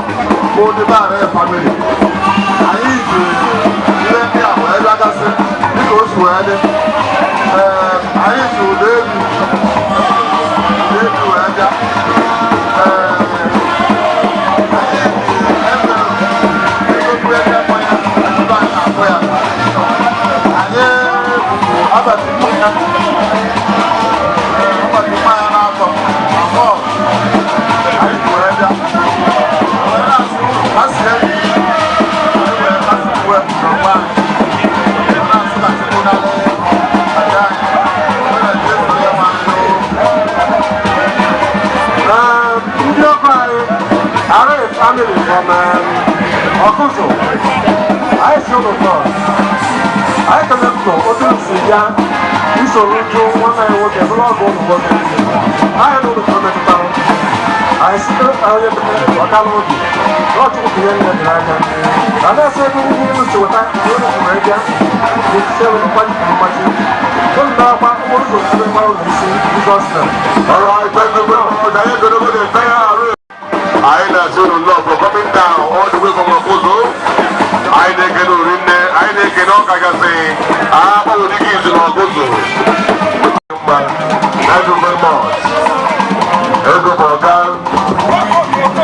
bụ ndị be Array family anyị ji ihe ndị a wee bịagasị dịka o si wee dị anyị ji ụda ebi wee bịa family from Ọkụzụ anyị si ụlọ anyị kelere ụlọ otu si bịa isoro uju nwanne ya nwoke ọzọla ọgụ ụlọ nwoke ahịa na ụlọ metụtara anyị site onye ọkala obi n'ọchụkwụ tinye nne dị n'aka na na-esi ebe ihe ilu si weta onye were bịa n'etiti ebe mgbajipụrụ mgbaji ụlọ na-agba okporo ụzọ ebe mgba ụlọ isi Jizọs anyị na-asị unu nnọọ for coming down all the way from Okuzo. Anyị na-ekene Orinne, anyị na-ekene ọkachasị akpọghị dịka izu na Okuzo. Thank you very much. Ego bụ ọga,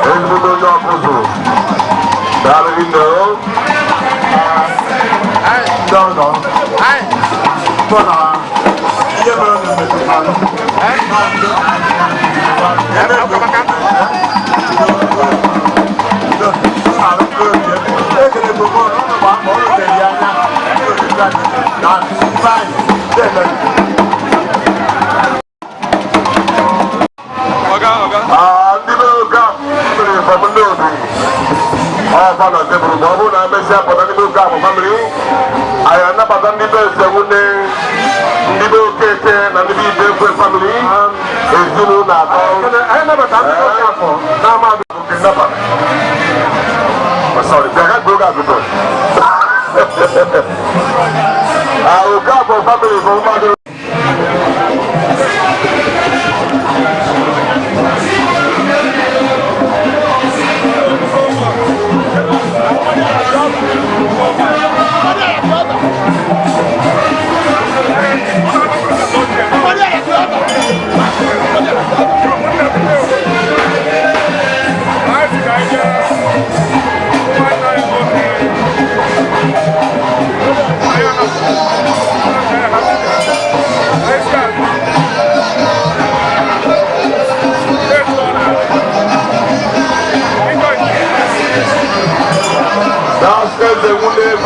ezigbo onye Okuzo. Daalụ gị nne o. Ndị ọzọ. Mbọ na ihe mere na mmetụta. Sorry, I broke out with I will come for family from mother.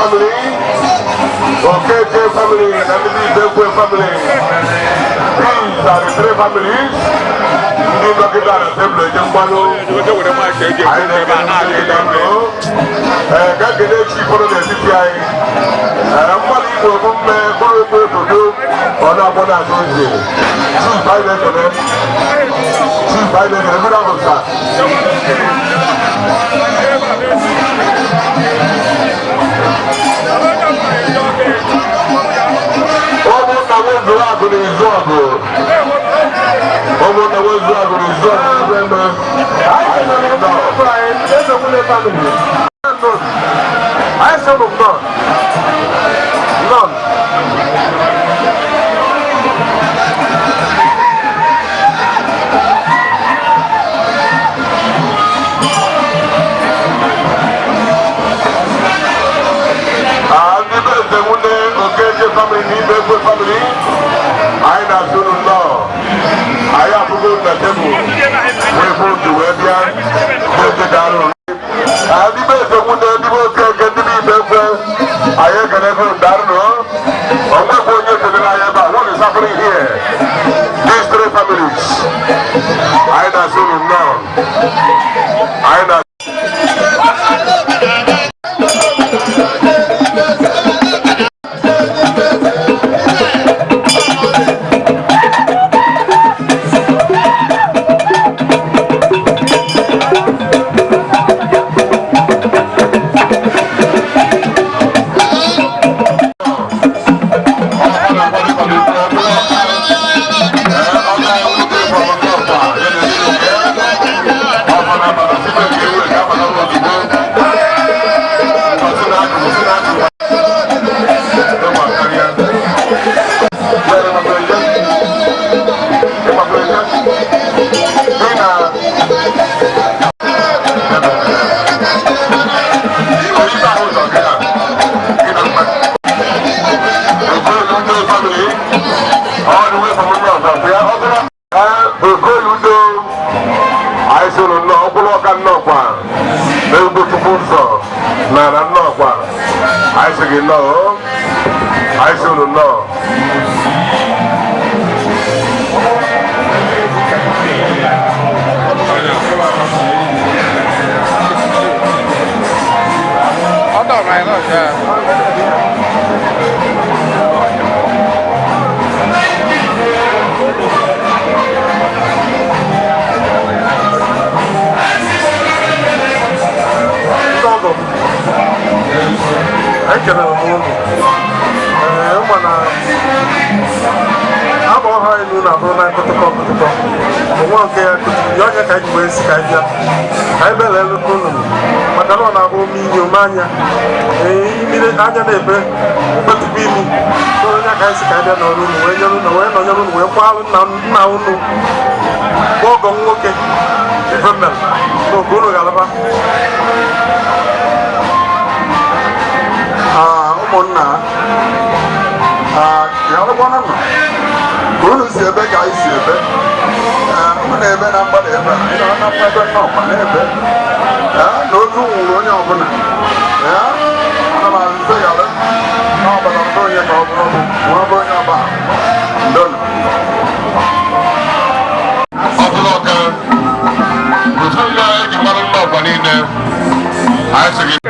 Family, Okechukwu family, and the Ezigbo family. These are the three families. You don't get that assembly, just one. I can't get a cheap for the CPI. I'm not even going to do or not what I'm going to do. By the family, Ezigbo family, I na sunu no. I have to go to the table. We go to Webia, go to Daro. And the best of the people can get to be better. I am going to go to Daro. I'm not going to the Ayaba. What is happening here? These three families. I na sunu no. I na. I should know. mana abụ ọha elu na-abụrụ na nkụtụkọ nwa nke ya kụtụrụ onye ka anyị wee si ka anyị bịa ka anyị bela elu n'ụlọ maka na ọ na-abụ ome inyo ome anya mmiri anya na-ebe mkpetụkwa imi onye ka anyị si ka anyị bịa n'ọrụ unu wee nyere unu wee nọnyere unu wee kwalụ nna unu bụ ọgọ nwoke ifemel n'oge unu galaba ụmụnna yarụkwana nọ ka unu si ebe ka anyị si ebe unu na-ebe na mgbada ebe na ebe nnọkwa na-ebe na otu nwụrụ onye ọbụla ana m azụze yara na ọbara ndị onye ka ọ bụrụ bụ onye ọba ndona ọbụla ọka otu ndị eji mara ndị ọgba niile anyị sị gị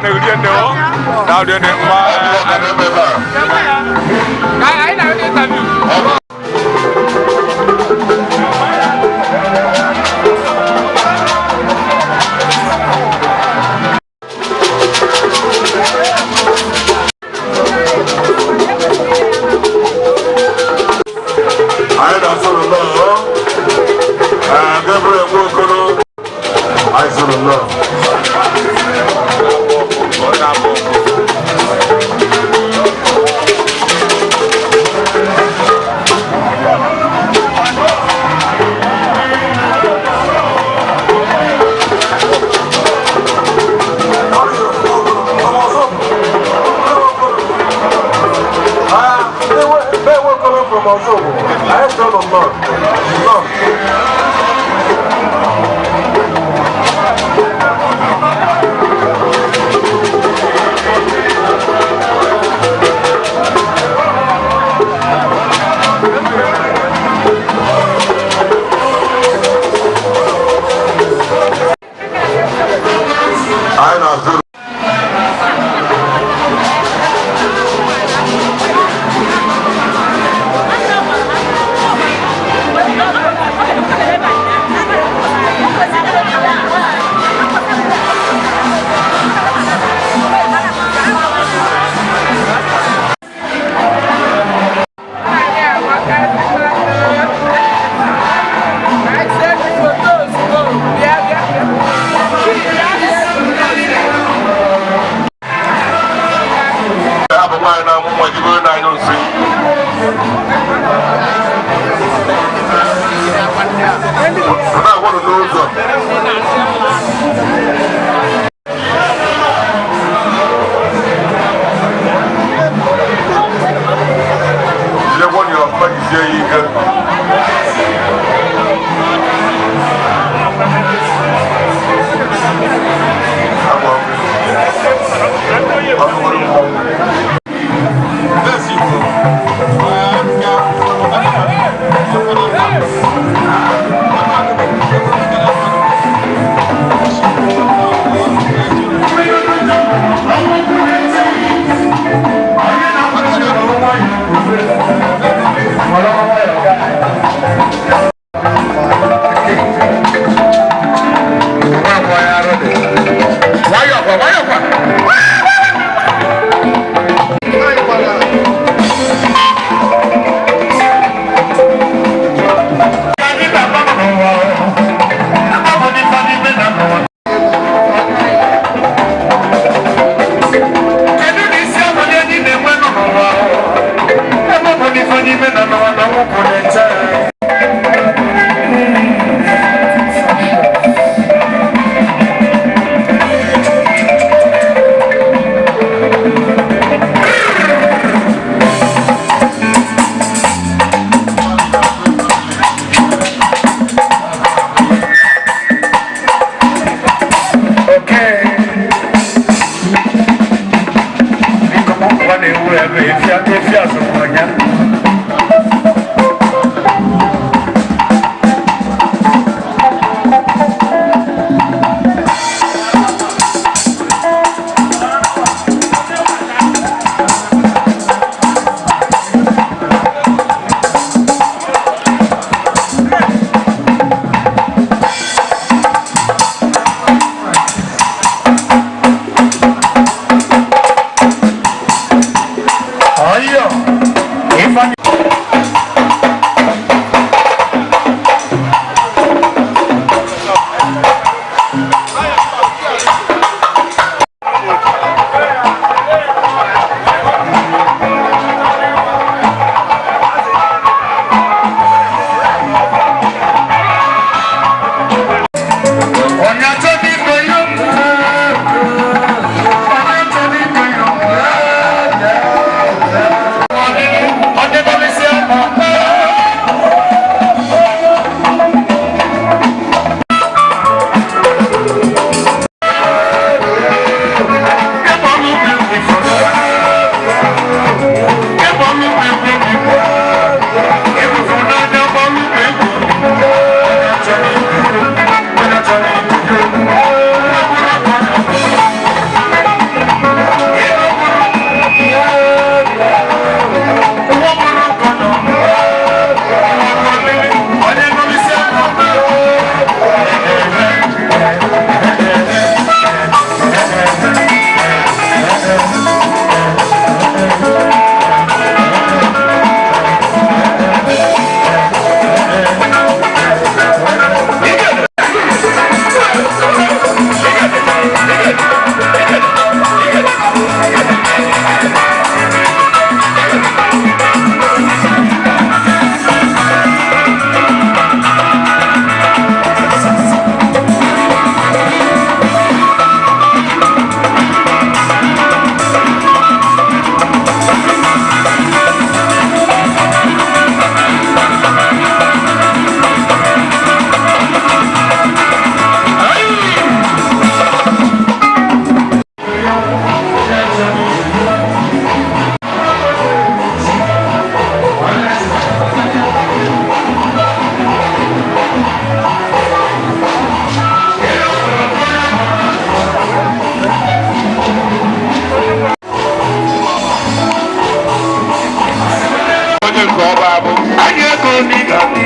eme nke ọba abụ anyị ego ndị ga-adị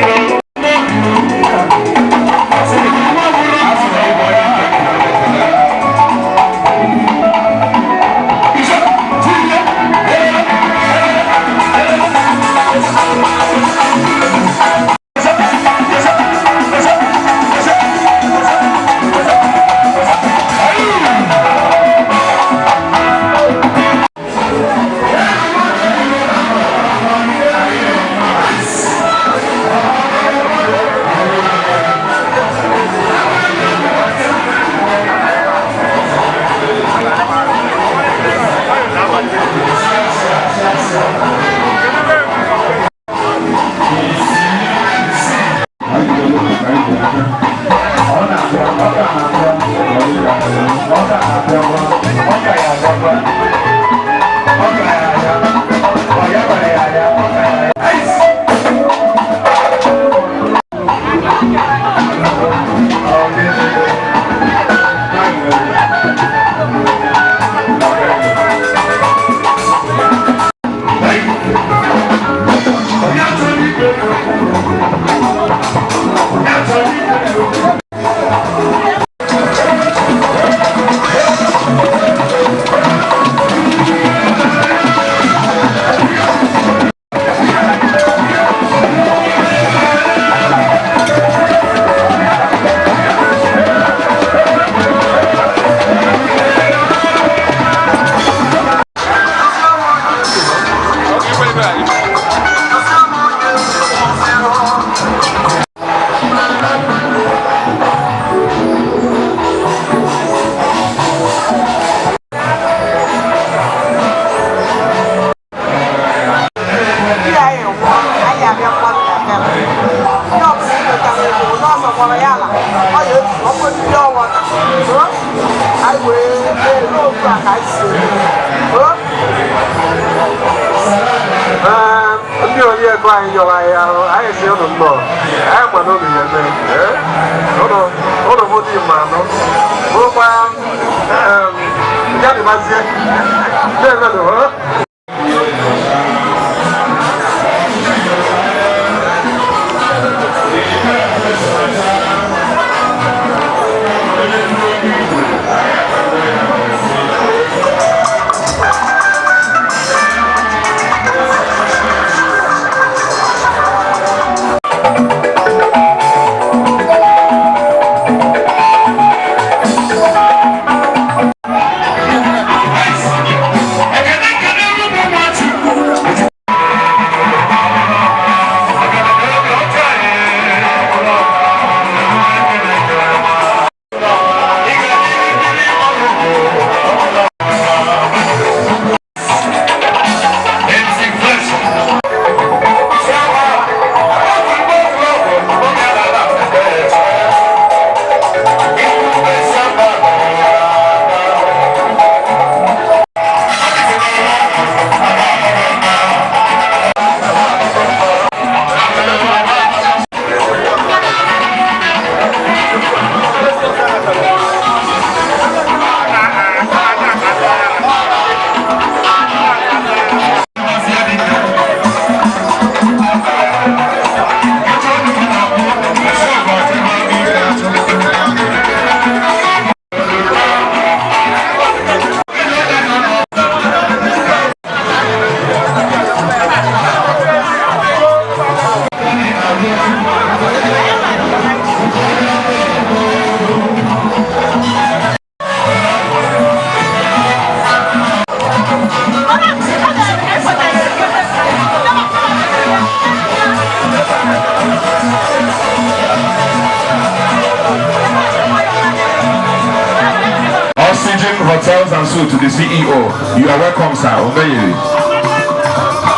Hotels and Suites to the CEO. You are welcome, sir.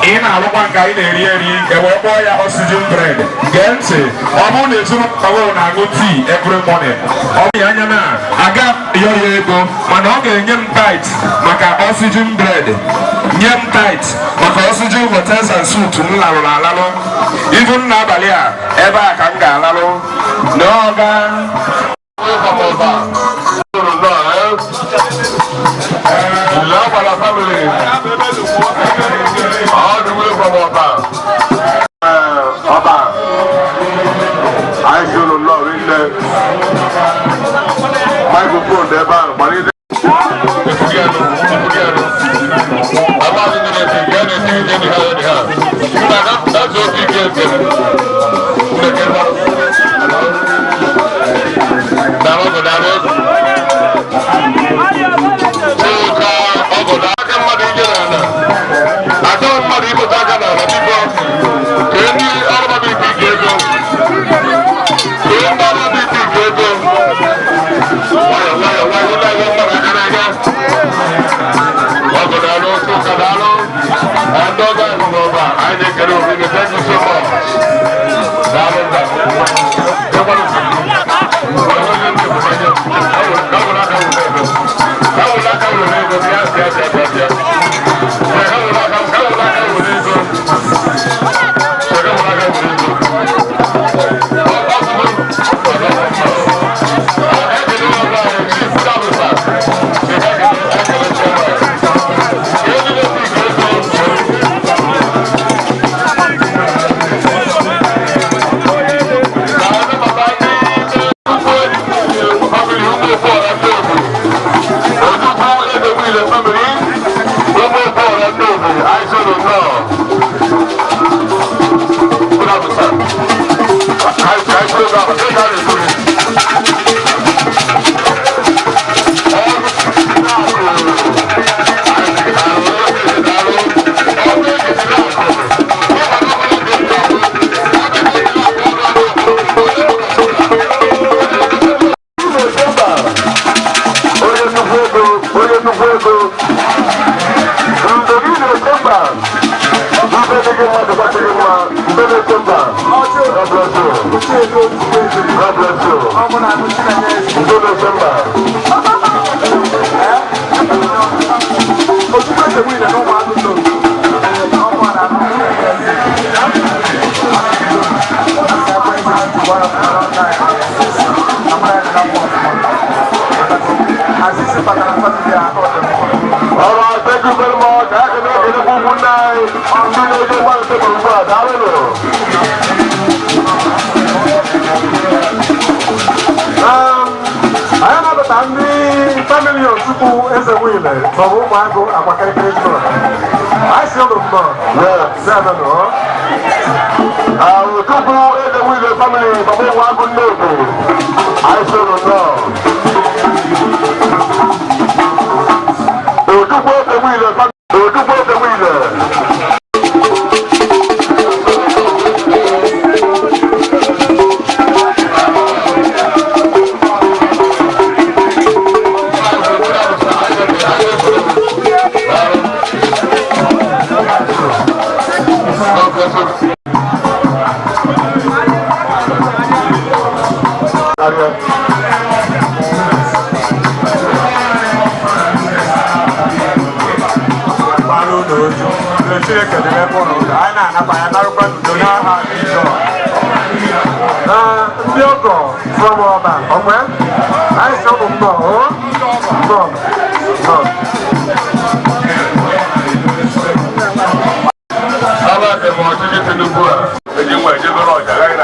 In our one guy in a oxygen bread. Gente, I'm on the Zoom alone. I go tea every morning. I got your ego, Manoga, yam tight, Maka oxygen bread. Yam tight, Maka oxygen hotels and suit to Lalo. Even Nabalia, ever Kanga Lalo. No, God. Love for la family. All the way from our microphone ebe ahụ gbalite Okechukwu Ezigbo from Ụmụagụ Agbakirikiri Store. I see them more. Yeah, seven. Okechukwu Ezigbo family from Ụmụagụ Nnobi. I see them more. Okechukwu Ezigbo family. Okechukwu Ezigbo. From Oba, okay? I saw them no. How the more to get to the poor? And you might just go out there,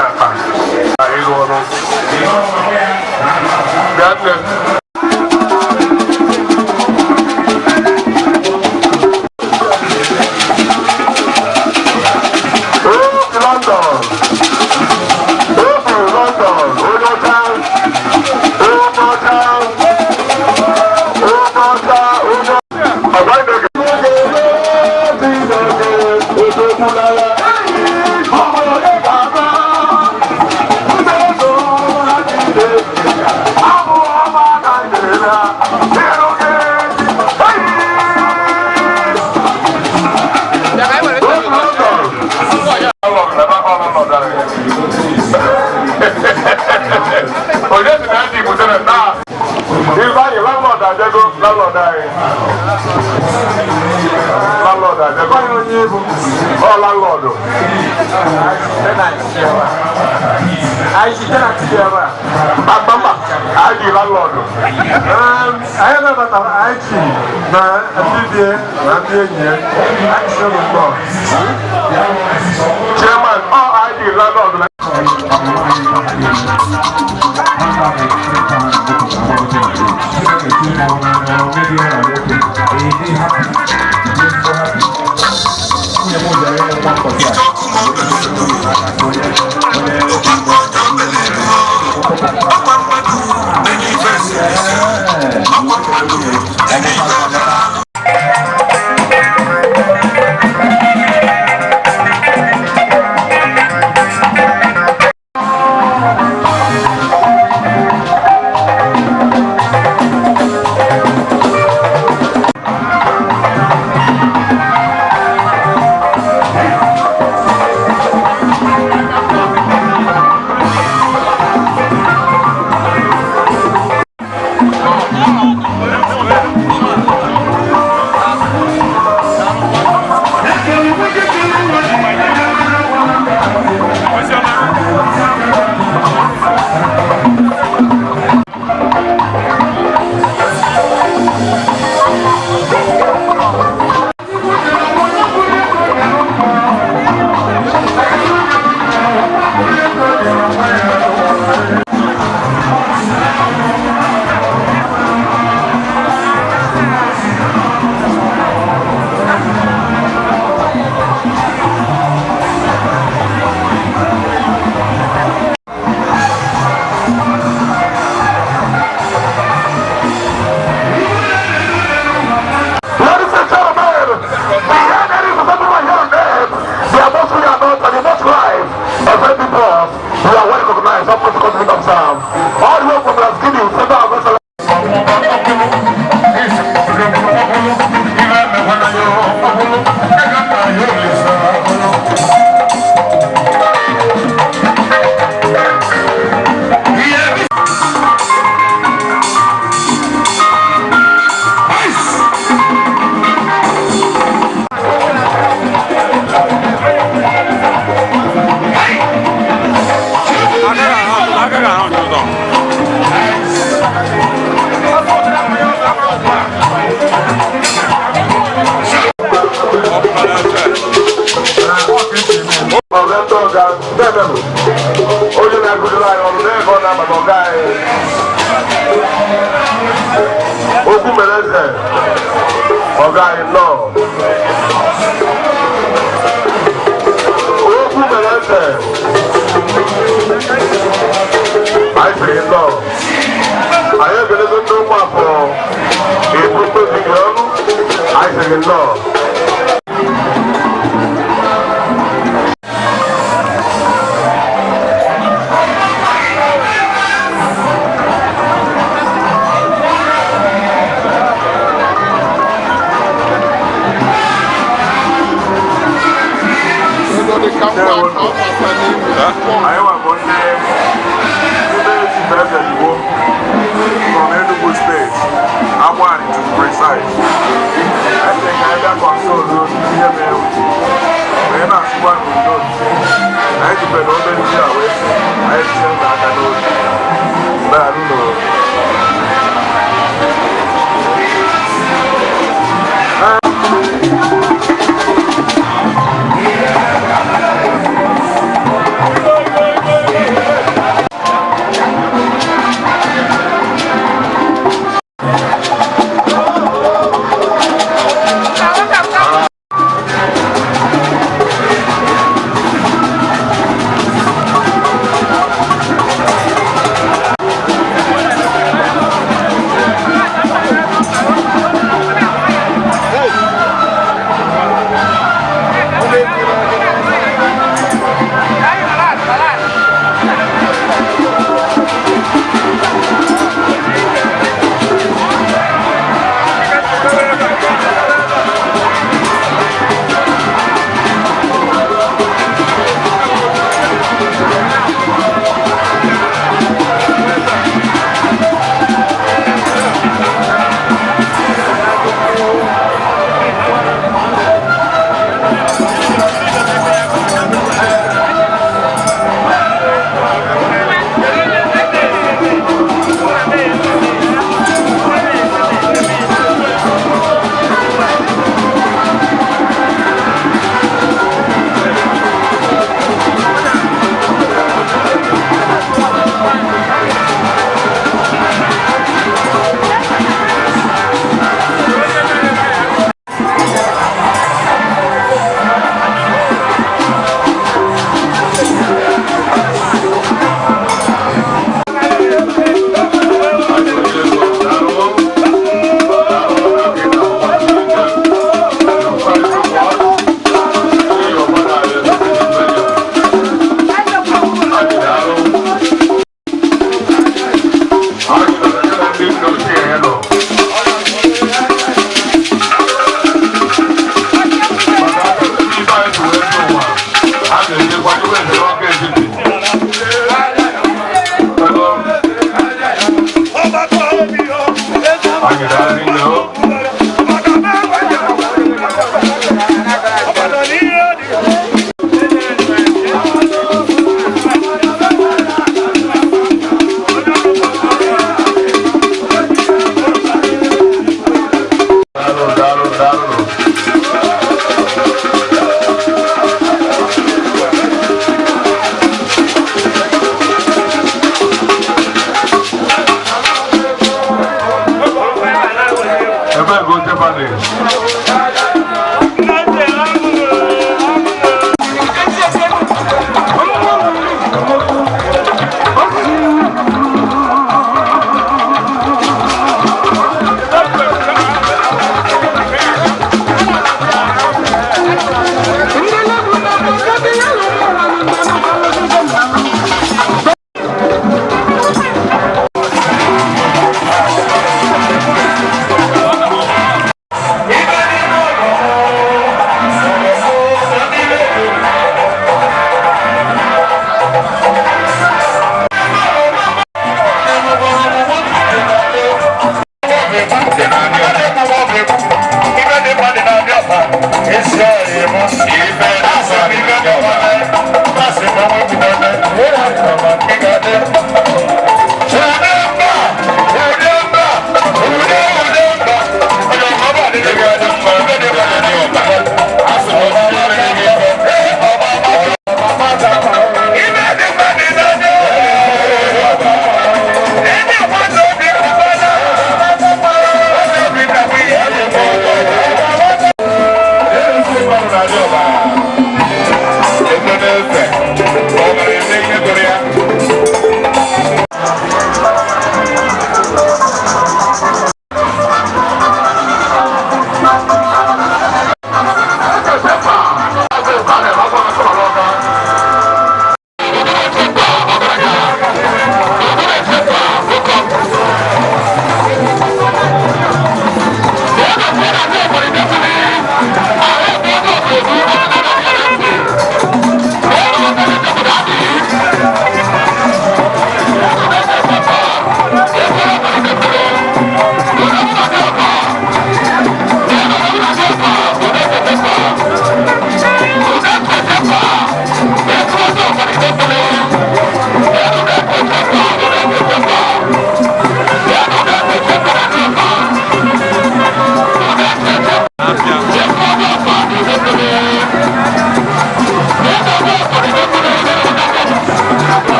Chairman, all ID landlord.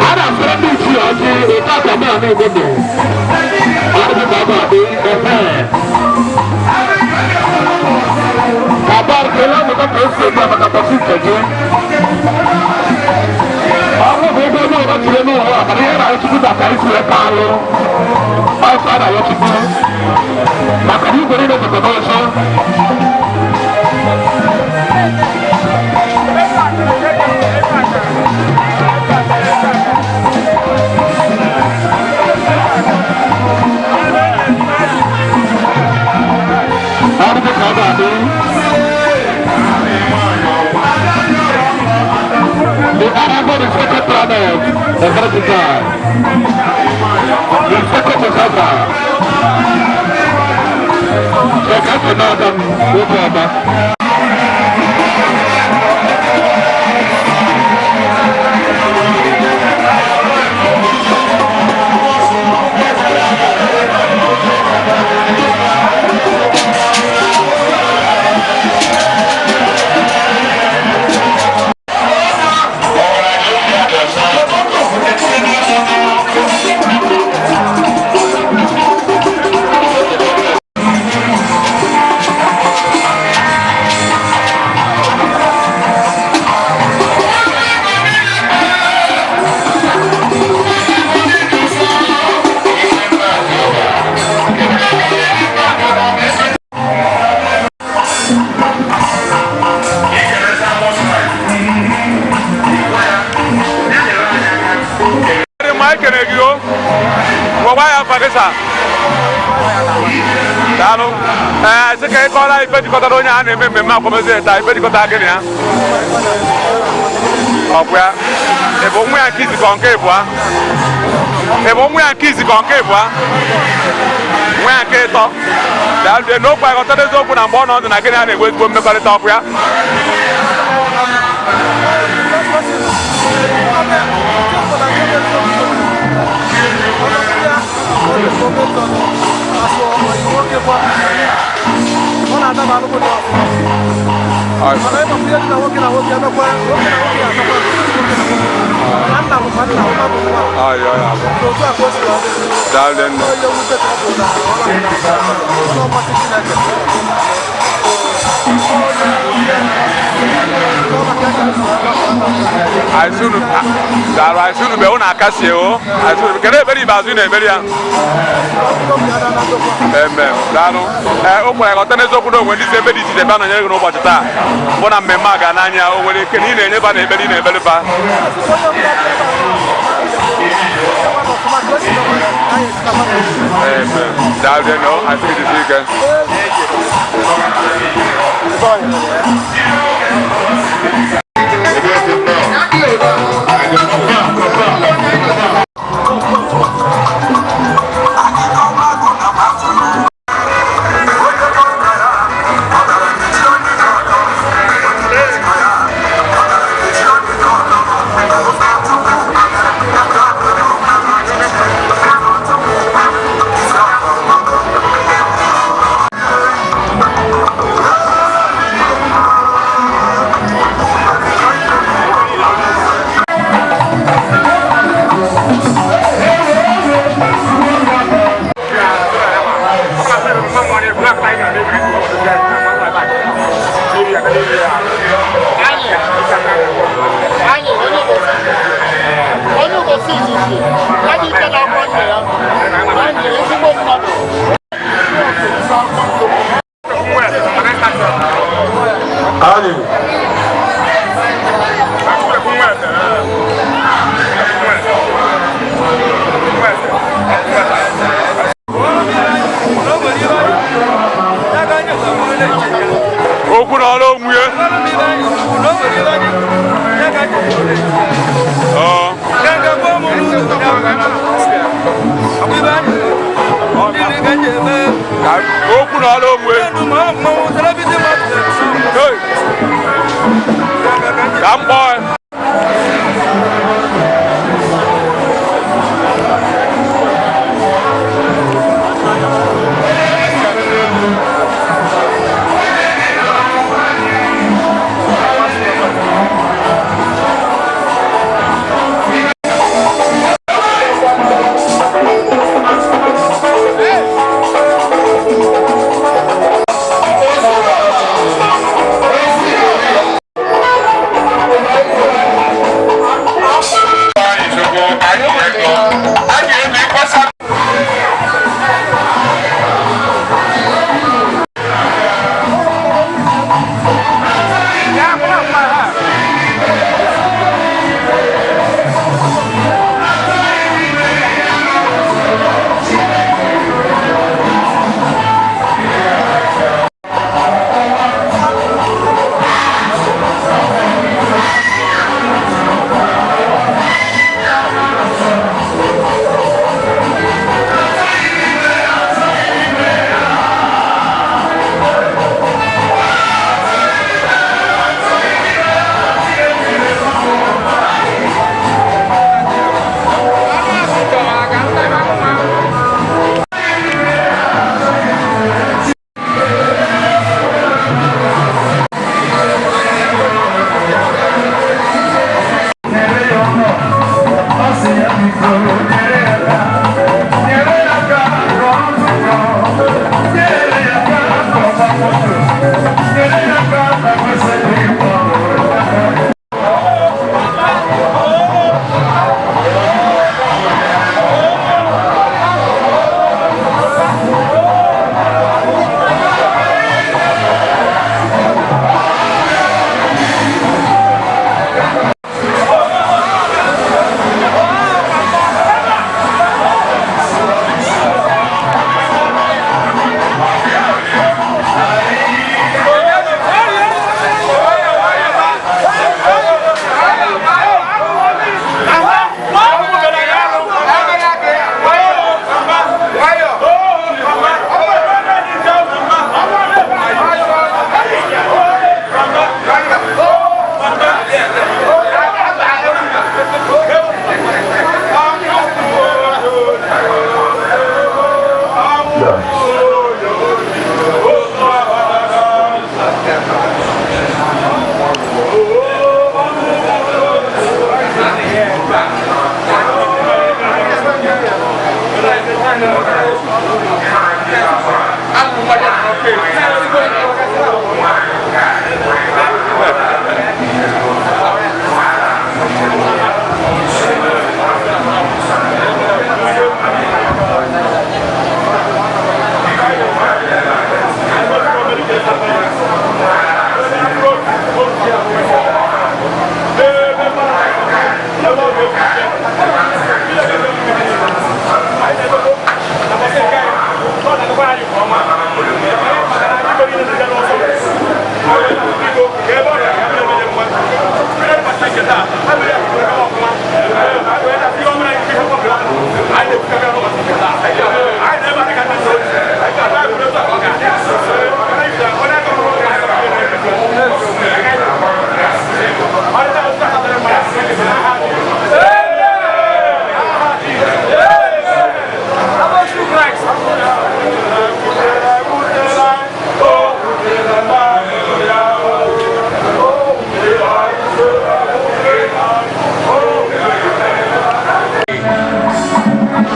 Ada friendly si ọtí ìta kàmá ní ìgbẹ́dẹ̀. Ọdún bàbá mi ẹ̀fẹ́. Bàbá ìpínlẹ̀ ọ̀dọ́ tó ń ṣe ní àbàkàtà sí ìtẹ̀jẹ́. Ọmọ mi gbé ní ọ̀dọ́ tìrẹ ní ọ̀rọ̀ àbàdí yẹn náà ti kúta kàrí sí ẹ̀ka lọ. Ọ̀sán àdàyọ̀ ti gbọ́. Màkàdí ìgbẹ́ni ní ọ̀dọ̀ náà sọ. The Arab is second planet, the vertical. The second is over. Second to Northern, over. Dalo, se que cola e pede conta doña ane me ma como se tá e pede conta aquele né. Opia, e bom mu aqui se com que boa. E bom mu aqui se com que boa. Mu aqui to. Dalo de no pa conta de zopo na bono na aquele ane we go me quale to opia. I should be on a Casio. I should get very bad in a very young. I got tennis open when this everybody is the banner. You know what it's at. One of my maganania over the Canadian, never in a very bad. I think it's weekend.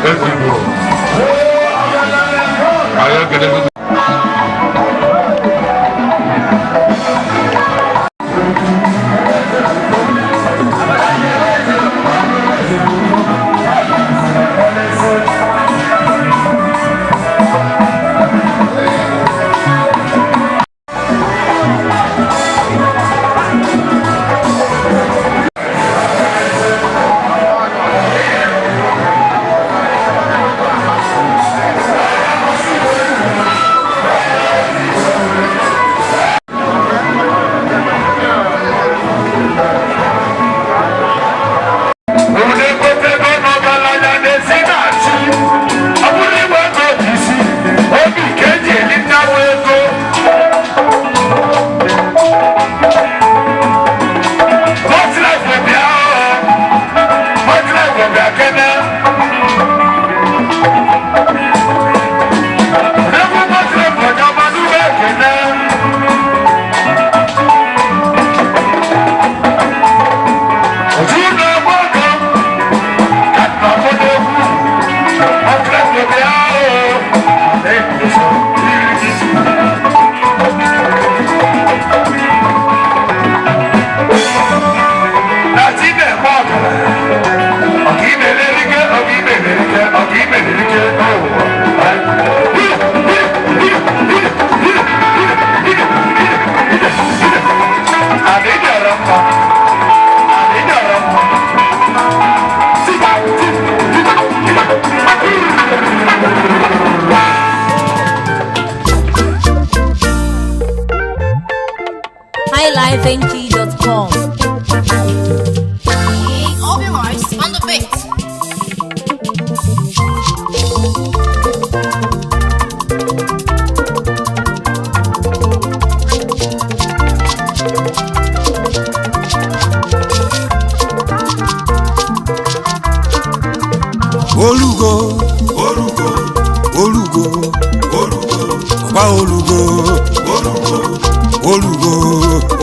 Ezigbo. Anyị ekele gị. highlifeng.com. All your lives on the beat. Olugo, Olugo, Olugo, Olugo, Oba Olugo, Olugo, Olugo,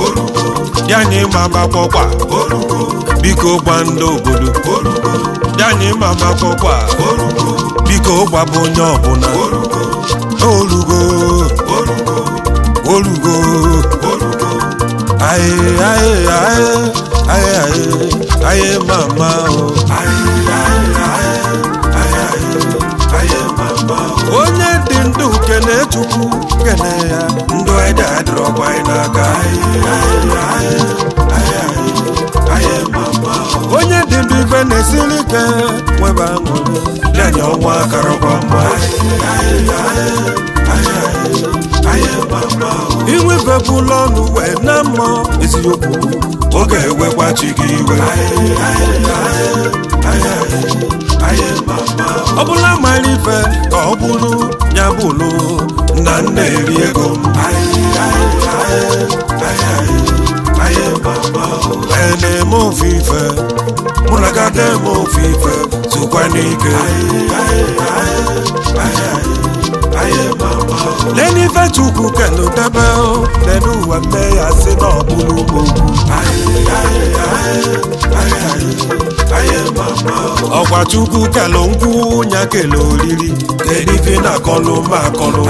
Olugo, Yanni Mama Papa, Olugo, Biko Bando Bodu, Olugo, Yanni Mama Papa, Olugo, Biko Babonyo Bona, Olugo, Olugo, Olugo, Olugo, Aye, aye, aye, aye, aye, aye, mama, oh, aye, aye, onye dị ndụ kene Chukwu kene ya ndụ ede adịrọkwa n'aka onye dị ndụ ife na-esiri ike nwebe aṅụrị lenye ọnwa akarọkwa mma inwefepụla ọnụ wee na mmụọ eziokwu oge ewekwa chi gị iwe ọ bụla mara ife ka ọ bụrụ ya bụlụ na nna eri ego m na-eme ofufe mụ na gada eme ofufe sokwa n'ike lenife Chukwu kelu debe lenu ụwa mme ya si na ọ bụrụ ugbo ọkwa Chukwu kelu nkwụ nya kele oriri kedife na akọlụ ma akọlụ